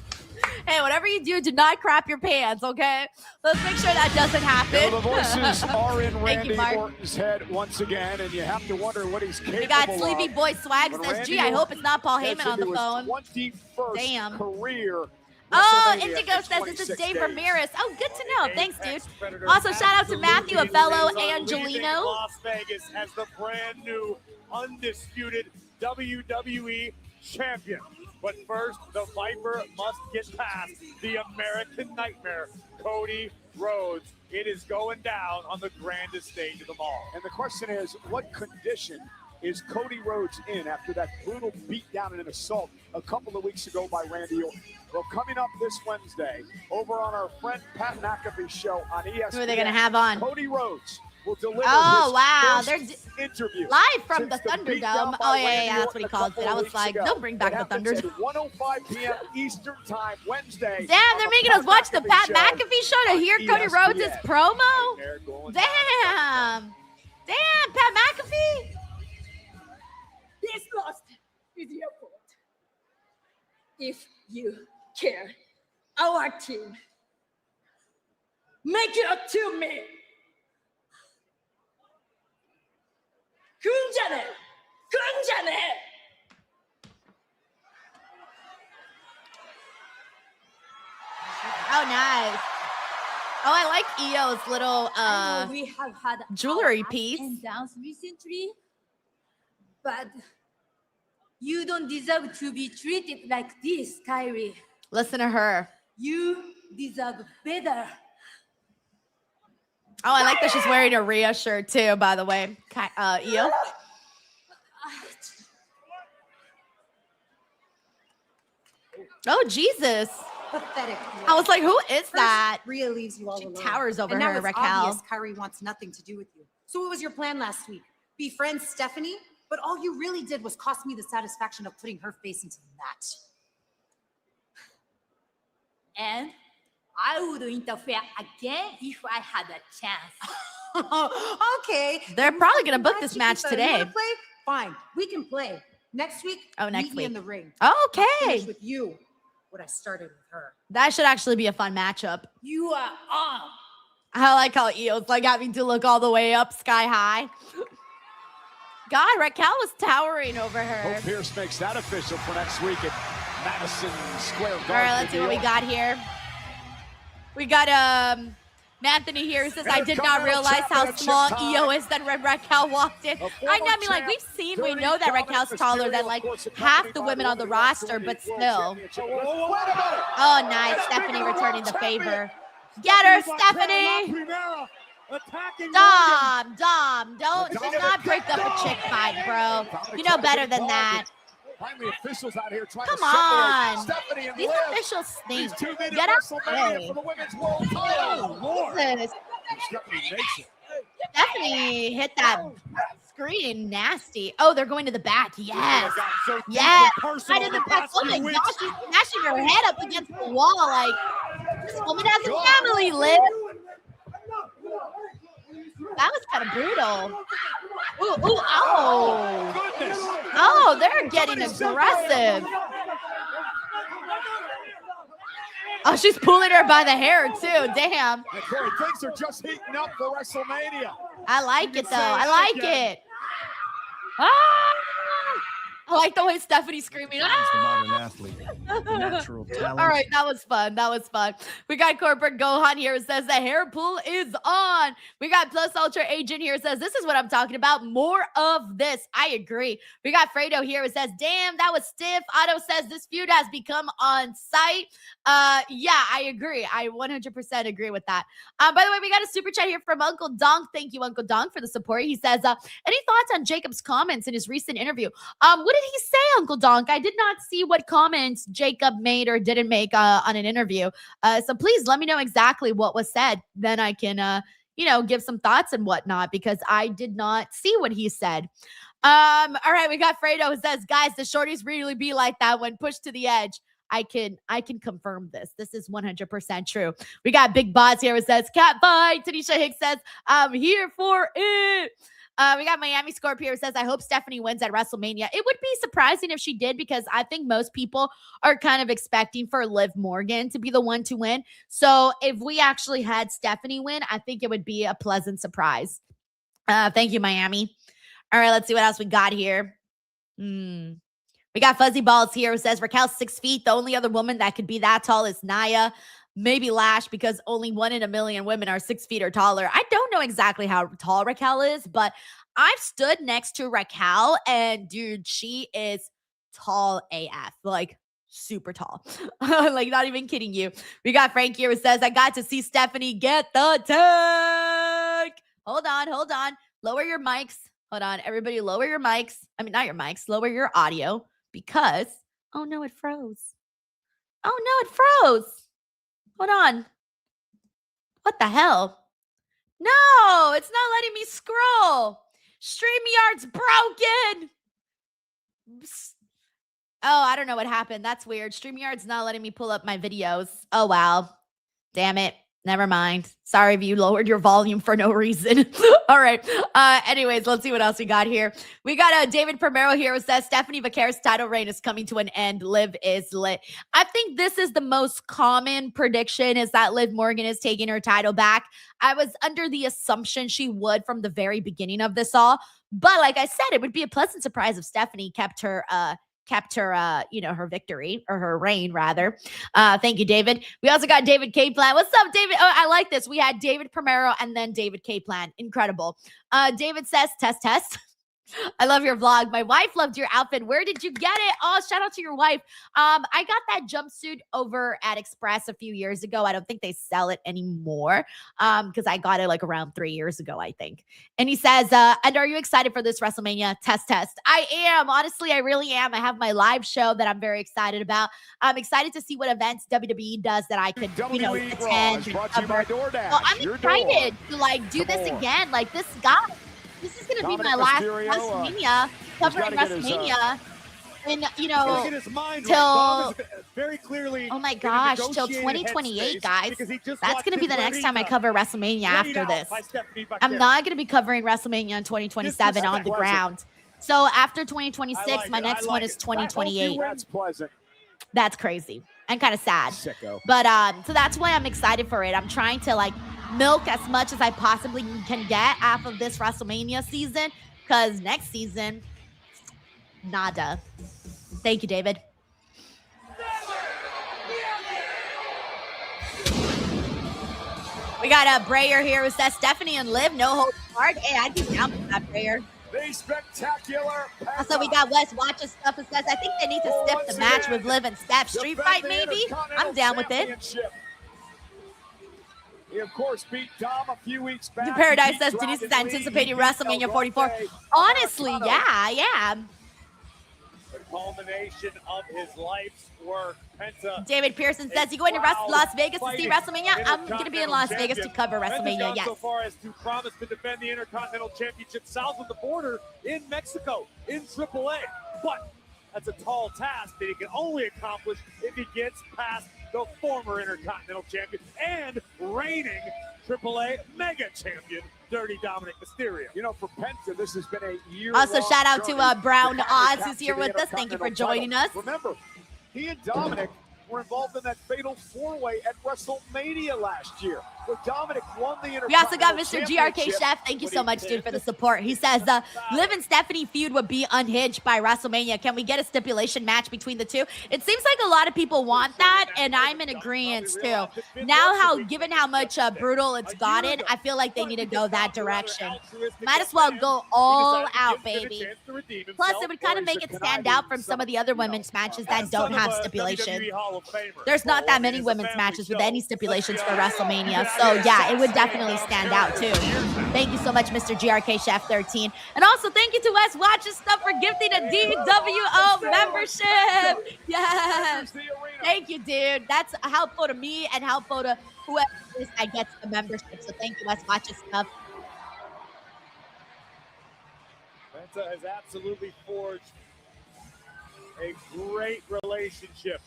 Hey, whatever you do not crap your pants, okay? Let's make sure that doesn't happen. Well, the voices are in Randy Orton's head once again, and you have to wonder what he's capable of. We got Sleepy Boy Swag says, gee, I hope it's not Paul Heyman on the phone. 21st Damn. Career. Oh, Indigo says this is Dave Ramirez. Oh, good to know. Thanks, dude. Also, shout out to Matthew, a fellow Angelino. Las Vegas as the brand new undisputed WWE champion. But first, the Viper must get past the American Nightmare, Cody Rhodes. It is going down on the grandest stage of them all. And the question is, what condition is Cody Rhodes in after that brutal beatdown and an assault a couple of weeks ago by Randy Orton? Well, coming up this Wednesday, over on our friend Pat McAfee's show on ESPN. Who are they going to have on? Cody Rhodes will deliver They're interview live from the Thunderdome. Oh, yeah, that's what he calls it. I was like, don't bring back the Thunderdome. 1:05 p.m. Eastern Time, Wednesday. Damn, they're making us watch the Pat McAfee show to hear Cody Rhodes' promo? Damn. Damn, Pat McAfee. This lost is your fault. If you care, our team, make it up to me. 군자네! 군자네! Oh, nice. Oh, I like Io's little we have had jewelry our piece. ups and downs recently, but you don't deserve to be treated like this, Kyrie. Listen to her. You deserve better. Oh, I like that she's wearing a Rhea shirt too, by the way. Io. Oh, Jesus. Pathetic. I was like, who is that? Rhea leaves you all She alone. towers over and now her, it's Raquel. obvious Kyrie wants nothing to do with you. So what was your plan last week? Befriend Stephanie? But all you really did was cost me the satisfaction of putting her face into the match. And I would interfere again if I had a chance. Okay. They're probably going to book this match You today. wanna play? Fine. We can play. Next week, Oh, next meet me week. in the ring. Okay. I'll finish with you what I started with her. That should actually be a fun matchup. You are on. I like how Io's like having to look all the way up sky high. God, Raquel was towering over her. Hope Pierce makes that official for next week at Madison Square Garden. All right, let's see what we got here. We got Anthony here who says, I did not realize how small Io is than when Raquel walked in. I mean, like, we know that Raquel's taller than like half the women on the roster, but still. Oh, nice. Stephanie returning the favor. Get her, Stephanie. Dom, do not break up a chick fight, bro. You know better than that. Finally, officials out here trying Come to separate on. Stephanie and These Liv. officials stink. These two-minute Get out WrestleMania there. for the women's world title. Jesus. Stephanie makes it. Stephanie hit that screen nasty. Oh, they're going to the back. Yes. Yes. Right in the back. Oh my gosh, she's smashing her head up against the wall. Like, this woman has a family, Liv. That was kind of brutal. Ooh, oh. Oh, they're getting aggressive. Oh, she's pulling her by the hair, too. Damn. And Corey, things are just heating up for WrestleMania. I like it, though. I like it. Ah! I like the way Stephanie's screaming. As the modern Ah! athlete, natural talent. All right, that was fun. That was fun. We got Corporate Gohan here. It says the hair pull is on. We got Plus Ultra Agent here. It says this is what I'm talking about. More of this. I agree. We got Fredo here. It says, damn, that was stiff. Otto says this feud has become on site. Yeah, I agree. I 100% agree with that. By the way, we got a super chat here from Uncle Donk. Thank you, Uncle Donk, for the support. He says, any thoughts on Jacob's comments in his recent interview? What did he say, Uncle Donk? I did not see what comments Jacob made or didn't make on an interview. So please let me know exactly what was said. Then I can, give some thoughts and whatnot, because I did not see what he said. All right, we got Fredo who says, guys, the shorties really be like that when pushed to the edge. I can confirm this. This is 100% true. We got Big Boss here who says, cat fight. Tanisha Hicks says, I'm here for it. We got Miami Scorpio who says, I hope Stephanie wins at WrestleMania. It would be surprising if she did, because I think most people are kind of expecting for Liv Morgan to be the one to win. So if we actually had Stephanie win, I think it would be a pleasant surprise. Thank you, Miami. All right, let's see what else we got here. We got Fuzzy Balls here who says, Raquel's 6 feet. The only other woman that could be that tall is Nia. Maybe Lash, because only 1 in a million women are 6 feet or taller. I don't know exactly how tall Raquel is, but I've stood next to Raquel, and dude, she is tall AF. Like, super tall. Like, not even kidding you. We got Frank here who says, I got to see Stephanie get the tank. Hold on. Lower your mics. Hold on. Everybody lower your mics. I mean, not your mics. Lower your audio because, oh no, it froze. Hold on. What the hell? No, it's not letting me scroll. StreamYard's broken. Oh, I don't know what happened. That's weird. StreamYard's not letting me pull up my videos. Oh, wow. Damn it. Never mind. Sorry if you lowered your volume for no reason. All right. Anyways, let's see what else we got here. We got David Primero here who says Stephanie Vaquera's title reign is coming to an end. Liv is lit. I think this is the most common prediction, is that Liv Morgan is taking her title back. I was under the assumption she would from the very beginning of this all. But like I said, it would be a pleasant surprise if Stephanie kept her her victory, or her reign rather. Thank you, David. We also got David Kaplan. What's up, David? Oh, I like this. We had David Primero and then David Kaplan. Incredible. David says, test. I love your vlog. My wife loved your outfit. Where did you get it? Oh, shout out to your wife. I got that jumpsuit over at Express a few years ago. I don't think they sell it anymore because I got it like around 3 years ago, I think. And he says, and are you excited for this WrestleMania test? I am. Honestly, I really am. I have my live show that I'm very excited about. I'm excited to see what events WWE does that I could, WWE attend. brought to you by DoorDash. Well, I'm excited to do this again. Like, this is going to be my last WrestleMania, covering WrestleMania. And, till, very clearly, oh my gosh, till 2028, guys. That's going to be the next time I cover WrestleMania after this. I'm not going to be covering WrestleMania in 2027 on the ground. So after 2026, my next one is 2028. That's pleasant. That's crazy and kind of sad. But so that's why I'm excited for it. I'm trying to milk as much as I possibly can get off of this WrestleMania season, because next season, nada. Thank you, David. We got a Brayer here who says Stephanie and Liv, no hold barred. Hey, I'd be down with that, Brayer. The spectacular Penta. Also, we got Wes watching stuff who says, I think they need to stiff the match with Liv and Steph. Street fight, maybe? I'm down with it. He, of course, beat Dom a few weeks back. Paradise says Denise is anticipating WrestleMania 44. Honestly, yeah, I am. The culmination of his life's work. Penta. David Pearson says, you going to Las Vegas to see WrestleMania? I'm going to be in Las Vegas to cover WrestleMania, yes. So far as to promise to defend the Intercontinental Championship south of the border in Mexico, in AAA. But that's a tall task that he can only accomplish if he gets past the former Intercontinental Champion and reigning AAA Mega Champion, Dirty Dominic Mysterio. For Penta, this has been a year. Also, shout out to Brown Oz, who's here with us. Thank you for joining us. Remember, he and Dominic were involved in that fatal four-way at WrestleMania last year, where Dominic won the Intercontinental. We also got Mr. GRK Chef. Thank you so much, dude, for the support. He says, Liv and Stephanie feud would be unhinged by WrestleMania. Can we get a stipulation match between the two? It seems like a lot of people want that, and I'm in agreement, too. Now, given how much brutal it's gotten, I feel like they need to go that direction. Might as well go all out, baby. Plus, it would kind of make it stand out from some of the other women's matches that don't have stipulations. There's not that many women's matches with any stipulations for WrestleMania. So, yeah, it would definitely stand out, too. Thank you so much, Mr. GRK Chef 13. And also, thank you to Wes Watching Stuff for gifting a DWO membership. Yes. Thank you, dude. That's helpful to me and helpful to whoever it is that gets the membership. So, thank you, Wes Watching Stuff. Penta has absolutely forged a great relationship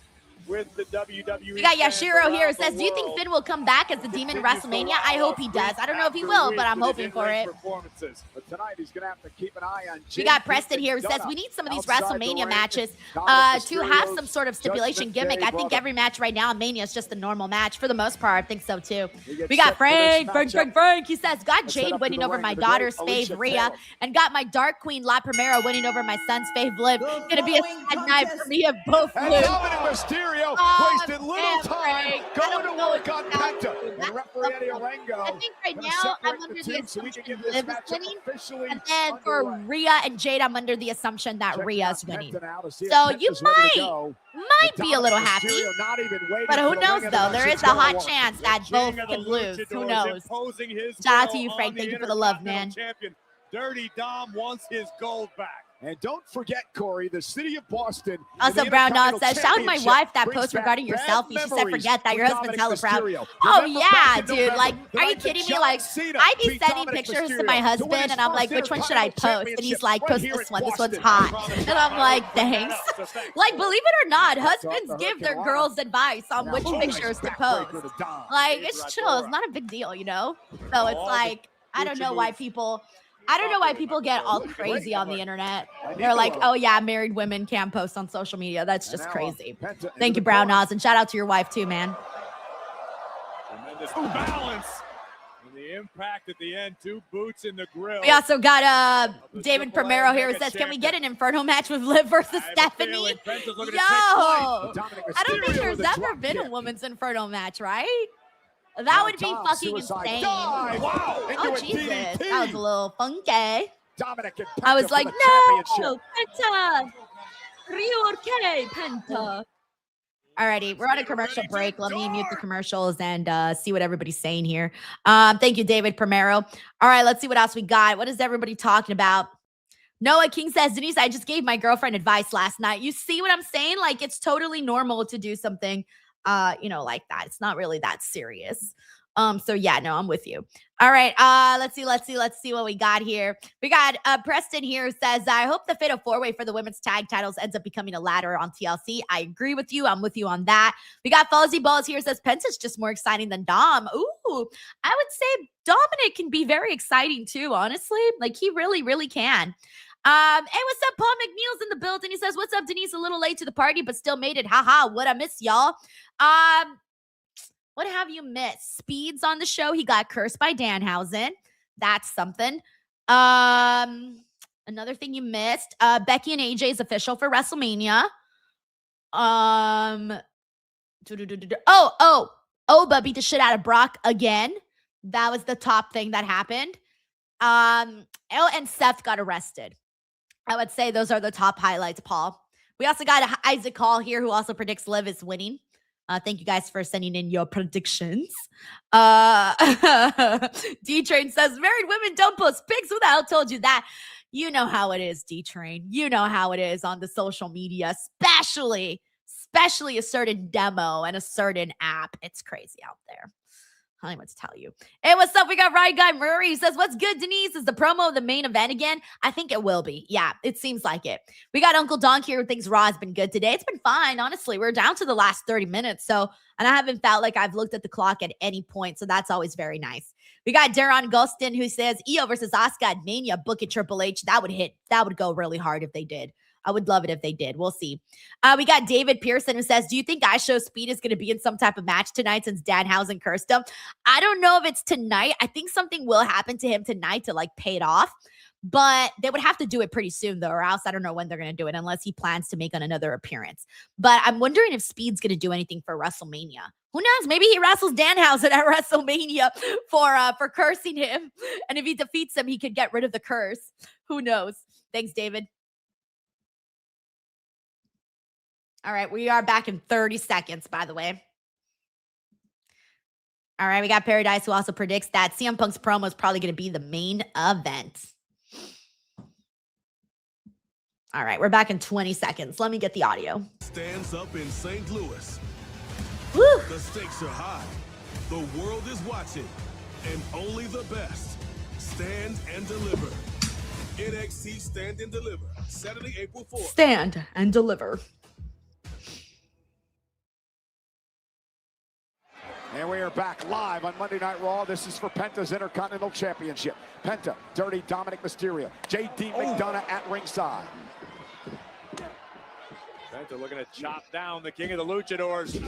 with the WWE. We got Yashiro here who says, do you think Finn will come back as the Demon in WrestleMania? I hope he does. I don't know if he will, but I'm hoping for it. But tonight he's going to have to keep an eye on. We got Preston here who says, we need some of these WrestleMania matches to have some sort of stipulation gimmick. I think every match right now in Mania is just a normal match. For the most part, I think so too. We got Frank. He says, got Jade winning over my daughter's fave, Rhea, and got my Dark Queen, La Primera, winning over my son's fave, Liv. Gonna be a sad night for me if both lose. Mysterio wasted little time going to work on Penta. And referee Eddie Orengo. I think right now I'm under the assumption Liv is winning. And then for Rhea and Jade, I'm under the assumption that Rhea is winning. So you might be a little happy. But who knows, though? There is a hot chance that both could lose. Who knows? Shout out to you, Frank. Thank you for the love, man. Dirty Dom wants his gold back. And don't forget, Corey, the city of Boston. Also, Brown Dog says, shout out to my wife that post regarding your selfie. She said, forget that. Your husband's hella proud. Oh, yeah, dude. Like, are you kidding me? Like, I be sending pictures to my husband, and I'm like, which one should I post? And he's like, post this one. This one's hot. And I'm like, thanks. Like, believe it or not, husbands give their girls advice on which pictures to post. Like, it's chill. It's not a big deal, you know? So it's like, I don't know why people get all crazy on the internet. They're like, oh yeah, married women can't post on social media. That's just crazy. Thank you, Brown Oz, and shout out to your wife too, man. Tremendous balance. And the impact at the end, 2 boots in the grill. We also got David Primero here who says, can we get an Inferno match with Liv versus Stephanie? Yo, I don't think there's ever been a women's Inferno match, right? That would be fucking insane. Wow. Oh, Jesus. That was a little funky. Dominic and Penta I was like, no, Penta. Reorque, Penta. Alrighty, we're on a commercial break. Let me mute the commercials and see what everybody's saying here. Thank you, David Primero. All right, let's see what else we got. What is everybody talking about? Noah King says, Denise, I just gave my girlfriend advice last night. You see what I'm saying? Like, it's totally normal to do something like that. It's not really that serious. So yeah, no, I'm with you. All right. Let's see what we got here. We got Preston here who says, I hope the Fatal 4-Way for the women's tag titles ends up becoming a ladder on TLC. I agree with you. I'm with you on that. We got Fuzzy Balls here who says Penta's just more exciting than Dom. Ooh, I would say Dominic can be very exciting too, honestly. Like he really, really can. Hey, what's up? Paul McNeil's in the building. He says, what's up, Denise? A little late to the party, but still made it. Haha, what I miss, y'all. What have you missed? Speed's on the show. He got cursed by Danhousen. That's something. Another thing you missed. Becky and AJ is official for WrestleMania. Oba beat the shit out of Brock again. That was the top thing that happened. And Seth got arrested. I would say those are the top highlights, Paul. We also got Isaac Hall here who also predicts Liv is winning. Thank you guys for sending in your predictions. D-Train says, married women don't post pics. Who the hell told you that? You know how it is, D-Train. You know how it is on the social media, especially a certain demo and a certain app. It's crazy out there. I don't even want to tell you. Hey, what's up? We got Ryan Guy Murray. He says, what's good, Denise? Is the promo of the main event again? I think it will be. Yeah, it seems like it. We got Uncle Donk here who thinks Raw has been good today. It's been fine, honestly. We're down to the last 30 minutes. And I haven't felt like I've looked at the clock at any point. So that's always very nice. We got Darren Gustin who says, Io versus Asuka at Mania, book it Triple H. That would hit. That would go really hard if they did. I would love it if they did. We'll see. We got David Pearson who says, do you think IShow Speed is going to be in some type of match tonight since Danhousen cursed him? I don't know if it's tonight. I think something will happen to him tonight to like pay it off. But they would have to do it pretty soon though, or else I don't know when they're going to do it unless he plans to make another appearance. But I'm wondering if Speed's going to do anything for WrestleMania. Who knows? Maybe he wrestles Danhousen at WrestleMania for cursing him. And if he defeats him, he could get rid of the curse. Who knows? Thanks, David. All right, we are back in 30 seconds, by the way. All right, we got Paradise who also predicts that CM Punk's promo is probably going to be the main event. All right, we're back in 20 seconds. Let me get the audio. Stands up in St. Louis. Woo. The stakes are high. The world is watching, and only the best stand and deliver. NXT Stand and Deliver, Saturday, April 4th. Stand and deliver. And we are back live on Monday Night Raw. This is for Penta's Intercontinental Championship. Penta, Dirty Dominic Mysterio, JD McDonough at ringside. Penta looking to chop down the king of the luchadors.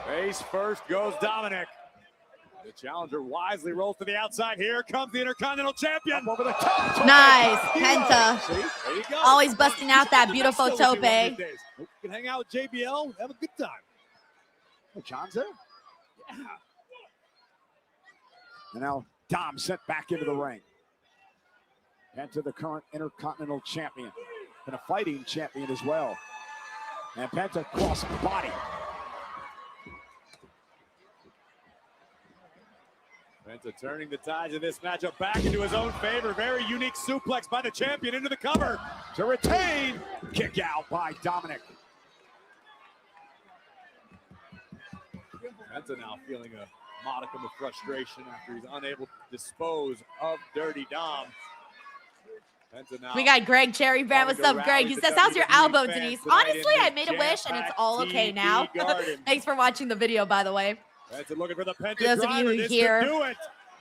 Face first goes Dominic. The challenger wisely rolls to the outside. Here comes the Intercontinental Champion. Over the top. Nice. Penta. See? There you go. Always busting out that beautiful tope. You can hang out with JBL, have a good time. Oh, John's there? Yeah. And now Dom sent back into the ring. Penta, the current Intercontinental Champion. And a fighting champion as well. And Penta cross body. Penta turning the tides of this matchup back into his own favor. Very unique suplex by the champion into the cover. To retain. Kick out by Dominic. Penta now feeling a modicum of frustration after he's unable to dispose of Dirty Dom. Penta now. We got Greg Cherry Brand. What's up, Greg? He says, how's your elbow, Denise? Honestly, I made a wish and it's all okay now. Thanks for watching the video, by the way. Penta looking for the Penta For those of you who hear,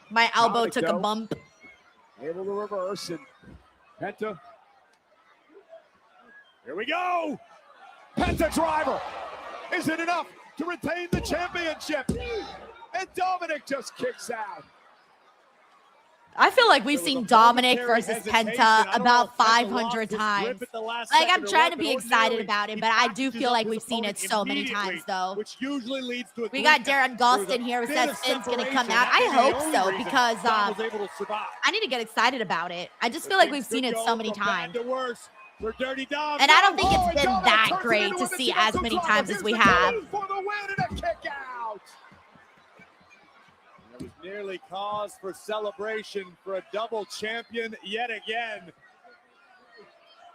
my elbow took a bump. Able to reverse and Penta. Here we go. Penta driver. Is it enough to retain the championship? And Dominic just kicks out. I feel like we've seen Dominic versus Penta about 500 times. Like, I'm trying to be excited about it, but I do feel like we've seen it so many times, though. Which usually leads to We got Darren Galston here who says Finn's going to come out. I hope so, because I need to get excited about it. I just feel like we've seen it so many times. And I don't think it's been that great to see as many times as we have. It was nearly cause for celebration for a double champion yet again.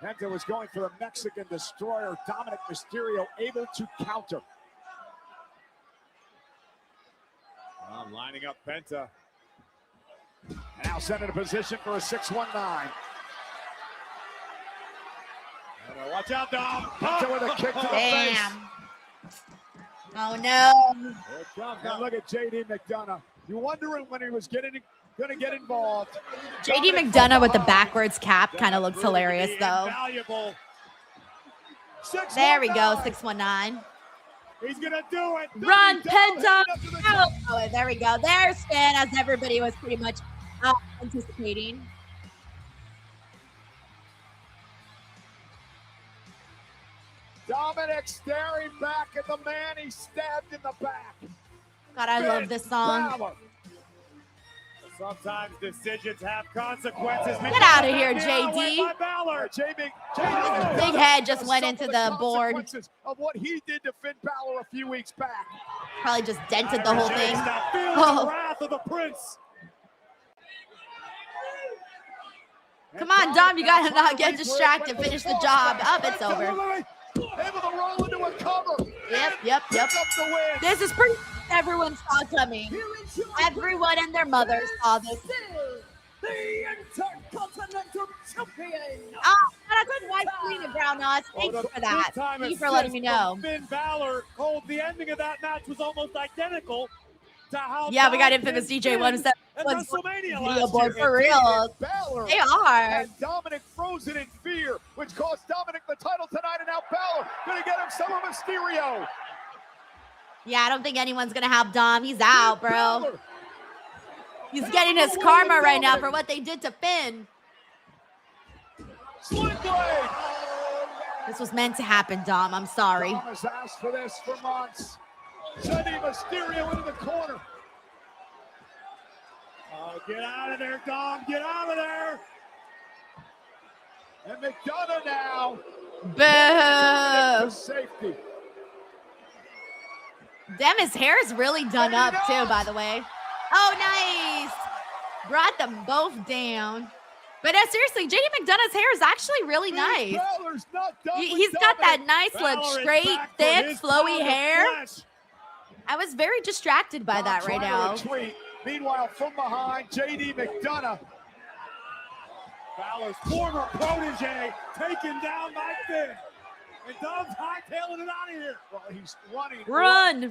Penta was going for the Mexican destroyer. Dominic Mysterio able to counter. Lining up Penta. Now set in a position for a 619. Watch out, Dom. Penta with a kick to the face. Oh, no. And look at JD McDonough. You're wondering when he was going to get involved. JD McDonough with the backwards cap kind of looks hilarious, though. There we go, 619. He's going to do it. Run, Penta. Oh, there we go. There's Finn, as everybody was pretty much anticipating. Dominic staring back at the man he stabbed in the back. God, I love this song. Sometimes decisions have consequences. Get out of here, JD. Big head just went into the board. Of what he did to Finn Balor a few weeks back. Probably just dented the whole thing. Oh. Wrath of the Prince. Come on, Dom, you gotta not get distracted. Finish the job. Up, it's over. Able to roll into a cover. Yep. This is pretty. Everyone saw coming. Everyone and their mother saw this. The Intercontinental Champion. Oh, I couldn't wipe Selena Brown on. Thank you for that. Thank you for letting me know. Finn Balor called the ending of that match was almost identical to how. Yeah, we got infamous DJ one set. Video board for real. They are. Dominic frozen in fear, which cost Dominic the title tonight, and now Balor gonna get him some of Mysterio. Yeah, I don't think anyone's gonna have Dom. He's out, bro. He's getting his karma right now for what they did to Finn. This was meant to happen, Dom. I'm sorry. Dom has asked for this for months. Sending Mysterio into the corner. Oh, get out of there, Dom. Get out of there. And McDonough now. Boo. Safety. Damn, his hair is really done up too, by the way. Oh, nice. Brought them both down. But seriously, JD McDonough's hair is actually really nice. He's got that nice, look, straight, thick, flowy hair. I was very distracted by that right now. Meanwhile, from behind, JD McDonough. Balor's former protege taken down by Finn. And Dom's hightailing it out of here. Well, he's running. Run.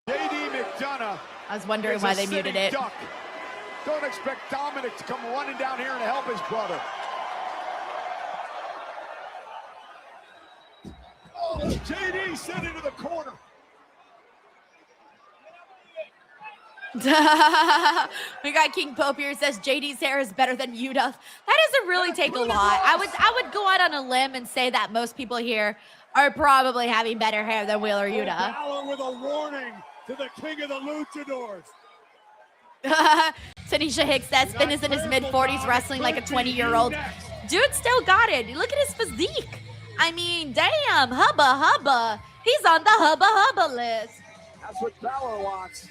JD McDonough. I was wondering why they muted it. Duck. Don't expect Dominic to come running down here and help his brother. JD sent into the corner. We got King Pope here, says JD's hair is better than Yuta. That doesn't really take a lot. I would go out on a limb and say that most people here are probably having better hair than Wheeler Yuta. Balor with a warning to the king of the luchadors. Tanisha Hicks says Finn is in his mid-40s wrestling like a 20-year-old. Dude still got it. Look at his physique. I mean, damn, hubba hubba. He's on the hubba hubba list. That's what Balor wants.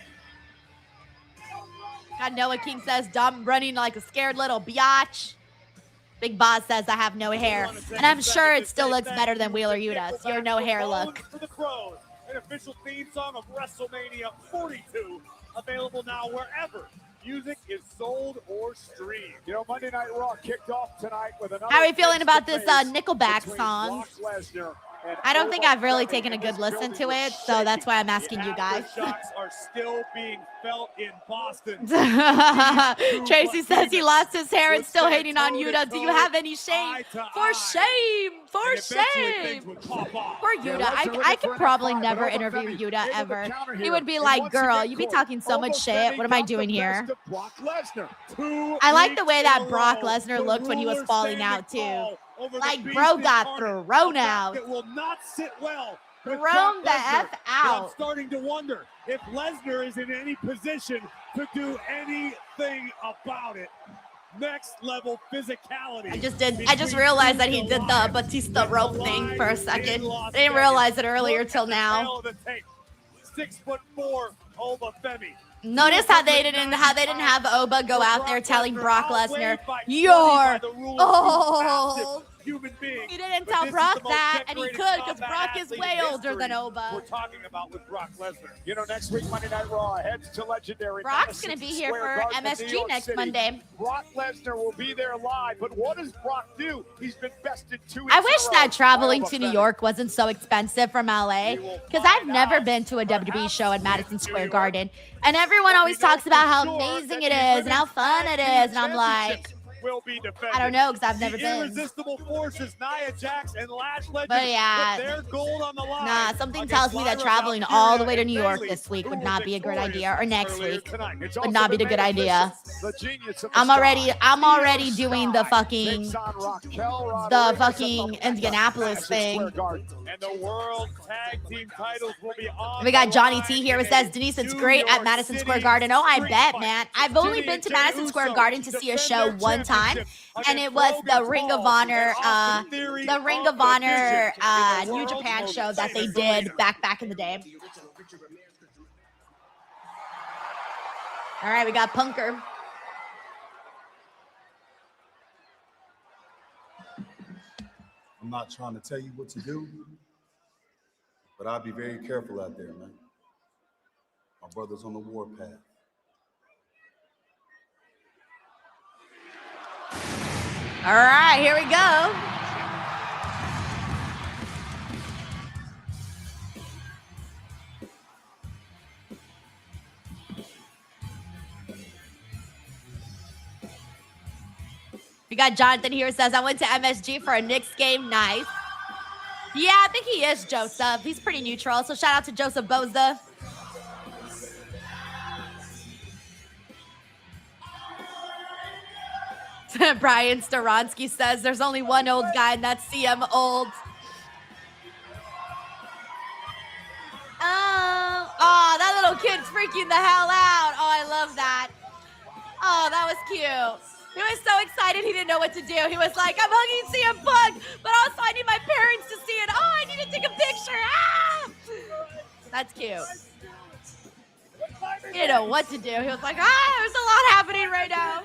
God, Noah King says, Dom running like a scared little biatch. Big Boss says, I have no hair. And I'm sure it still looks better than Wheeler Yuta's. Your no hair look. For the Crows, an official theme song of WrestleMania 42, available now wherever music is sold or streamed. You know, Monday Night Raw kicked off tonight with another. How are we feeling about this Nickelback song? I don't think I've really taken a good listen to it, so that's why I'm asking you guys. Shots are still being felt in Boston. Tracy says he lost his hair and still hating on Yuta. Do you have any shame? For shame! For shame! For Yuta. I could probably never interview Yuta ever. He would be like, girl, you be talking so much shit. What am I doing here? I like the way that Brock Lesnar looked when he was falling out, too. Like, bro got thrown out. It will not sit well. Thrown the F out. I'm starting to wonder if Lesnar is in any position to do anything about it. Next level physicality. I just realized that he did the Batista rope thing for a second. I didn't realize it earlier till now. 6'4" Oba Femi. Notice how they didn't have Oba go out there telling Brock Lesnar, "You're old." He didn't tell Brock that, and he could because Brock is way older than Oba. We're talking about with Brock Lesnar. You know, next week Monday Night Raw heads to legendary. Brock's gonna be here for MSG next Monday. Brock Lesnar will be there live, but what does Brock do? He's been bested 2 weeks. I wish that traveling to New York wasn't so expensive from LA, because I've never been to a WWE show at Madison Square Garden, and everyone always talks about how amazing it is and how fun it is, and I'm like, I don't know, because I've never been. Irresistible forces, Nia Jax and Lash Legend, but yeah, their gold on the line. Nah, something tells me that traveling all the way to New York this week would not be a good idea, or next week would not be a good idea. I'm already doing the fucking Indianapolis thing. And the world tag team titles will be on. We got Johnny T here who says, Denise, it's great at Madison Square Garden. Oh, I bet, man. I've only been to Madison Square Garden to see a show one time, and it was the Ring of Honor, New Japan show that they did back in the day. All right, we got Punker. I'm not trying to tell you what to do, but I'll be very careful out there, man. My brother's on the warpath. All right, here we go. We got Jonathan here says, I went to MSG for a Knicks game. Nice. Yeah, I think he is Joseph. He's pretty neutral. So shout out to Joseph Boza. Brian Staronsky says there's only one old guy, and that's CM Old. Oh, that little kid's freaking the hell out. Oh, I love that. Oh, that was cute. He was so excited he didn't know what to do. He was like, I'm hugging CM Punk, but also I need my parents to see it. Oh, I need to take a picture. Ah! That's cute. He didn't know what to do. He was like, there's a lot happening right now.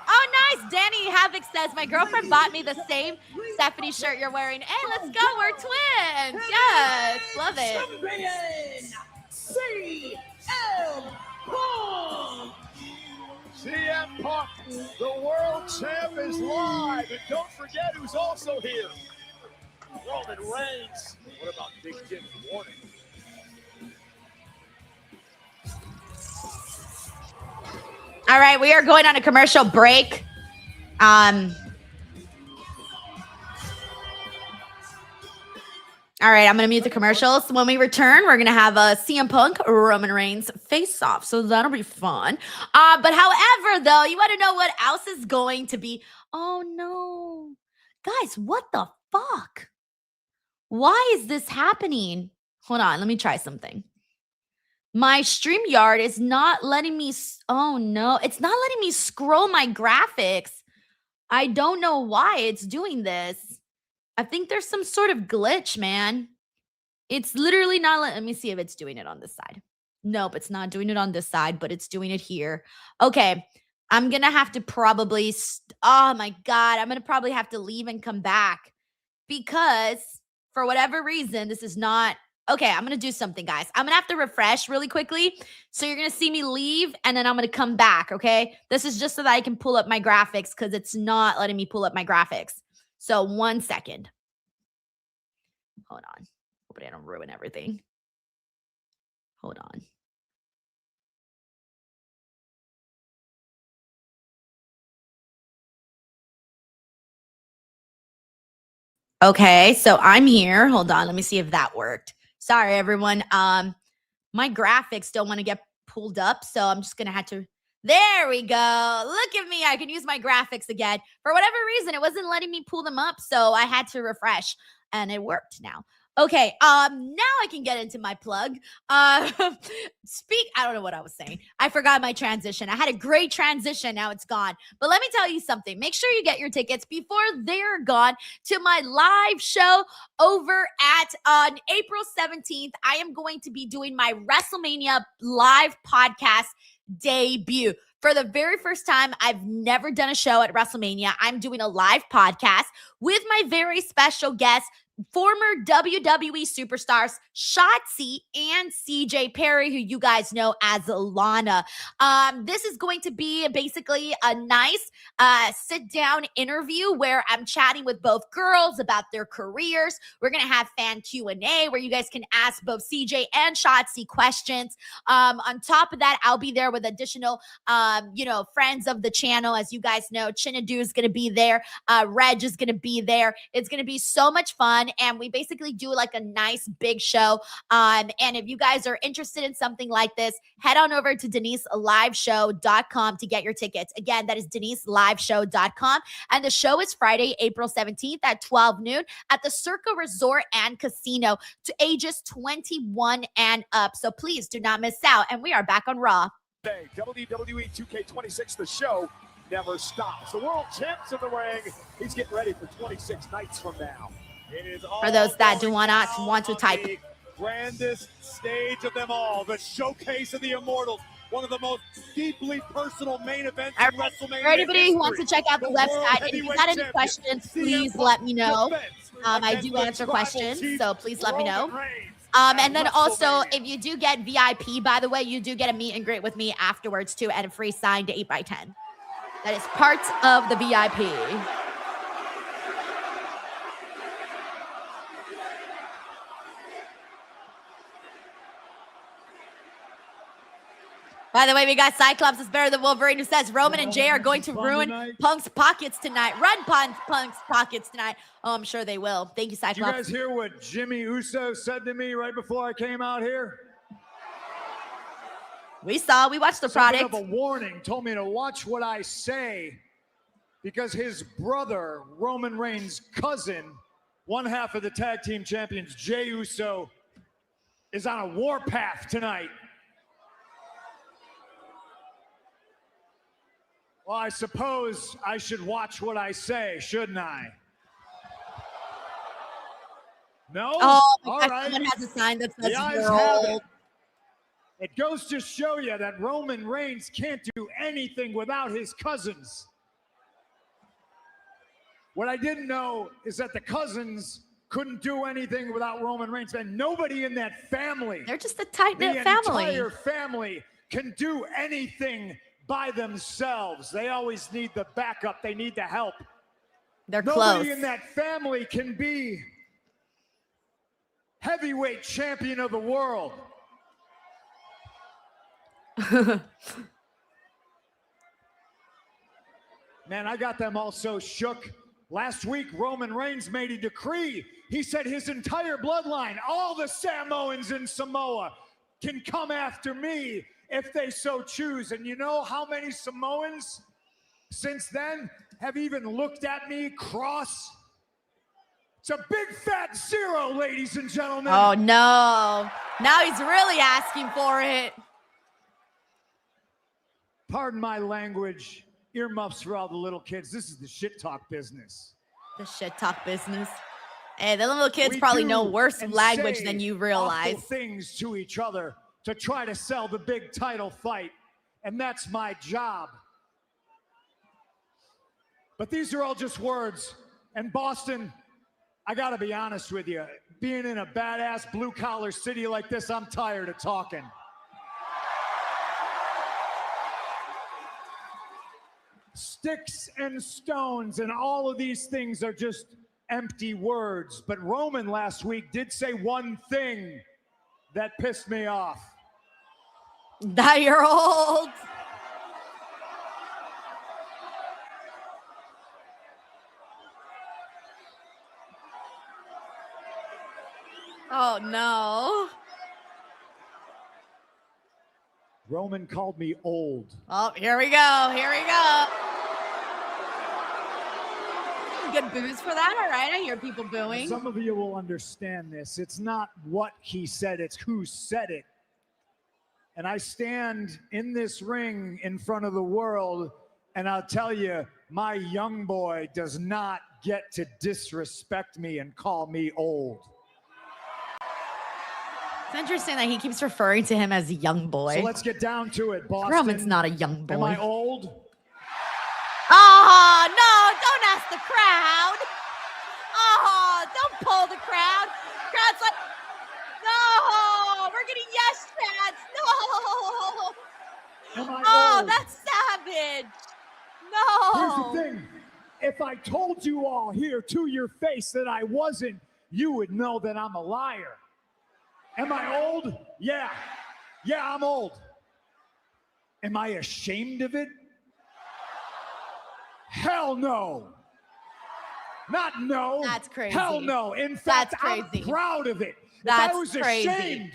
Oh, nice. Danny Havoc says, my girlfriend bought me the same Stephanie shirt you're wearing. Hey, let's go. We're twins. Yes. Love it. CM Punk! CM Punk, the world champ, is live. And don't forget who's also here. Roman Reigns. What about Big Jim's warning? All right, we are going on a commercial break. All right, I'm going to mute the commercials. When we return, we're going to have a CM Punk Roman Reigns face-off, so that'll be fun. But however, though, you want to know what else is going to be? Oh, no. Guys, what the fuck? Why is this happening? Hold on, let me try something. My StreamYard is not letting me... Oh, no. It's not letting me scroll my graphics. I don't know why it's doing this. I think there's some sort of glitch, man. It's literally not let me see if it's doing it on this side. Nope, it's not doing it on this side, but it's doing it here. Okay, I'm going to have to probably... oh, my God. I'm going to probably have to leave and come back because for whatever reason, this is not... Okay, I'm going to do something, guys. I'm going to have to refresh really quickly. So you're going to see me leave, and then I'm going to come back, okay? This is just so that I can pull up my graphics because it's not letting me pull up my graphics. So 1 second. Hold on. Hopefully I don't ruin everything. Hold on. Okay, so I'm here. Hold on. Let me see if that worked. Sorry, everyone. My graphics don't want to get pulled up, so I'm just going to have to... There we go. Look at me. I can use my graphics again. For whatever reason, it wasn't letting me pull them up, so I had to refresh, and it worked now. Okay, now I can get into my plug. I don't know what I was saying. I forgot my transition. I had a great transition. Now it's gone. But let me tell you something. Make sure you get your tickets before they're gone to my live show over at on April 17th. I am going to be doing my WrestleMania live podcast debut. For the very first time, I've never done a show at WrestleMania. I'm doing a live podcast with my very special guest, former WWE superstars Shotzi and CJ Perry, who you guys know as Lana. This is going to be basically a nice sit-down interview where I'm chatting with both girls about their careers. We're going to have fan Q&A where you guys can ask both CJ and Shotzi questions. On top of that, I'll be there with additional, friends of the channel. As you guys know, Chinadu is going to be there. Reg is going to be there. It's going to be so much fun. And we basically do like a nice big show. And if you guys are interested in something like this, head on over to DeniseLiveshow.com to get your tickets. Again, that is DeniseLiveshow.com. And the show is Friday, April 17th at 12 noon at the Circa Resort and Casino to ages 21 and up. So please do not miss out. And we are back on Raw. WWE 2K26, the show never stops. The world champ's in the ring. He's getting ready for 26 nights from now. For those that do not want to type. The grandest stage of them all, the showcase of the Immortals, one of the most deeply personal main events in WrestleMania. For anybody who wants to check out the website, and if you've got any questions, please let me know. I do answer questions, so please let me know. And then also, if you do get VIP, by the way, you do get a meet and greet with me afterwards too, and a free signed 8x10. That is part of the VIP. By the way, we got Cyclops is better than Wolverine, who says Roman and Jay are going to ruin Punk's pockets tonight. Run Punk's pockets tonight. Oh, I'm sure they will. Thank you, Cyclops. Did you guys hear what Jimmy Uso said to me right before I came out here? We saw. We watched the product. Something of a warning. Told me to watch what I say because his brother, Roman Reigns' cousin, one half of the tag team champions, Jey Uso, is on a warpath tonight. Well, I suppose I should watch what I say, shouldn't I? No? Oh, all right. Someone has a sign that says the eyes you're have old. It goes to show you that Roman Reigns can't do anything without his cousins. What I didn't know is that the cousins couldn't do anything without Roman Reigns, and nobody in that family. They're just a tight-knit family. The entire family can do anything by themselves. They always need the backup. They need the help. They're Nobody close. in that family can be heavyweight champion of the world. Man, I got them all so shook. Last week, Roman Reigns made a decree. He said his entire bloodline, all the Samoans in Samoa, can come after me if they so choose. And you know how many Samoans since then have even looked at me cross? It's a big fat 0, ladies and gentlemen. Oh, no. Now he's really asking for it. Pardon my language. Earmuffs for all the little kids. This is the shit talk business. The shit talk business. Hey, the little kids probably know worse language than you realize. Awful things to each other to try to sell the big title fight. And that's my job. But these are all just words. And Boston, I gotta be honest with you. Being in a badass blue-collar city like this, I'm tired of talking. Sticks and stones and all of these things are just empty words. But Roman last week did say one thing that pissed me off. That you're old. Oh, no. Roman called me old. Oh, here we go. Here we go. Good boos for that. All right, I hear people booing. Some of you will understand this. It's not what he said, it's who said it. And I stand in this ring in front of the world, and I'll tell you, my young boy does not get to disrespect me and call me old. It's interesting that he keeps referring to him as a young boy. So let's get down to it, Boston. Roman's not a young boy. Am I old? Oh, no, don't ask the crowd. Oh, don't pull the crowd. Crowd's like, no, we're getting yes chants. No. Am I Oh, old? that's savage. No. Here's the thing. If I told you all here to your face that I wasn't, you would know that I'm a liar. Am I old? Yeah. Yeah, I'm old. Am I ashamed of it? Hell no. Not no. That's crazy. Hell no. In fact, I'm proud of it. That's if I was crazy. ashamed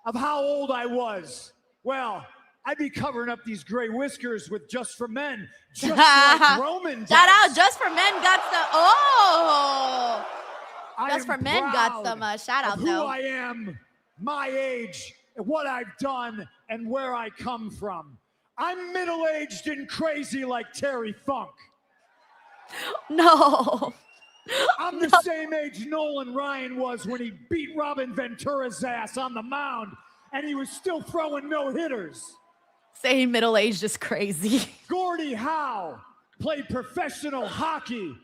of how old I was, well, I'd be covering up these gray whiskers with Just for Men, just like Roman does. Shout out, Just for Men got some. Oh. I Just am for Men got proud some shout out of who though. I am, my age, what I've done, and where I come from. I'm middle-aged and crazy like Terry Funk. No. I'm the same age Nolan Ryan was when he beat Robin Ventura's ass on the mound, and he was still throwing no-hitters. Saying middle-aged is crazy. Gordie Howe played professional hockey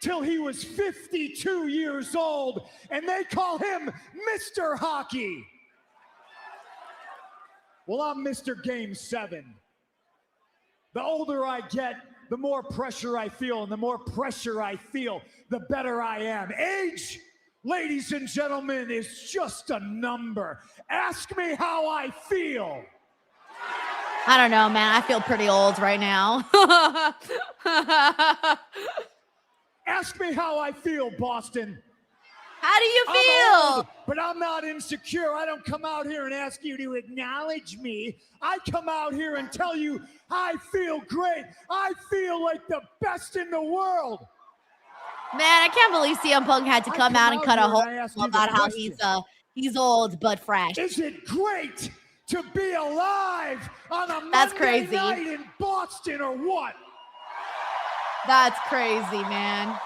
till he was 52 years old, and they call him Mr. Hockey. Well, I'm Mr. Game 7. The older I get, the more pressure I feel, and the more pressure I feel, the better I am. Age, ladies and gentlemen, is just a number. Ask me how I feel. I don't know, man. I feel pretty old right now. Ask me how I feel, Boston. How do you I'm feel? old, but I'm not insecure. I don't come out here and ask you to acknowledge me. I come out here and tell you I feel great. I feel like the best in the world. Man, I can't believe CM Punk had to come out and cut a whole about how he's old but fresh. Is it great to be alive on a That's Monday crazy. night in Boston or what? That's crazy, man.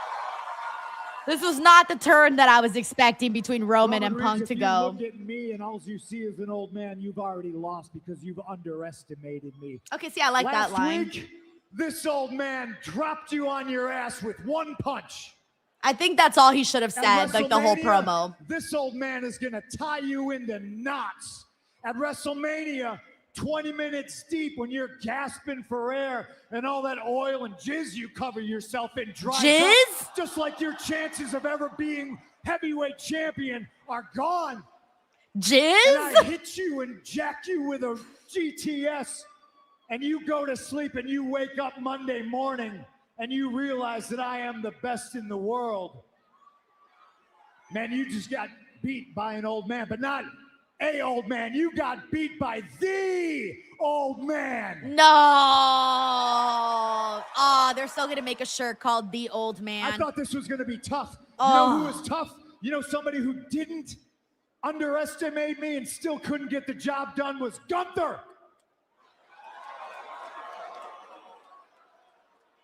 This was not the turn that I was expecting between Roman and Punk to go. If you look at me and all you see is an old man, you've already lost because you've underestimated me. Okay, see, I like that line. Last week, this old man dropped you on your ass with one punch. I think that's all he should have said, like the whole WrestleMania, promo. This old man is going to tie you into knots. At WrestleMania, 20 minutes deep when you're gasping for air and all that oil and jizz you cover yourself in dries Jizz? up, just like your chances of ever being heavyweight champion are gone. Jizz? And I hit you and jack you with a GTS, and you go to sleep and you wake up Monday morning and you realize that I am the best in the world. Man, you just got beat by an old man, but not a old man. You got beat by the old man. No. Oh, they're still going to make a shirt called The Old Man. I thought this was going to be tough. Oh. You know who was tough? You know somebody who didn't underestimate me and still couldn't get the job done was Gunther.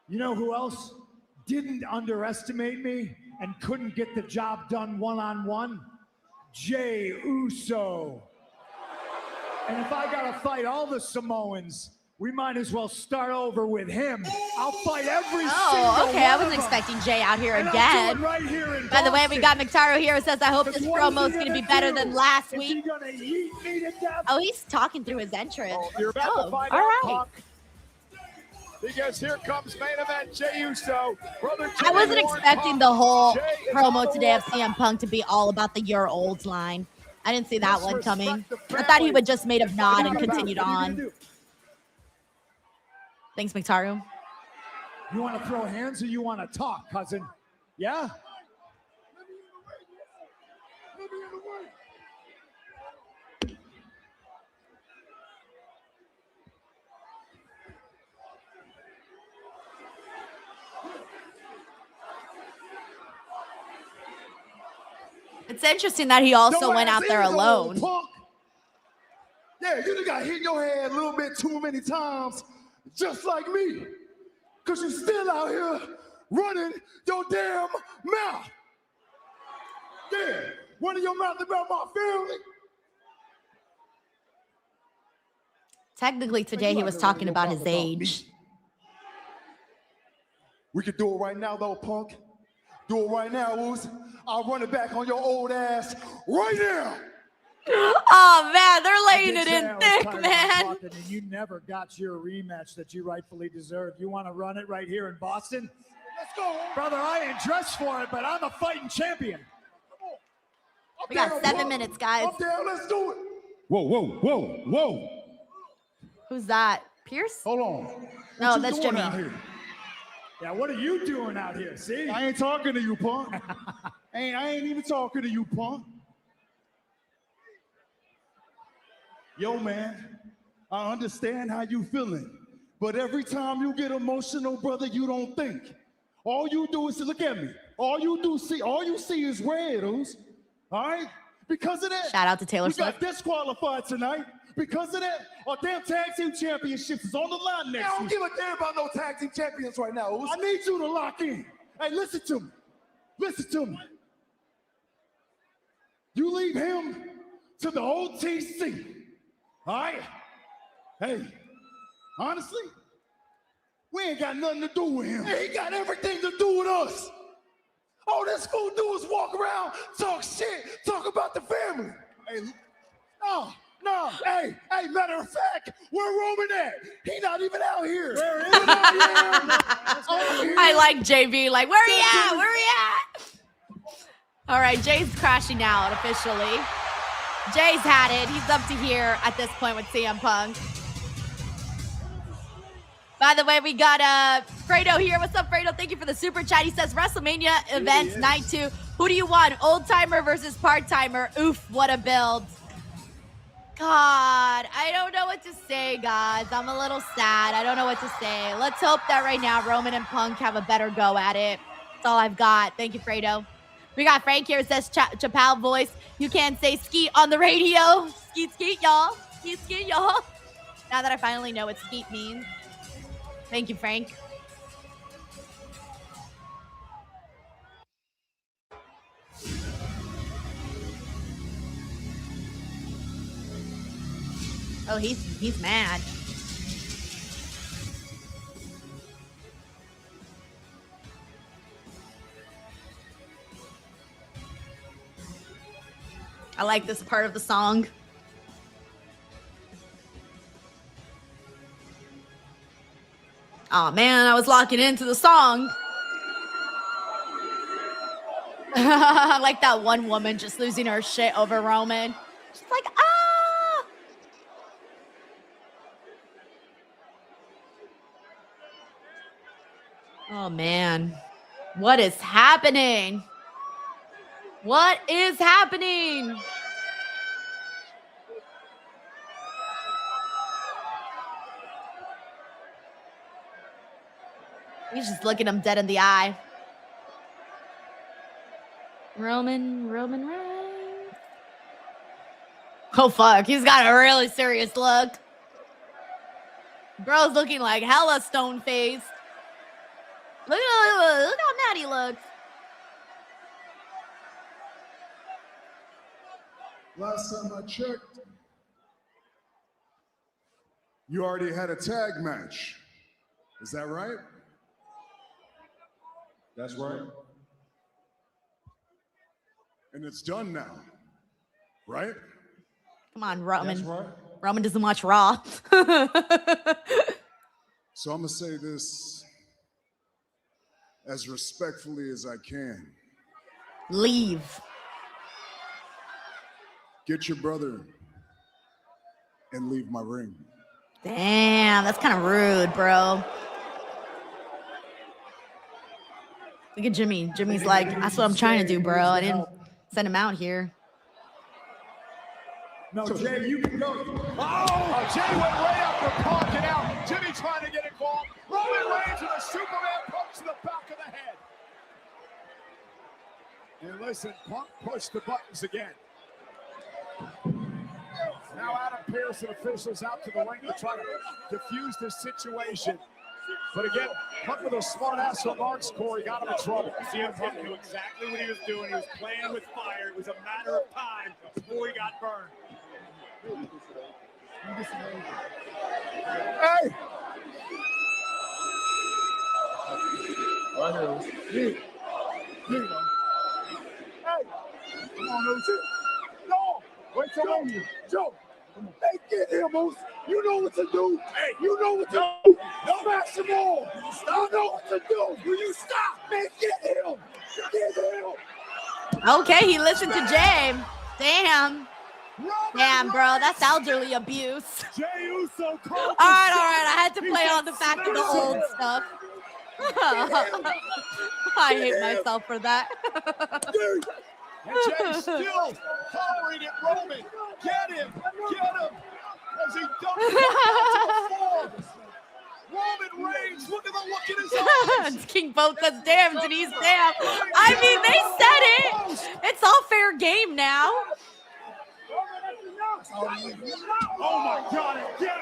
You know who else didn't underestimate me and couldn't get the job done one-on-one? Jey Uso. And if I gotta fight all the Samoans, we might as well start over with him. I'll fight every single okay. I wasn't expecting Jay out here again. Right here in By the way, we Boston. got McTaro here who says, I hope this promo is going to be better than last Is week. he gonna eat me to death? Oh, he's talking through his entrance. You're about to find all out, right. Punk. Because here comes main event, Jey Uso. Brother I wasn't Jey Warren expecting Punk. the whole Jey is promo on the today of warpath. CM Punk to be all about the "you're old" line. I didn't see that one coming. the I thought he family. would just made a nod and What are you continued gonna on. do? Thanks, McTaru. You want to throw hands or you want to talk, cousin? Yeah? It's interesting that he also went out there alone. Yeah, you just got hit in your head a little bit too many times, just like me. Because you still out here running your damn mouth. Yeah, running your mouth about my family. Technically, today he was talking about his age. We could do it right now, though, Punk. Do it right now, Uzi. I'll run it back on your old ass right now. Oh, man, they're laying it in thick, man. And you never got your rematch that you rightfully deserved. You want to run it right here in Boston? Let's go. Brother, I ain't dressed for it, but I'm a fighting champion. We got 7 minutes, guys. Up there, let's do it. Whoa, whoa, whoa, whoa. Who's that? Pierce? Hold on. No, What you that's doing Jimmy. out here? Yeah, what are you doing out here? See? I ain't talking to you, Punk. I ain't even talking to you, Punk. Yo, man, I understand how you feeling, but every time you get emotional, brother, you don't think. All you do is look at me. All you see is red, Oos. All right? Because of that. Shout out to Taylor we Swift. got disqualified tonight. Because of that, our damn tag team championships is on the line next week. I don't give a damn about no tag team champions right now, Oos. I need you to lock in. Hey, listen to me. Listen to me. You leave him to the OTC. All right? Hey, honestly, we ain't got nothing to do with him. Hey, he got everything to do with us. All this fool do is walk around, talk shit, talk about the family. Hey, no, hey, matter of fact, where Roman at? He not even out here. Where is he? I like JB. Like, where he at? Where he at? All right, Jay's crashing out officially. Jay's had it. He's up to here at this point with CM Punk. By the way, we got Fredo here. What's up, Fredo? Thank you for the super chat. He says, WrestleMania events night 2. Who do you want? Old timer versus part timer. Oof, what a build. God, I don't know what to say, guys. I'm a little sad. I don't know what to say. Let's hope that right now Roman and Punk have a better go at it. That's all I've got. Thank you, Fredo. We got Frank here. Says Chappelle voice. You can't say skeet on the radio. Skeet, skeet, y'all. Skeet, skeet, y'all. Now that I finally know what skeet means. Thank you, Frank. Oh, he's mad. I like this part of the song. Oh man, I was locking into the song. I like that one woman just losing her shit over Roman. She's like, ah! Oh man, what is happening? What is happening? He's just looking him dead in the eye. Roman Reigns. Oh, fuck. He's got a really serious look. Bro's looking like hella stone-faced. Look how mad he looks. Last time I checked, you already had a tag match. Is that right? That's right. And it's done now, right? Come on, Roman. That's right. Roman doesn't watch Raw. So I'm gonna say this as respectfully as I can. Leave. Get your brother and leave my ring. Damn, that's kind of rude, bro. Look at Jimmy. Jimmy's like, that's what I'm trying to do, bro. I didn't send him out here. No, Jay, you can go. Oh, Jay went right after Punk and out. Jimmy trying to get involved. Roman Reigns with a Superman punch to the back of the head. And listen, Punk pushed the buttons again. Now Adam Pearce and officials out to the ring to try to defuse this situation. But again, Punk with those smart-ass remarks, Corey, got him in trouble. CM Punk knew exactly what he was doing. He was playing with fire. It was a matter of time before he got burned. Hey! Hey! Come on, Uzi. No! Wait till you. Joe! Hey, get him, Moose. You know what to do. Hey, you know what to do. Smash them all. You know what to do. Will you stop? Man, get him. Get him. Okay, he listened to Jay. Damn. Damn, bro, that's elderly abuse. Jey Uso all right, I had to play on the fact of the old stuff. I hate myself for that. And Jay still hollering at Roman. Get him. Get him. As he dumps him to the floor. Roman Reigns, look at the look in his eyes. King Boat says, damn, Denise, damn. I mean, they said it. It's all fair game now. Oh my God, again!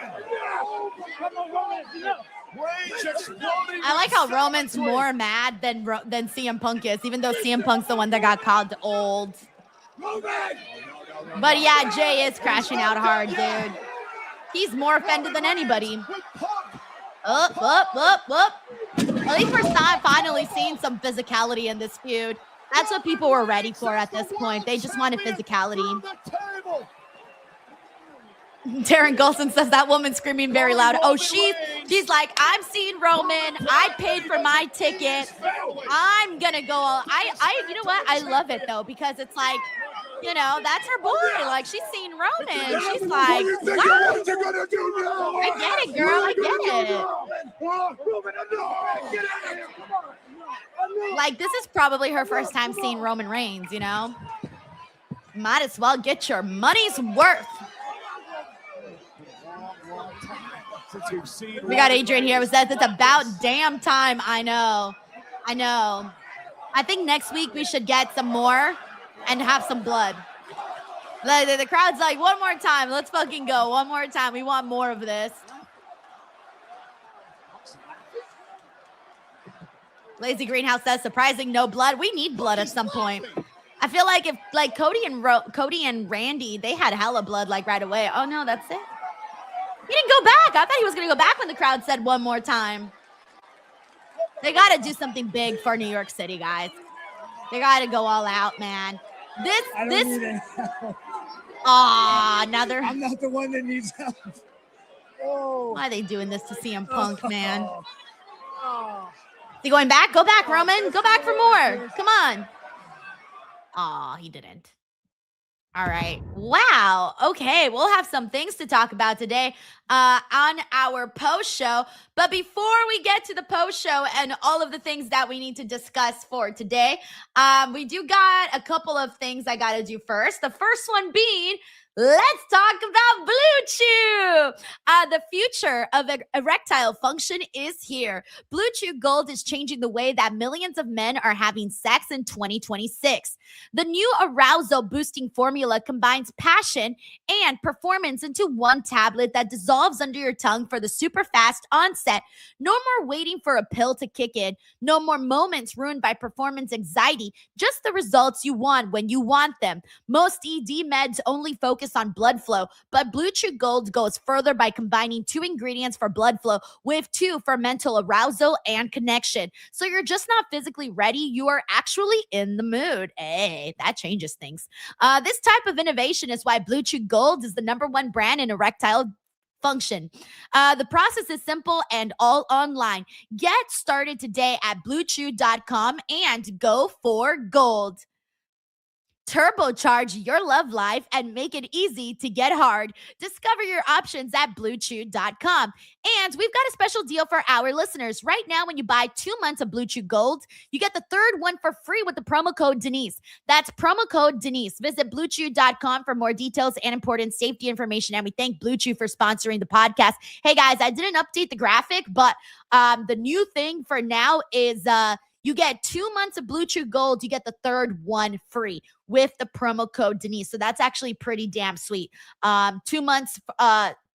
I like how Roman's more mad than CM Punk is, even though CM Punk's the one that got called old. But yeah, Jay is crashing out hard, dude. He's more offended than anybody. Up. At least we're finally seeing some physicality in this feud. That's what people were ready for at this point. They just wanted physicality. Darren Golson says that woman screaming very loud. Oh, she's like, I'm seeing Roman. I paid for my ticket. I'm gonna go. You know what? I love it though, because it's like, you know, that's her boy. Like, she's seeing Roman. She's like, wow. I get it, girl. I get it. Like, this is probably her first time seeing Roman Reigns, you know? Might as well get your money's worth. We got Adrian here who says it's about damn time. I know. I think next week we should get some more and have some blood. The crowd's like, one more time. Let's fucking go. One more time. We want more of this. Lazy Greenhouse says, surprising, no blood. We need blood at some point. I feel like if like Cody and Randy, they had hella blood like right away. Oh no, that's it. He didn't go back. I thought he was going to go back when the crowd said one more time. They got to do something big for New York City, guys. They got to go all out, man. Another. I'm not the one that needs help. Oh. Why are they doing this to CM Punk, man? Is he going back? Go back, Roman. Go back for more. Come on. Aw, he didn't. All right. Wow. Okay. We'll have some things to talk about today on our post show. But before we get to the post show and all of the things that we need to discuss for today, we do got a couple of things I got to do first. The first one being, let's talk about Blue Chew. The future of erectile function is here. Blue Chew Gold is changing the way that millions of men are having sex in 2026. The new arousal boosting formula combines passion and performance into one tablet that dissolves under your tongue for the super fast onset. No more waiting for a pill to kick in. No more moments ruined by performance anxiety. Just the results you want when you want them. Most ED meds only focus on blood flow, but Blue Chew Gold goes further by combining 2 ingredients for blood flow with 2 for mental arousal and connection. So you're just not physically ready, you are actually in the mood. Hey, that changes things. This type of innovation is why Blue Chew Gold is the #1 brand in erectile function. The process is simple and all online. Get started today at bluechew.com and go for gold. Turbocharge your love life and make it easy to get hard. Discover your options at bluechew.com. And we've got a special deal for our listeners. Right now, when you buy 2 months of Blue Chew Gold, you get the 3rd one for free with the promo code Denise. That's promo code Denise. Visit bluechew.com for more details and important safety information. And we thank Blue Chew for sponsoring the podcast. Hey, guys, I didn't update the graphic, but the new thing for now is you get 2 months of Blue Chew Gold. You get the 3rd one free with the promo code Denise. So that's actually pretty damn sweet. 2 months,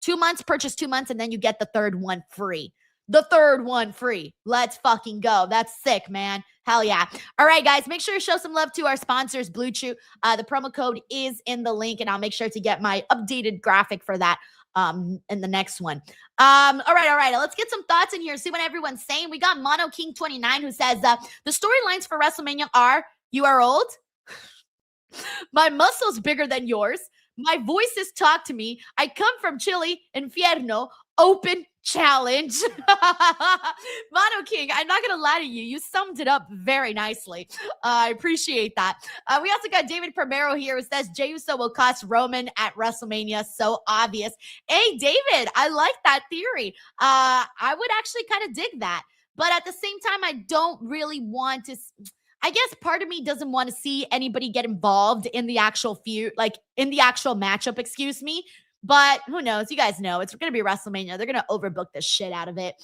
2 months, purchase 2 months, and then you get the 3rd one free. The 3rd one free. Let's fucking go. That's sick, man. Hell yeah. All right, guys, make sure you show some love to our sponsors, Blue Chew. The promo code is in the link, and I'll make sure to get my updated graphic for that in the next one. All right. Let's get some thoughts in here. See what everyone's saying. We got Mono King 29 who says the storylines for WrestleMania are: you are old, my muscles bigger than yours, my voices talk to me, I come from Chile, Infierno, open challenge. Mono King, I'm not gonna lie to you, you summed it up very nicely. I appreciate that. We also got David Primero here who says Jey Uso will cost Roman at WrestleMania. So obvious. Hey, David, I like that theory. I would actually kind of dig that, but at the same time, I don't really want to. I guess part of me doesn't want to see anybody get involved in the actual feud, like in the actual matchup, excuse me. But who knows? You guys know it's going to be WrestleMania. They're going to overbook the shit out of it.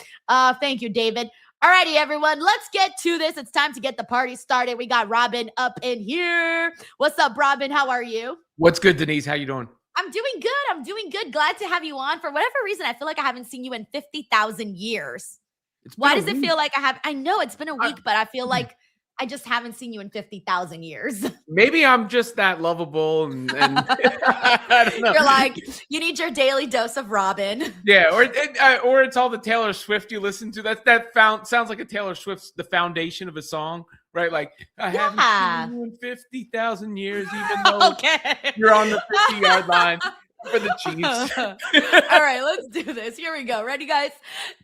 Thank you, David. Alrighty, everyone. Let's get to this. It's time to get the party started. We got Robin up in here. What's up, Robin? How are you? What's good, Denise? How you doing? I'm doing good. Glad to have you on. For whatever reason, I feel like I haven't seen you in 50,000 years. Why does it feel like I have? I know it's been a week, but I feel like I just haven't seen you in 50,000 years. Maybe I'm just that lovable and I don't know. You're like, you need your daily dose of Robin. Yeah, or it's all the Taylor Swift you listen to. Sounds like a Taylor Swift's the foundation of a song, right? Like, I haven't seen you in 50,000 years, even though you're on the 50-yard line for the Chiefs. All right, let's do this. Here we go. Ready, guys?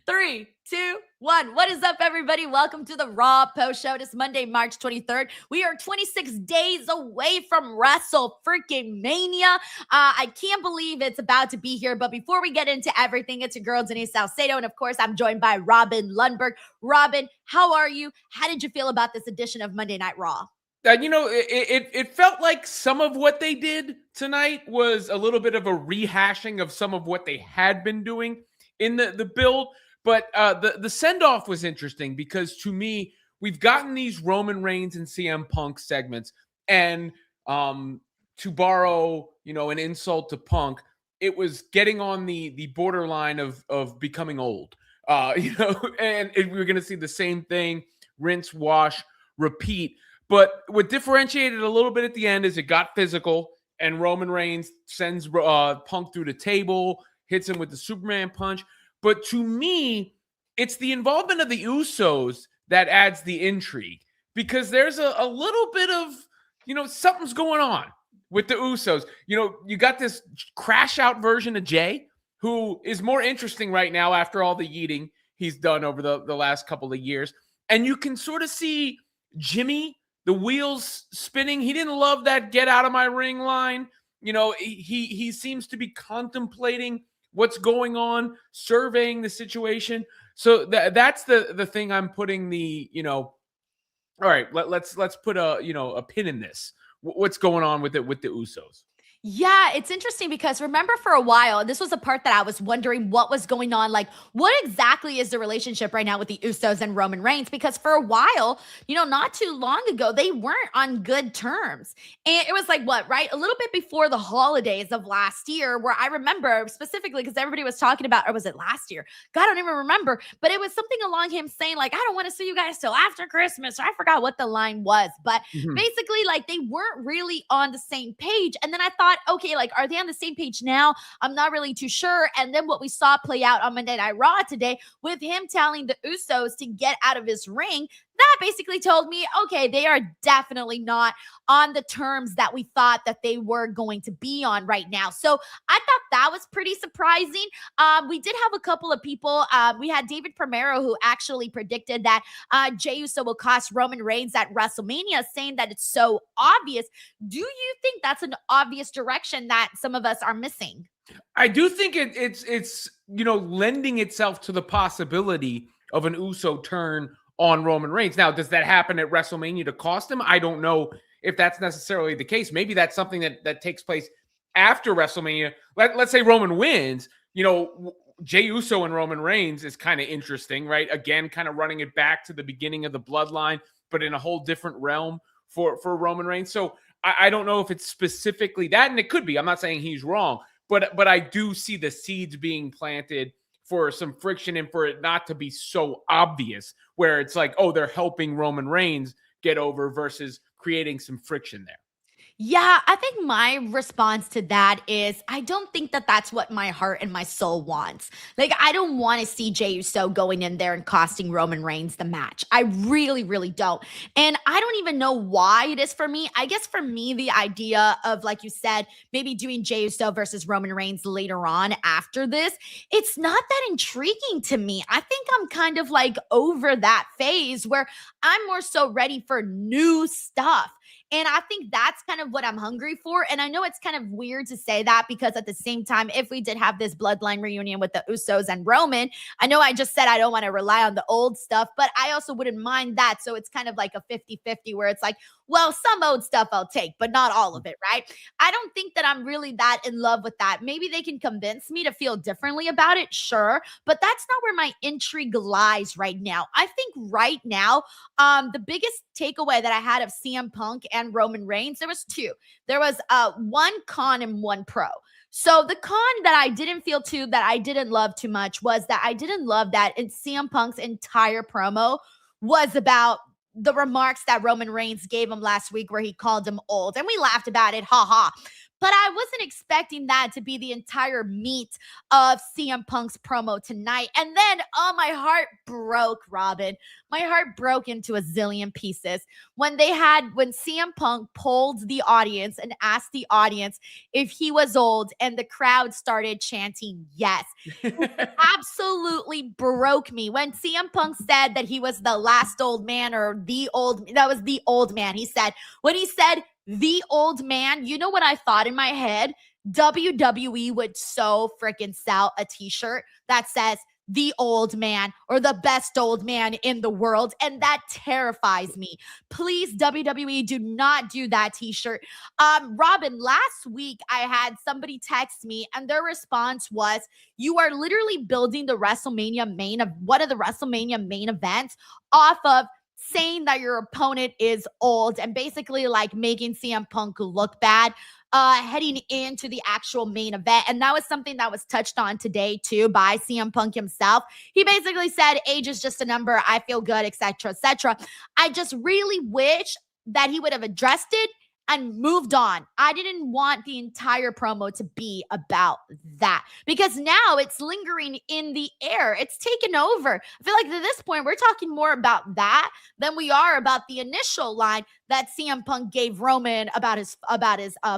3, 2, 1. What is up, everybody? Welcome to the Raw Post Show. It's Monday, March 23rd. We are 26 days away from WrestleMania. I can't believe it's about to be here. But before we get into everything, it's your girl, Denise Salcedo. And of course, I'm joined by Robin Lundberg. Robin, how are you? How did you feel about this edition of Monday Night Raw? It felt like some of what they did tonight was a little bit of a rehashing of some of what they had been doing in the build. But the send-off was interesting because, to me, we've gotten these Roman Reigns and CM Punk segments. And to borrow, an insult to Punk, it was getting on the borderline of becoming old. And we're going to see the same thing, rinse, wash, repeat. But what differentiated a little bit at the end is it got physical, and Roman Reigns sends Punk through the table, hits him with the Superman punch. But to me, it's the involvement of the Usos that adds the intrigue, because there's a little bit of, something's going on with the Usos. You got this crash out version of Jey, who is more interesting right now after all the yeeting he's done over the last couple of years. And you can sort of see Jimmy, the wheels spinning. He didn't love that get out of my ring line. he seems to be contemplating what's going on, surveying the situation. So that's the thing I'm putting all right, let's put a pin in this. What's going on with the Usos? Yeah, it's interesting because remember for a while, this was a part that I was wondering what was going on. Like, what exactly is the relationship right now with the Usos and Roman Reigns? Because for a while, not too long ago, they weren't on good terms. And it was like, a little bit before the holidays of last year, where I remember specifically because everybody was talking about, or was it last year? God, I don't even remember. But it was something along him saying, like, I don't want to see you guys till after Christmas. I forgot what the line was. But basically, like, they weren't really on the same page. And then I thought, okay, like, are they on the same page now? I'm not really too sure. And then what we saw play out on Monday Night Raw today with him telling the Usos to get out of his ring, that basically told me, okay, they are definitely not on the terms that we thought that they were going to be on right now. So I thought that was pretty surprising. We did have a couple of people. We had David Primero, who actually predicted that Jey Uso will cost Roman Reigns at WrestleMania, saying that it's so obvious. Do you think that's an obvious direction that some of us are missing? I do think it's lending itself to the possibility of an Uso turn on Roman Reigns. Now, does that happen at WrestleMania to cost him? I don't know if that's necessarily the case. Maybe that's something that takes place after WrestleMania. Let's say Roman wins. Jey Uso and Roman Reigns is kind of interesting, right? Again, kind of running it back to the beginning of the bloodline, but in a whole different realm for Roman Reigns. So I don't know if it's specifically that, and it could be. I'm not saying he's wrong, but I do see the seeds being planted for some friction and for it not to be so obvious where it's like, oh, they're helping Roman Reigns get over versus creating some friction there. Yeah, I think my response to that is I don't think that that's what my heart and my soul wants. Like, I don't want to see Jey Uso going in there and costing Roman Reigns the match. I really, really don't. And I don't even know why it is for me. I guess for me, the idea of, like you said, maybe doing Jey Uso versus Roman Reigns later on after this, it's not that intriguing to me. I think I'm kind of like over that phase where I'm more so ready for new stuff. And I think that's kind of what I'm hungry for. And I know it's kind of weird to say that because at the same time, if we did have this bloodline reunion with the Usos and Roman, I know I just said I don't want to rely on the old stuff, but I also wouldn't mind that. So it's kind of like a 50-50 where it's like, well, some old stuff I'll take, but not all of it, right? I don't think that I'm really that in love with that. Maybe they can convince me to feel differently about it, sure, but that's not where my intrigue lies right now. I think right now, the biggest takeaway that I had of CM Punk and Roman Reigns, there was two. There was one con and one pro. So the con that I didn't love too much was that I didn't love that in CM Punk's entire promo was about the remarks that Roman Reigns gave him last week where he called him old. And we laughed about it, haha. But I wasn't expecting that to be the entire meat of CM Punk's promo tonight. And then, my heart broke, Robin. My heart broke into a zillion pieces when CM Punk polled the audience and asked the audience if he was old, and the crowd started chanting yes. It absolutely broke me when CM Punk said that he was the last old man that was the old man. When he said the old man, you know what I thought in my head? WWE would so freaking sell a t-shirt that says the old man or the best old man in the world. And that terrifies me. Please, WWE, do not do that t-shirt. Robin, last week I had somebody text me and their response was, you are literally building one of the WrestleMania main events off of saying that your opponent is old and basically like making CM Punk look bad heading into the actual main event. And that was something that was touched on today too by CM Punk himself. He basically said, age is just a number. I feel good, etc., etc. I just really wish that he would have addressed it and moved on. I didn't want the entire promo to be about that because now it's lingering in the air. It's taken over. I feel like at this point, we're talking more about that than we are about the initial line that CM Punk gave Roman about his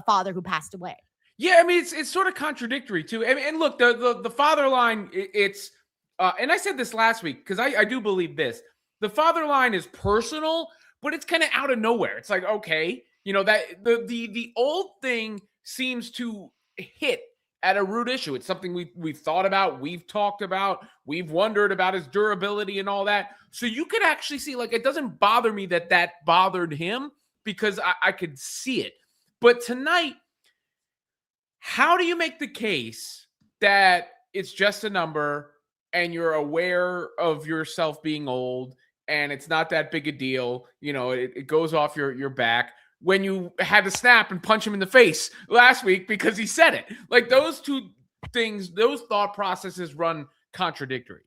father who passed away. Yeah, I mean, it's sort of contradictory too. And look, the father line, it's and I said this last week because I do believe this. The father line is personal, but it's kind of out of nowhere. It's like, okay, that the old thing seems to hit at a root issue. It's something we've thought about, we've talked about, we've wondered about his durability and all that. So you could actually see, like, it doesn't bother me that bothered him because I could see it. But tonight, how do you make the case that it's just a number and you're aware of yourself being old and it's not that big a deal? You know, it goes off your back, when you had to snap and punch him in the face last week because he said it. Like, those two things, those thought processes run contradictory.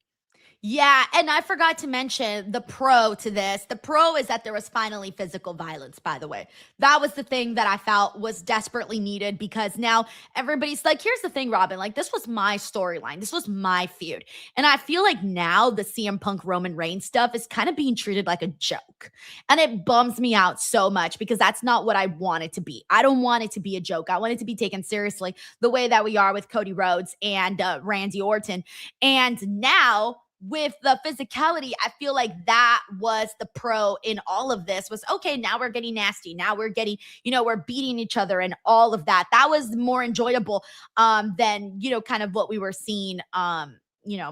Yeah, and I forgot to mention the pro to this. The pro is that there was finally physical violence, by the way. That was the thing that I felt was desperately needed, because now everybody's like, here's the thing, Robin, like, this was my storyline. This was my feud. And I feel like now the CM Punk Roman Reigns stuff is kind of being treated like a joke. And it bums me out so much, because that's not what I want it to be. I don't want it to be a joke. I want it to be taken seriously the way that we are with Cody Rhodes and Randy Orton. And now, with the physicality, I feel like that was the pro in all of this, was, okay, now we're getting nasty. Now we're getting, we're beating each other and all of that. That was more enjoyable than, kind of what we were seeing,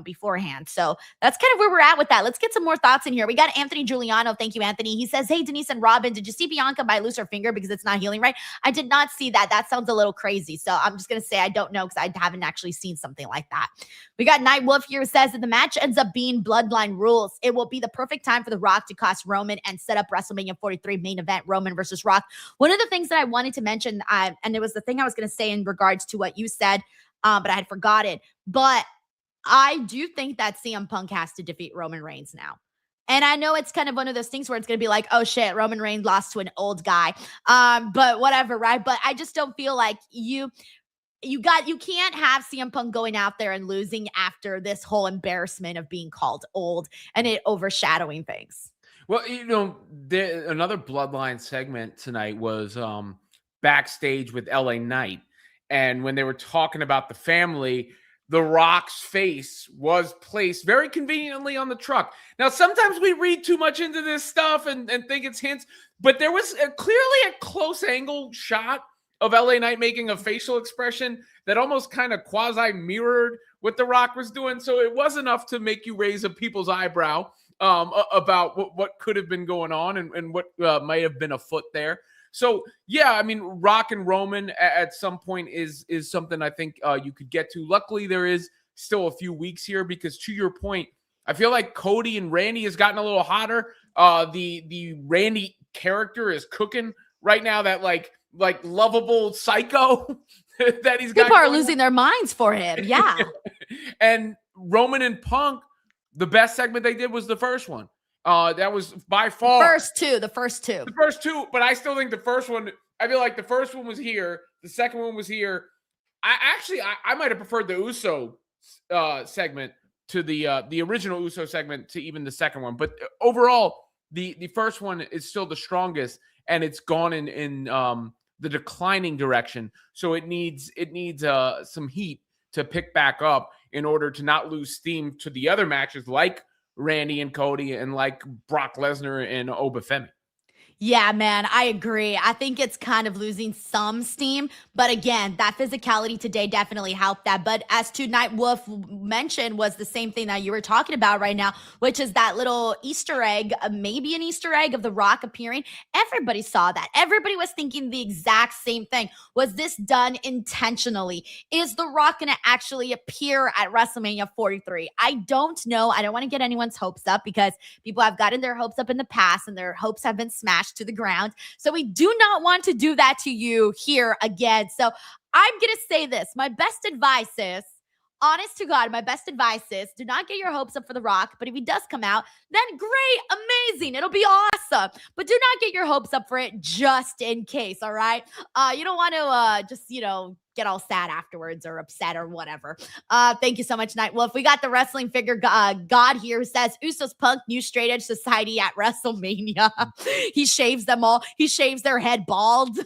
beforehand. So that's kind of where we're at with that. Let's get some more thoughts in here. We got Anthony Giuliano. Thank you, Anthony. He says, hey, Denise and Robin, did you see Bianca might lose her finger because it's not healing right? I did not see that. That sounds a little crazy. So I'm just going to say I don't know, because I haven't actually seen something like that. We got Night Wolf here, who says that the match ends up being Bloodline Rules. It will be the perfect time for The Rock to cost Roman and set up WrestleMania 43 main event, Roman versus Rock. One of the things that I wanted to mention, and it was the thing I was going to say in regards to what you said, but I had forgotten. But I do think that CM Punk has to defeat Roman Reigns now. And I know it's kind of one of those things where it's going to be like, oh shit, Roman Reigns lost to an old guy. But whatever, right? But I just don't feel like you can't have CM Punk going out there and losing after this whole embarrassment of being called old and it overshadowing things. Well, another Bloodline segment tonight was backstage with LA Knight. And when they were talking about the family, The Rock's face was placed very conveniently on the truck. Now, sometimes we read too much into this stuff and think it's hints, but there was clearly a close angle shot of LA Knight making a facial expression that almost kind of quasi mirrored what The Rock was doing. So it was enough to make you raise a people's eyebrow about what could have been going on and what might have been afoot there. So, yeah, I mean, Rock and Roman at some point is something I think you could get to. Luckily, there is still a few weeks here, because to your point, I feel like Cody and Randy has gotten a little hotter. The Randy character is cooking right now, that like lovable psycho that he's got. People are losing their minds for him. Yeah. And Roman and Punk, the best segment they did was the first one. That was by far the first two, but I still think the first one, I feel like the first one was here. The second one was here. I might have preferred the Uso segment to the original Uso segment to even the second one. But overall, the first one is still the strongest, and it's gone in the declining direction. So it needs some heat to pick back up in order to not lose steam to the other matches like Randy and Cody and like Brock Lesnar and Oba Femi. Yeah, man, I agree. I think it's kind of losing some steam. But again, that physicality today definitely helped that. But as to Night Wolf mentioned, was the same thing that you were talking about right now, which is that little Easter egg, maybe an Easter egg of The Rock appearing. Everybody saw that. Everybody was thinking the exact same thing. Was this done intentionally? Is The Rock going to actually appear at WrestleMania 43? I don't know. I don't want to get anyone's hopes up, because people have gotten their hopes up in the past and their hopes have been smashed to the ground. So we do not want to do that to you here again. So I'm going to say this. My best advice is, honest to God, my best advice is, do not get your hopes up for The Rock. But if he does come out, then great, amazing. It'll be awesome. But do not get your hopes up for it just in case, all right? You don't want to just, get all sad afterwards or upset or whatever. Thank you so much, Night Wolf. We got the wrestling figure God here, who says Usos Punk, new straight edge society at WrestleMania. He shaves them all. He shaves their head bald.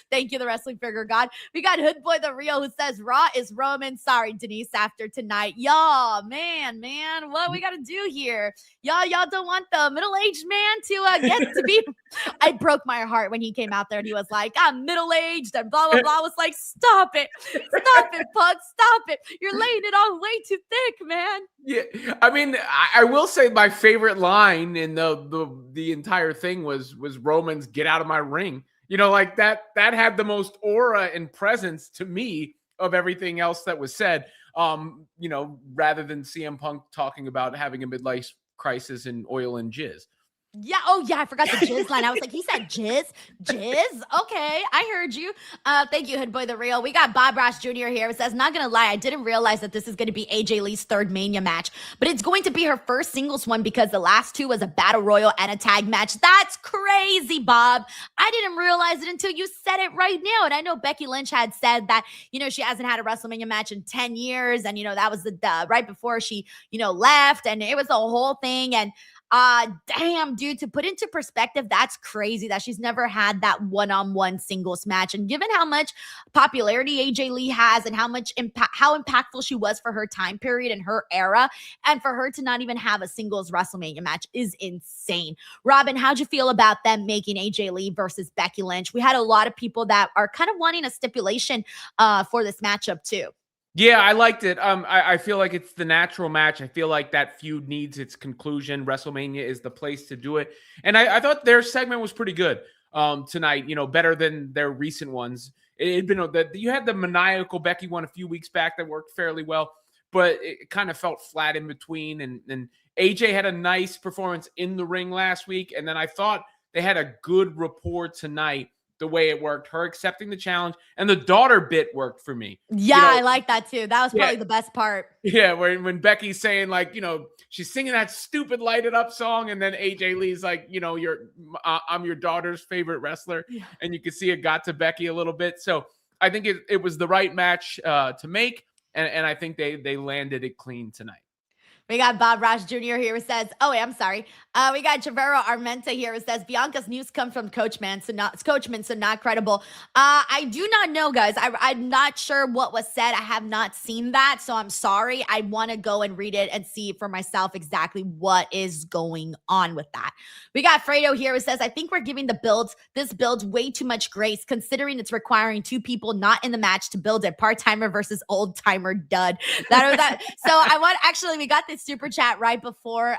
Thank you, the wrestling figure God. We got Hood Boy the Real, who says Raw is Roman. Sorry, Denise, after tonight. Y'all, man, what we got to do here? Y'all don't want the middle-aged man to get to be I broke my heart when he came out there and he was like, I'm middle-aged and blah, blah, blah. I was like, stop it. Stop it, Punk. Stop it. You're laying it on way too thick, man. Yeah, I mean, I will say my favorite line in the entire thing was Roman's "Get out of my ring." You know, like that had the most aura and presence to me of everything else that was said. You know, rather than CM Punk talking about having a midlife crisis in oil and jizz. Yeah. Oh, yeah. I forgot the jizz line. I was like, he said jizz. Jizz. Okay. I heard you. Thank you, Hood Boy the Real. We got Bob Ross Jr. here. It says, not going to lie, I didn't realize that this is going to be AJ Lee's third Mania match, but it's going to be her first singles one because the last two was a battle royal and a tag match. That's crazy, Bob. I didn't realize it until you said it right now. And I know Becky Lynch had said that, you know, she hasn't had a WrestleMania match in 10 years. And, you know, that was the right before she, you know, left. And it was a whole thing. And damn, dude, to put into perspective, that's crazy that she's never had that one-on-one singles match. And given how much popularity AJ Lee has and how much how impactful she was for her time period and her era, and for her to not even have a singles WrestleMania match is insane. Robin, how'd you feel about them making AJ Lee versus Becky Lynch? We had a lot of people that are kind of wanting a stipulation for this matchup too. Yeah, I liked it. I feel like it's the natural match. I feel like that feud needs its conclusion. WrestleMania is the place to do it. And I thought their segment was pretty good tonight, you know, better than their recent ones. It'd been you had the maniacal Becky one a few weeks back that worked fairly well, but it kind of felt flat in between. And AJ had a nice performance in the ring last week. And then I thought they had a good rapport tonight. The way it worked, her accepting the challenge, and the daughter bit worked for me. Yeah, you know, I like that too. That was probably the best part. Yeah, when Becky's saying, like, you know, she's singing that stupid Light It Up song, and then AJ Lee's like, you know, I'm your daughter's favorite wrestler, and you can see it got to Becky a little bit. So I think it was the right match to make, and I think they landed it clean tonight. We got Bob Ross Jr. here who says, oh, wait, I'm sorry. We got Chavero Armenta here who says, Bianca's news comes from Coachman, so not credible. I do not know, guys. I'm not sure what was said. I have not seen that, so I'm sorry. I want to go and read it and see for myself exactly what is going on with that. We got Fredo here who says, I think we're giving this build way too much grace, considering it's requiring two people not in the match to build a part-timer versus old-timer dud. So we got this super chat right before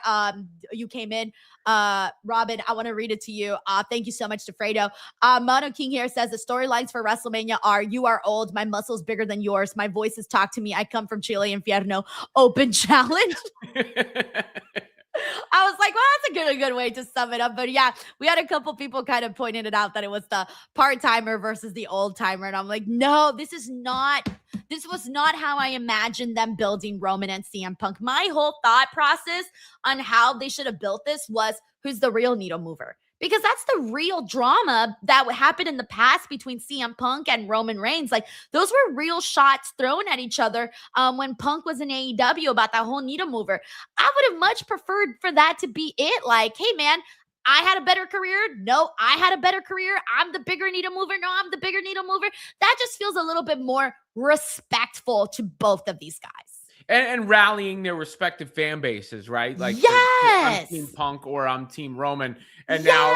you came in. Robin, I want to read it to you. Thank you so much to Fredo. Mono King here says the storylines for WrestleMania are: you are old, my muscle's bigger than yours, my voices talk to me, I come from Chile Infierno, open challenge. I was like, well, that's a good way to sum it up. But yeah, we had a couple people kind of pointing it out that it was the part-timer versus the old-timer. And I'm like, no, this was not how I imagined them building Roman and CM Punk. My whole thought process on how they should have built this was, who's the real needle mover? Because that's the real drama that happened in the past between CM Punk and Roman Reigns. Like, those were real shots thrown at each other when Punk was in AEW about that whole needle mover. I would have much preferred for that to be it. Like, hey, man, I had a better career. No, I had a better career. I'm the bigger needle mover. No, I'm the bigger needle mover. That just feels a little bit more respectful to both of these guys. And rallying their respective fan bases, right? Like, yes, I'm Team Punk or I'm Team Roman. And now,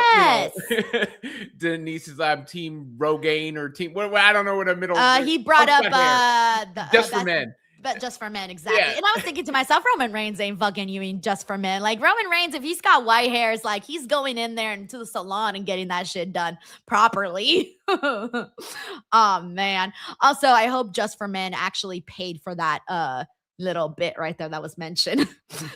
you know, Denise is I'm Team Rogaine or Team, I don't know what a middle. He brought up Just for Men. But Just for Men, exactly. Yeah. And I was thinking to myself, Roman Reigns ain't fucking you mean Just for Men. Like, Roman Reigns, if he's got white hairs, like, he's going in there into the salon and getting that shit done properly. Oh, man. Also, I hope Just for Men actually paid for that little bit right there that was mentioned.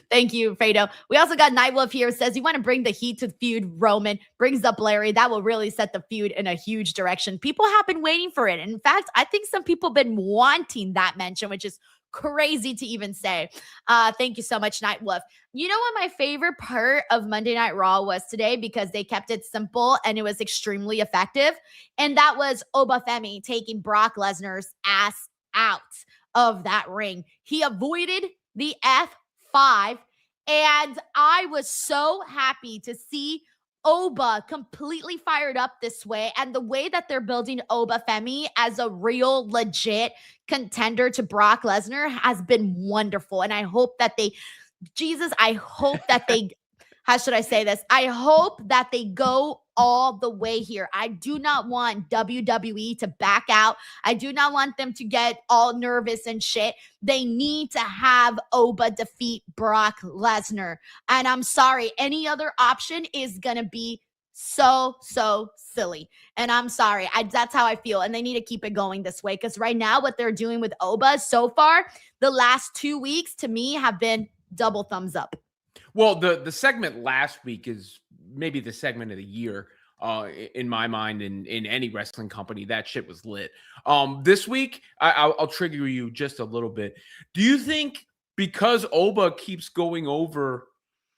Thank you, Fredo. We also got Nightwolf here. Says, you want to bring the heat to feud Roman. Brings up Larry. That will really set the feud in a huge direction. People have been waiting for it. In fact, I think some people have been wanting that mention, which is crazy to even say. Thank you so much, Nightwolf. You know what my favorite part of Monday Night Raw was today, because they kept it simple and it was extremely effective, and that was Oba Femi taking Brock Lesnar's ass out of that ring. He avoided the F5, and I was so happy to see Oba completely fired up this way, and the way that they're building Oba Femi as a real legit contender to Brock Lesnar has been wonderful. And I hope that how should I say this? I hope that they go all the way here. I do not want WWE to back out. I do not want them to get all nervous and shit. They need to have Oba defeat Brock Lesnar. And I'm sorry, any other option is going to be so silly. And I'm sorry. That's how I feel. And they need to keep it going this way, because right now what they're doing with Oba so far, the last 2 weeks to me have been double thumbs up. Well, the segment last week is maybe the segment of the year in my mind, in any wrestling company. That shit was lit. This week, I'll trigger you just a little bit. Do you think because Oba keeps going over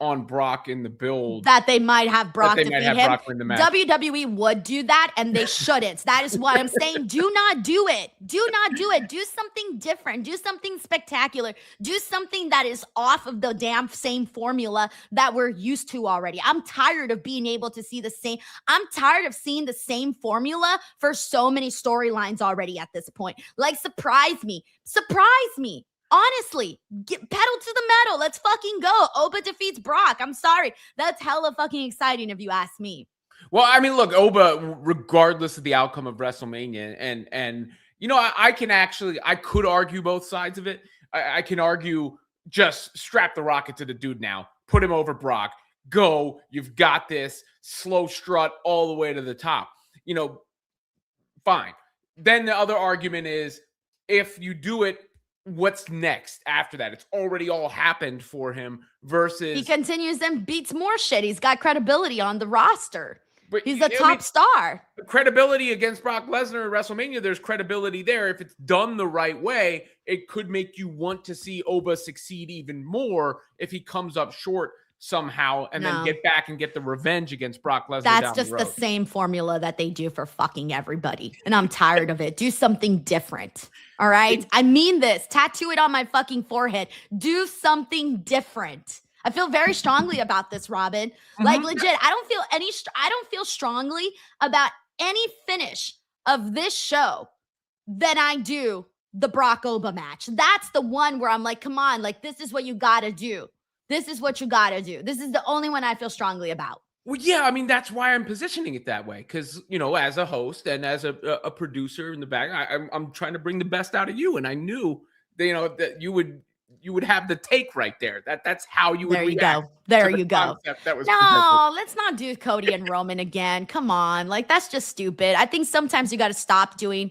on Brock in the build that they might have Brock defeat him? Brock win the match? WWE would do that, and they shouldn't. That is what I'm saying. Do not do it. Do not do it. Do something different. Do something spectacular. Do something that is off of the damn same formula that we're used to already. I'm tired of being able to see the same. I'm tired of seeing the same formula for so many storylines already at this point. Like, surprise me. Surprise me. Honestly, pedal to the metal. Let's fucking go. Oba defeats Brock. I'm sorry. That's hella fucking exciting if you ask me. Well, I mean, look, Oba, regardless of the outcome of WrestleMania, and you know, I could argue both sides of it. I can argue just strap the rocket to the dude now. Put him over Brock. Go. You've got this. Slow strut all the way to the top. You know, fine. Then the other argument is, if you do it, what's next after that? It's already all happened for him versus... He continues and beats more shit. He's got credibility on the roster. But he's a top star. Credibility against Brock Lesnar at WrestleMania, there's credibility there. If it's done the right way, it could make you want to see Oba succeed even more if he comes up short somehow and then get back and get the revenge against Brock Lesnar. That's just the same formula that they do for fucking everybody. And I'm tired of it. Do something different. All right? I mean this. Tattoo it on my fucking forehead. Do something different. I feel very strongly about this, Robin. Like, legit, I don't feel strongly about any finish of this show than I do the Brock Oba match. That's the one where I'm like, come on, like, this is what you gotta do. This is what you got to do. This is the only one I feel strongly about. Well, yeah, I mean, that's why I'm positioning it that way. Because, you know, as a host and as a producer in the back, I'm trying to bring the best out of you. And I knew that, you know, that you would have the take right there. That's how you would react. There you go. That was no, let's not do Cody and Roman again. Come on. Like, that's just stupid. I think sometimes you got to stop doing...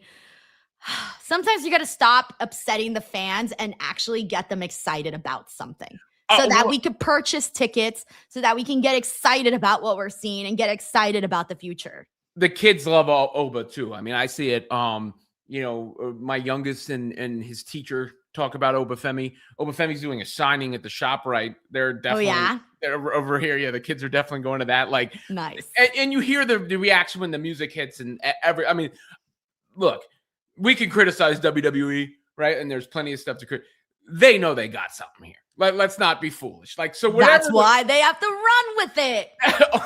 Sometimes you got to stop upsetting the fans and actually get them excited about something. So that we could purchase tickets, so that we can get excited about what we're seeing and get excited about the future. The kids love Oba too. I mean, I see it. You know, my youngest and his teacher talk about Oba Femi. Oba Femi's doing a signing at the ShopRite. They're definitely they're over here. Yeah, the kids are definitely going to that. Like, nice. And you hear the reaction when the music hits and I mean, look, we can criticize WWE, right? And there's plenty of stuff to criticize. They know they got something here. Let's not be foolish. Like, so that's why they have to run with it.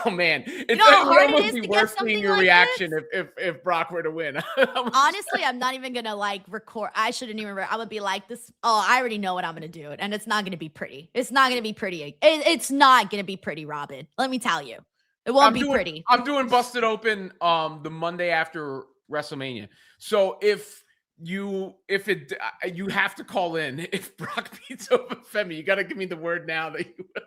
Oh man, it's almost be worth seeing your reaction if Brock were to win. Honestly, I'm not even gonna like record. I shouldn't even. I'm gonna be like this. Oh, I already know what I'm gonna do, and it's not gonna be pretty. It's not gonna be pretty. It's not gonna be pretty, Robin. Let me tell you, it won't be pretty. I'm doing Busted Open the Monday after WrestleMania. So if you have to call in if Brock beats Oba Femi. You got to give me the word now that you will.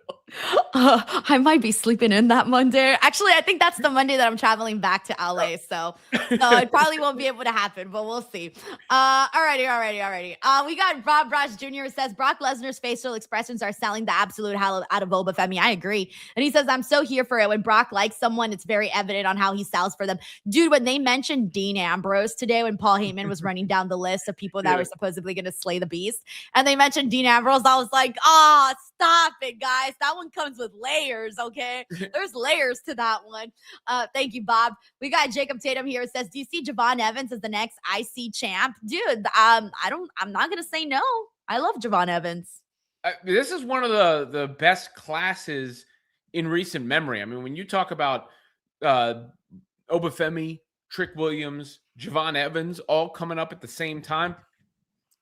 I might be sleeping in that Monday. Actually, I think that's the Monday that I'm traveling back to LA. So it probably won't be able to happen, but we'll see. Alrighty. We got Rob Brosh Jr. says Brock Lesnar's facial expressions are selling the absolute hell out of Oba Femi. I agree. And he says, I'm so here for it. When Brock likes someone, it's very evident on how he sells for them. Dude, when they mentioned Dean Ambrose today, when Paul Heyman was running down the list of people that were supposedly going to slay the beast, and they mentioned Dean Ambrose, I was like, oh, stop it, guys. That one comes with layers, okay? There's layers to that one. Thank you, Bob. We got Jacob Tatum here. It says, do you see Jevon Evans as the next IC champ? Dude, I'm not going to say no. I love Jevon Evans. This is one of the best classes in recent memory. I mean, when you talk about Oba Femi, Trick Williams, Jevon Evans all coming up at the same time,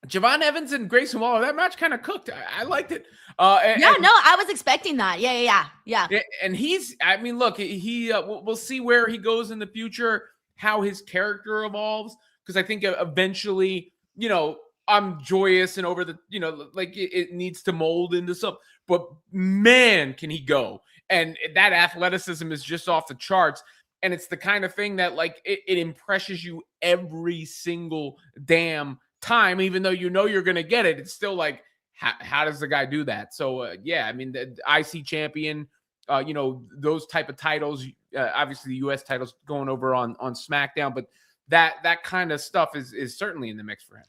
Jevon Evans and Grayson Waller, that match kind of cooked. I liked it. No, I was expecting that. Yeah. And he's, I mean, look, we'll see where he goes in the future, how his character evolves, because I think eventually, I'm joyous and over the, like it needs to mold into something. But man, can he go? And that athleticism is just off the charts. And it's the kind of thing that like it impresses you every single damn time, even though you're going to get it. It's still like, how does the guy do that? So yeah, I mean, the IC champion, those type of titles, obviously the US titles going over on SmackDown, but that kind of stuff is certainly in the mix for him.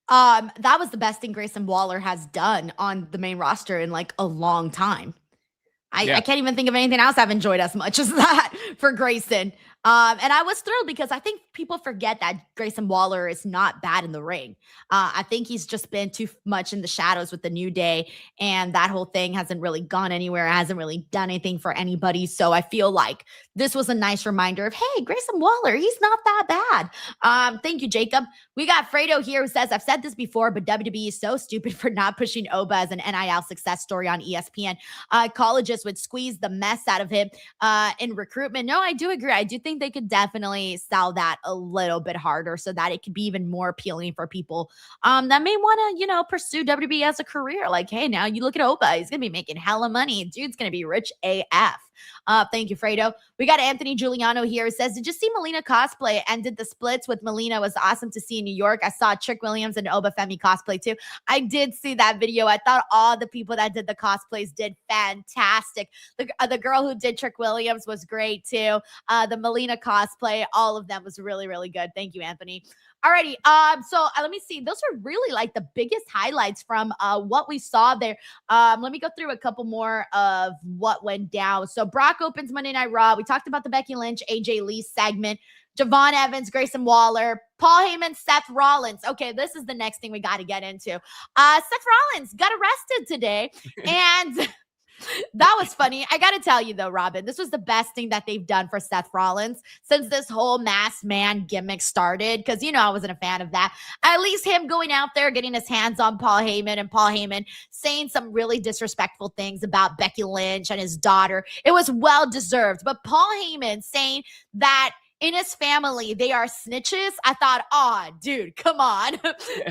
That was the best thing Grayson Waller has done on the main roster in like a long time. I can't even think of anything else I've enjoyed as much as that for Grayson. And I was thrilled because I think people forget that Grayson Waller is not bad in the ring. I think he's just been too much in the shadows with the New Day, and that whole thing hasn't really gone anywhere. It hasn't really done anything for anybody. So I feel like this was a nice reminder of, hey, Grayson Waller, he's not that bad. Thank you, Jacob. We got Fredo here who says, I've said this before, but WWE is so stupid for not pushing Oba as an NIL success story on ESPN. Colleges would squeeze the mess out of him in recruitment. No, I do agree. I do think they could definitely sell that a little bit harder so that it could be even more appealing for people that may want to, pursue WWE as a career. Like, hey, now you look at Oba. He's going to be making hella money. Dude's going to be rich AF. Thank you, Fredo. We got Anthony Giuliano here who says, did you see Melina cosplay and did the splits with Melina? It was awesome to see in New York. I saw Trick Williams and Oba Femi cosplay too. I did see that video. I thought all the people that did the cosplays did fantastic. The girl who did Trick Williams was great too. The Melina cosplay, all of them was really, really good. Thank you, Anthony. Alrighty, so let me see. Those are really like the biggest highlights from what we saw there. Let me go through a couple more of what went down. So Brock opens Monday Night Raw. We talked about the Becky Lynch, AJ Lee segment. Jevon Evans, Grayson Waller, Paul Heyman, Seth Rollins. Okay, this is the next thing we got to get into. Seth Rollins got arrested today, and that was funny. I got to tell you, though, Robin, this was the best thing that they've done for Seth Rollins since this whole masked man gimmick started, because, I wasn't a fan of that. At least him going out there, getting his hands on Paul Heyman, and Paul Heyman saying some really disrespectful things about Becky Lynch and his daughter. It was well-deserved. But Paul Heyman saying that in his family, they are snitches. I thought, dude, come on.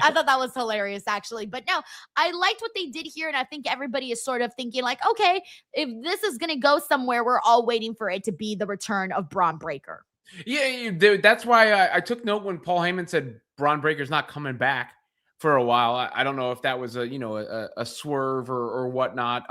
I thought that was hilarious, actually. But no, I liked what they did here. And I think everybody is sort of thinking like, okay, if this is going to go somewhere, we're all waiting for it to be the return of Braun Breaker. Yeah, dude, that's why I took note when Paul Heyman said Braun Breaker's not coming back for a while. I don't know if that was a swerve or whatnot.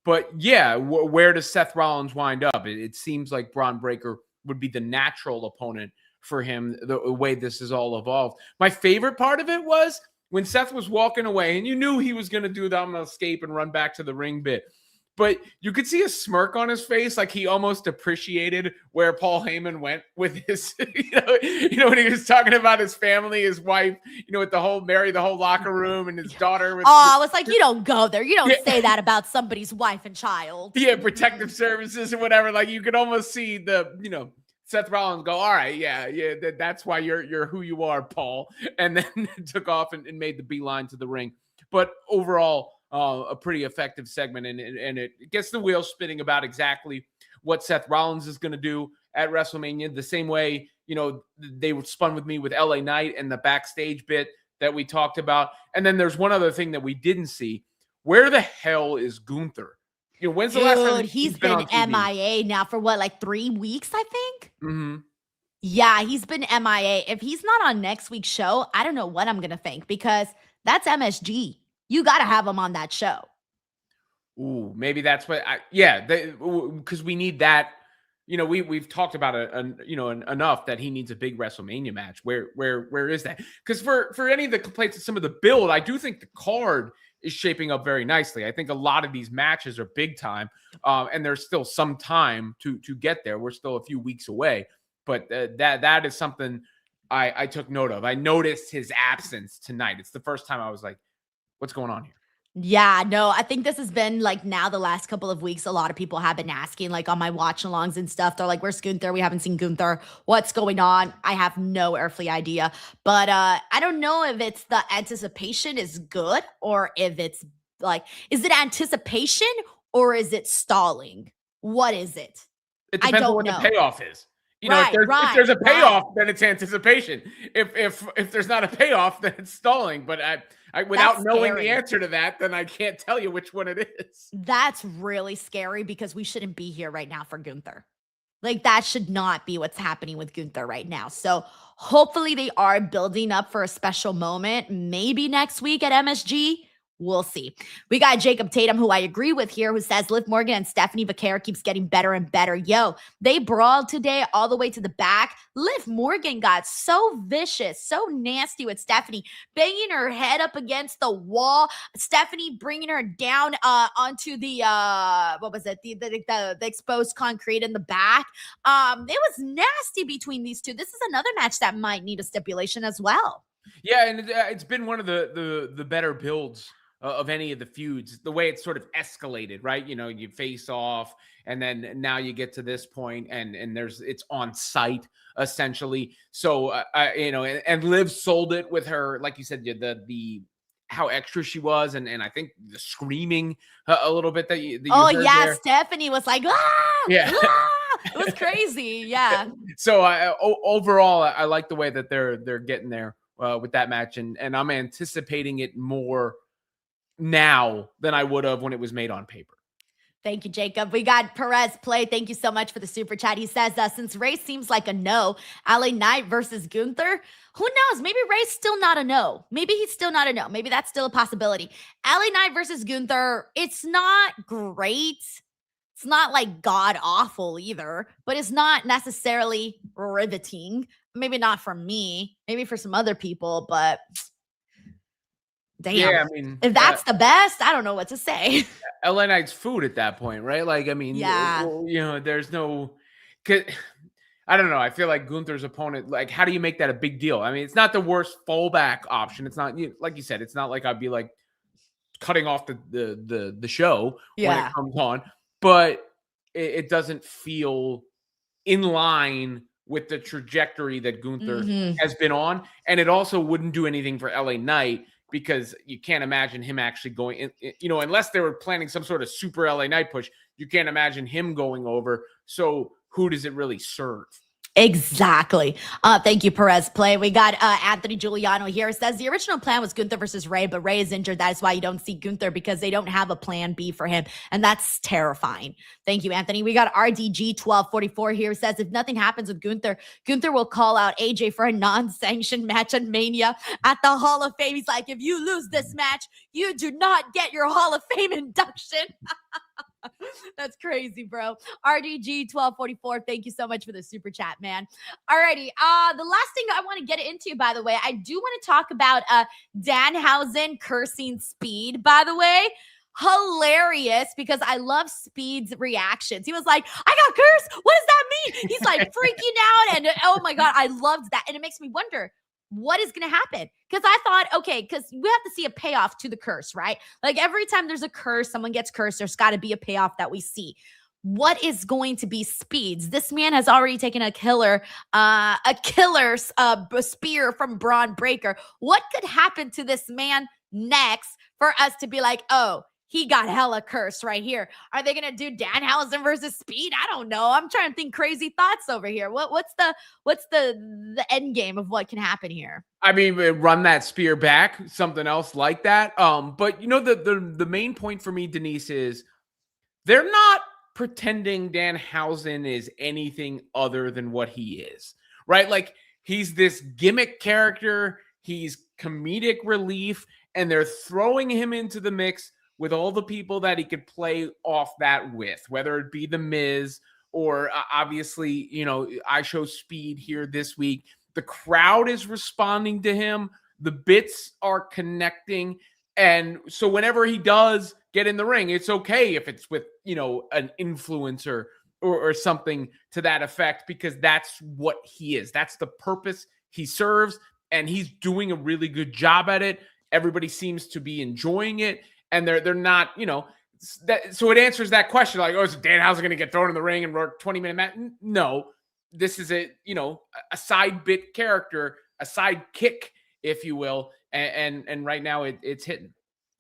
But yeah, where does Seth Rollins wind up? It seems like Braun Breaker would be the natural opponent for him, the way this has all evolved. My favorite part of it was when Seth was walking away, and you knew he was going to do the I'm going to escape and run back to the ring bit. But you could see a smirk on his face, like he almost appreciated where Paul Heyman went with his, when he was talking about his family, his wife, with the whole locker room and his daughter. I was like, you don't go there. You don't say that about somebody's wife and child. Yeah, protective services and whatever. Like you could almost see the, Seth Rollins go, all right, yeah, that's why you're who you are, Paul. And then took off and made the beeline to the ring. But overall, a pretty effective segment, and it gets the wheels spinning about exactly what Seth Rollins is going to do at WrestleMania, the same way, they were spun with me with LA Knight and the backstage bit that we talked about. And then there's one other thing that we didn't see. Where the hell is Gunther? When's the last time he's been MIA now for what, like 3 weeks, I think? Mm-hmm. Yeah, he's been MIA. If he's not on next week's show, I don't know what I'm going to think, because that's MSG. You got to have him on that show. Ooh, maybe that's what because we need that. We've talked about it, enough that he needs a big WrestleMania match. Where is that? Because for any of the complaints of some of the build, I do think the card is shaping up very nicely. I think a lot of these matches are big time, and there's still some time to get there. We're still a few weeks away, but that is something I took note of. I noticed his absence tonight. It's the first time I was like, what's going on here? Yeah, no, I think this has been like now the last couple of weeks, a lot of people have been asking like on my watch alongs and stuff. They're like, where's Gunther? We haven't seen Gunther. What's going on? I have no earthly idea. But I don't know if it's the anticipation is good or if it's like, is it anticipation or is it stalling? What is it? It depends on what the payoff is. You know, Right, if there's a right. payoff, then it's anticipation. If there's not a payoff, then it's stalling. But I without That's knowing scary. the answer to that, then I can't tell you which one it is. That's really scary because we shouldn't be here right now for Gunther. Like that should not be what's happening with Gunther right now. So hopefully they are building up for a special moment. Maybe next week at MSG. We'll see. We got Jacob Tatum, who I agree with here, who says Liv Morgan and Stephanie Vaquera keeps getting better and better. Yo, they brawled today all the way to the back. Liv Morgan got so vicious, so nasty with Stephanie, banging her head up against the wall. Stephanie bringing her down onto the what was it? The exposed concrete in the back. It was nasty between these two. This is another match that might need a stipulation as well. Yeah, and it's been one of the better builds of any of the feuds. The way it's sort of escalated, right? You know, you face off, and then now you get to this point, and it's on site essentially. So you know, and Liv sold it with her, like you said, the how extra she was, and I think the screaming a little bit that you heard there. Stephanie was like, ah, yeah. Ah! It was crazy. Yeah. So overall, I like the way that they're getting there with that match, and I'm anticipating it more now than I would have when it was made on paper. Thank you, Jacob. We got Perez Play. Thank you so much for the super chat. He says, since Ray seems like a no, LA Knight versus Gunther, who knows? Maybe Ray's still not a no. Maybe he's still not a no. Maybe that's still a possibility. LA Knight versus Gunther, it's not great. It's not like god awful either, but it's not necessarily riveting. Maybe not for me, maybe for some other people, but damn. Yeah, I mean, if that's the best, I don't know what to say. LA Knight's food at that point, right? Like, I mean, yeah, you know, there's no, I don't know. I feel like Gunther's opponent, like, how do you make that a big deal? I mean, it's not the worst fallback option. It's not, like you said, it's not like I'd be like cutting off the show when it comes on, but it doesn't feel in line with the trajectory that Gunther has been on. And it also wouldn't do anything for LA Knight because you can't imagine him actually going in, you know, unless they were planning some sort of super LA Knight push, you can't imagine him going over. So who does it really serve? Exactly. Thank you, Perez Play. We got Anthony Giuliano here. It says the original plan was Gunther versus Ray, but Ray is injured. That is why you don't see Gunther, because they don't have a plan B for him. And that's terrifying. Thank you, Anthony. We got RDG 1244 here. It says if nothing happens with Gunther, Gunther will call out AJ for a non-sanctioned match at Mania at the Hall of Fame. He's like, if you lose this match, you do not get your Hall of Fame induction. That's crazy, bro. RDG 1244. Thank you so much for the super chat, man. Alrighty. The last thing I want to get into, by the way, I do want to talk about Danhousen cursing Speed, by the way. Hilarious, because I love Speed's reactions. He was like, I got cursed. What does that mean? He's like freaking out. And oh my God, I loved that. And it makes me wonder, what is going to happen? Because I thought, okay, because we have to see a payoff to the curse, right? Like every time there's a curse, someone gets cursed, there's got to be a payoff that we see. What is going to be Speed's? This man has already taken a killer spear from Braun Breaker. What could happen to this man next for us to be like, oh, he got hella cursed right here? Are they gonna do Danhousen versus Speed? I don't know. I'm trying to think crazy thoughts over here. What's the end game of what can happen here? I mean, run that spear back, something else like that. But you know, the main point for me, Denise, is they're not pretending Danhousen is anything other than what he is, right? Like he's this gimmick character, he's comedic relief, and they're throwing him into the mix with all the people that he could play off that with, whether it be The Miz or obviously, you know, I show Speed here this week. The crowd is responding to him. The bits are connecting. And so whenever he does get in the ring, it's okay if it's with, you know, an influencer or something to that effect, because that's what he is. That's the purpose he serves. And he's doing a really good job at it. Everybody seems to be enjoying it. and they're not, so it answers that question, like, oh, is Danhousen going to get thrown in the ring and work 20-minute match? No, this is a side bit character, a side kick, if you will, and right now it's hitting.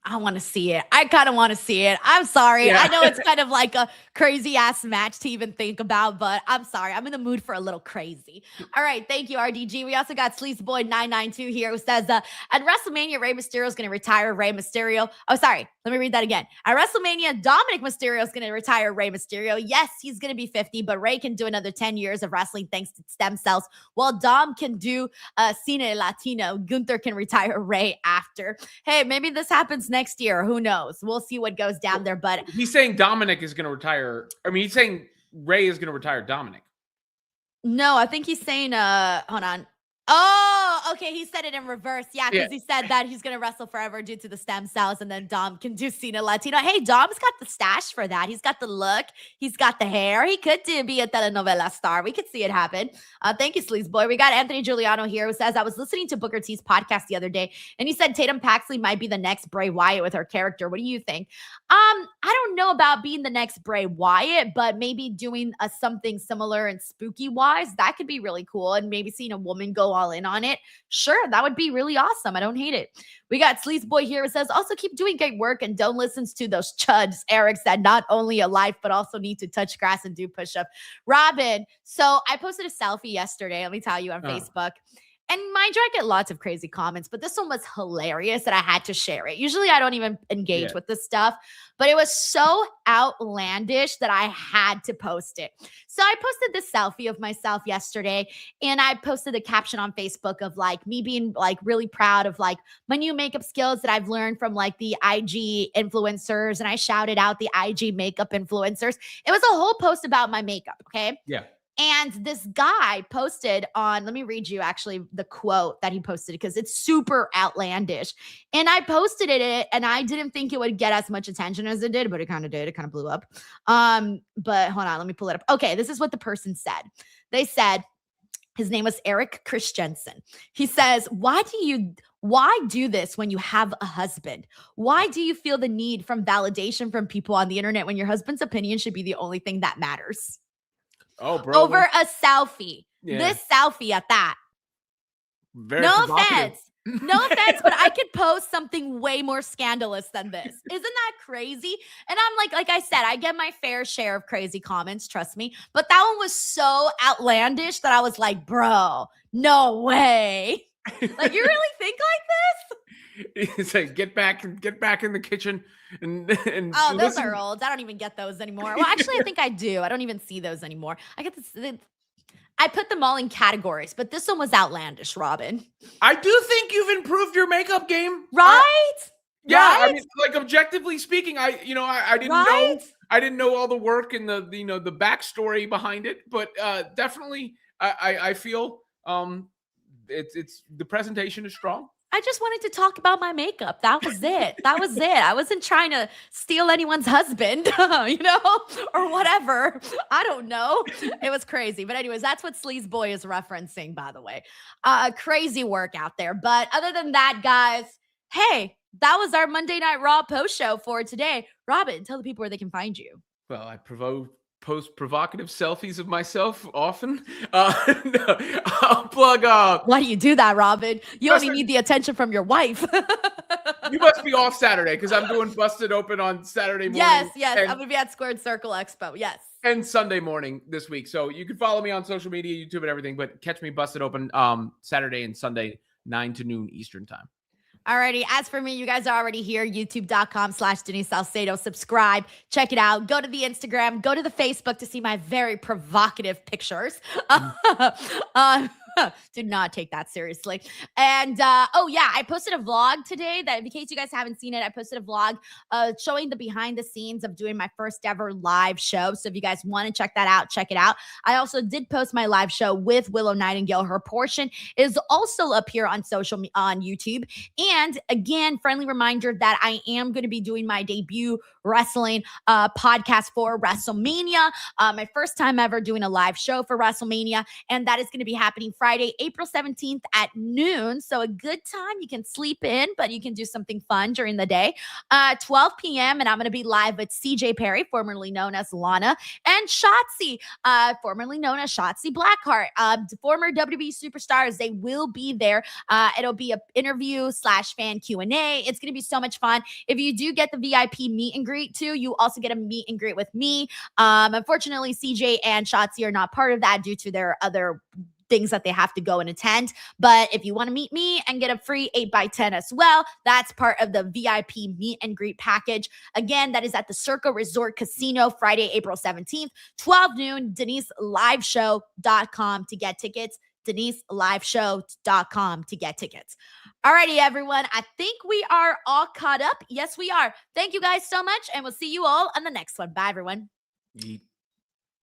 I want to see it. I kind of want to see it. I'm sorry. Yeah. I know it's kind of like a crazy ass match to even think about, but I'm sorry. I'm in the mood for a little crazy. All right. Thank you, RDG. We also got Sleazeboy992 here who says, at WrestleMania, Rey Mysterio is going to retire Rey Mysterio. Oh, sorry. Let me read that again. At WrestleMania, Dominic Mysterio is going to retire Rey Mysterio. Yes, he's going to be 50, but Rey can do another 10 years of wrestling thanks to stem cells. While Dom can do Cine Latino, Gunther can retire Rey after. Hey, maybe this happens next year. Who knows? We'll see what goes down there. But he's saying Dominic is going to retire. I mean, he's saying Rey is going to retire Dominic. No, I think he's saying, hold on. Oh, okay. He said it in reverse. Yeah, because he said that he's going to wrestle forever due to the stem cells, and then Dom can do Cena Latino. Hey, Dom's got the stash for that. He's got the look. He's got the hair. He could be a telenovela star. We could see it happen. Thank you, Sleaze Boy. We got Anthony Giuliano here who says, I was listening to Booker T's podcast the other day, and he said Tatum Paxley might be the next Bray Wyatt with her character. What do you think? I don't know about being the next Bray Wyatt, but maybe doing something similar and spooky wise. That could be really cool. And maybe seeing a woman go all in on it. Sure, that would be really awesome. I don't hate it. We got Sleaze Boy here who says, also keep doing great work and don't listen to those chuds, Eric, that not only a life, but also need to touch grass and do push-up. Robin, so I posted a selfie yesterday, let me tell you, on Facebook. And mind you, I get lots of crazy comments, but this one was hilarious that I had to share it. Usually I don't even engage with this stuff, but it was so outlandish that I had to post it. So I posted this selfie of myself yesterday, and I posted a caption on Facebook of like me being like really proud of like my new makeup skills that I've learned from like the IG influencers. And I shouted out the IG makeup influencers. It was a whole post about my makeup. Okay. Yeah. And this guy posted on, let me read you actually the quote that he posted because it's super outlandish. And I posted it and I didn't think it would get as much attention as it did, but it kind of did. It kind of blew up. But hold on, let me pull it up. Okay, this is what the person said. They said, his name was Eric Christensen. He says, why do this when you have a husband? Why do you feel the need from validation from people on the internet when your husband's opinion should be the only thing that matters? Oh, bro. Over a selfie. Yeah. This selfie at that. Very no provocative. offense. No offense, but I could post something way more scandalous than this. Isn't that crazy? And I'm like I said, I get my fair share of crazy comments, trust me. But that one was so outlandish that I was like, bro, no way. Like, you really think like this? It's like, get back in the kitchen and oh, those are old. I don't even get those anymore. Well, actually, I think I do. I don't even see those anymore. I get this. I put them all in categories, but this one was outlandish, Robin. I do think you've improved your makeup game, right? Yeah, right? I mean, like objectively speaking, I didn't know all the work and the backstory behind it, but definitely I feel it's the presentation is strong. I just wanted to talk about my makeup. That was it. That was it. I wasn't trying to steal anyone's husband, or whatever. I don't know. It was crazy. But anyways, that's what Sleaze Boy is referencing, by the way. Crazy work out there. But other than that, guys, hey, that was our Monday Night Raw post show for today. Robin, tell the people where they can find you. Well, I post provocative selfies of myself often. I'll plug Why do you do that, Robin? You only need the attention from your wife. You must be off Saturday because I'm doing Busted Open on Saturday morning. Yes. I'm going to be at Squared Circle Expo. Yes. And Sunday morning this week. So you can follow me on social media, YouTube, and everything, but catch me Busted Open Saturday and Sunday, 9 to noon Eastern time. Alrighty, as for me, you guys are already here, youtube.com/Denise Salcedo. Subscribe, check it out. Go to the Instagram, go to the Facebook to see my very provocative pictures. Do not take that seriously. And I posted a vlog today that, in case you guys haven't seen it, I posted a vlog showing the behind the scenes of doing my first ever live show. So if you guys want to check that out, check it out. I also did post my live show with Willow Nightingale. Her portion is also up here on on YouTube. And again, friendly reminder that I am going to be doing my debut wrestling podcast for WrestleMania. My first time ever doing a live show for WrestleMania. And that is going to be happening Friday, Friday, April 17th at noon. So a good time. You can sleep in, but you can do something fun during the day. 12 p.m. And I'm going to be live with CJ Perry, formerly known as Lana, and Shotzi, formerly known as Shotzi Blackheart, former WWE superstars. They will be there. It'll be an interview / fan Q&A. It's going to be so much fun. If you do get the VIP meet and greet too, you also get a meet and greet with me. Unfortunately, CJ and Shotzi are not part of that due to their other things that they have to go and attend. But if you want to meet me and get a free 8x10 as well, that's part of the VIP meet and greet package. Again, that is at the Circa Resort Casino, Friday, April 17th, 12 noon, DeniseLiveshow.com to get tickets. DeniseLiveshow.com to get tickets. Alrighty, everyone. I think we are all caught up. Yes, we are. Thank you guys so much, and we'll see you all on the next one. Bye, everyone. Yeet.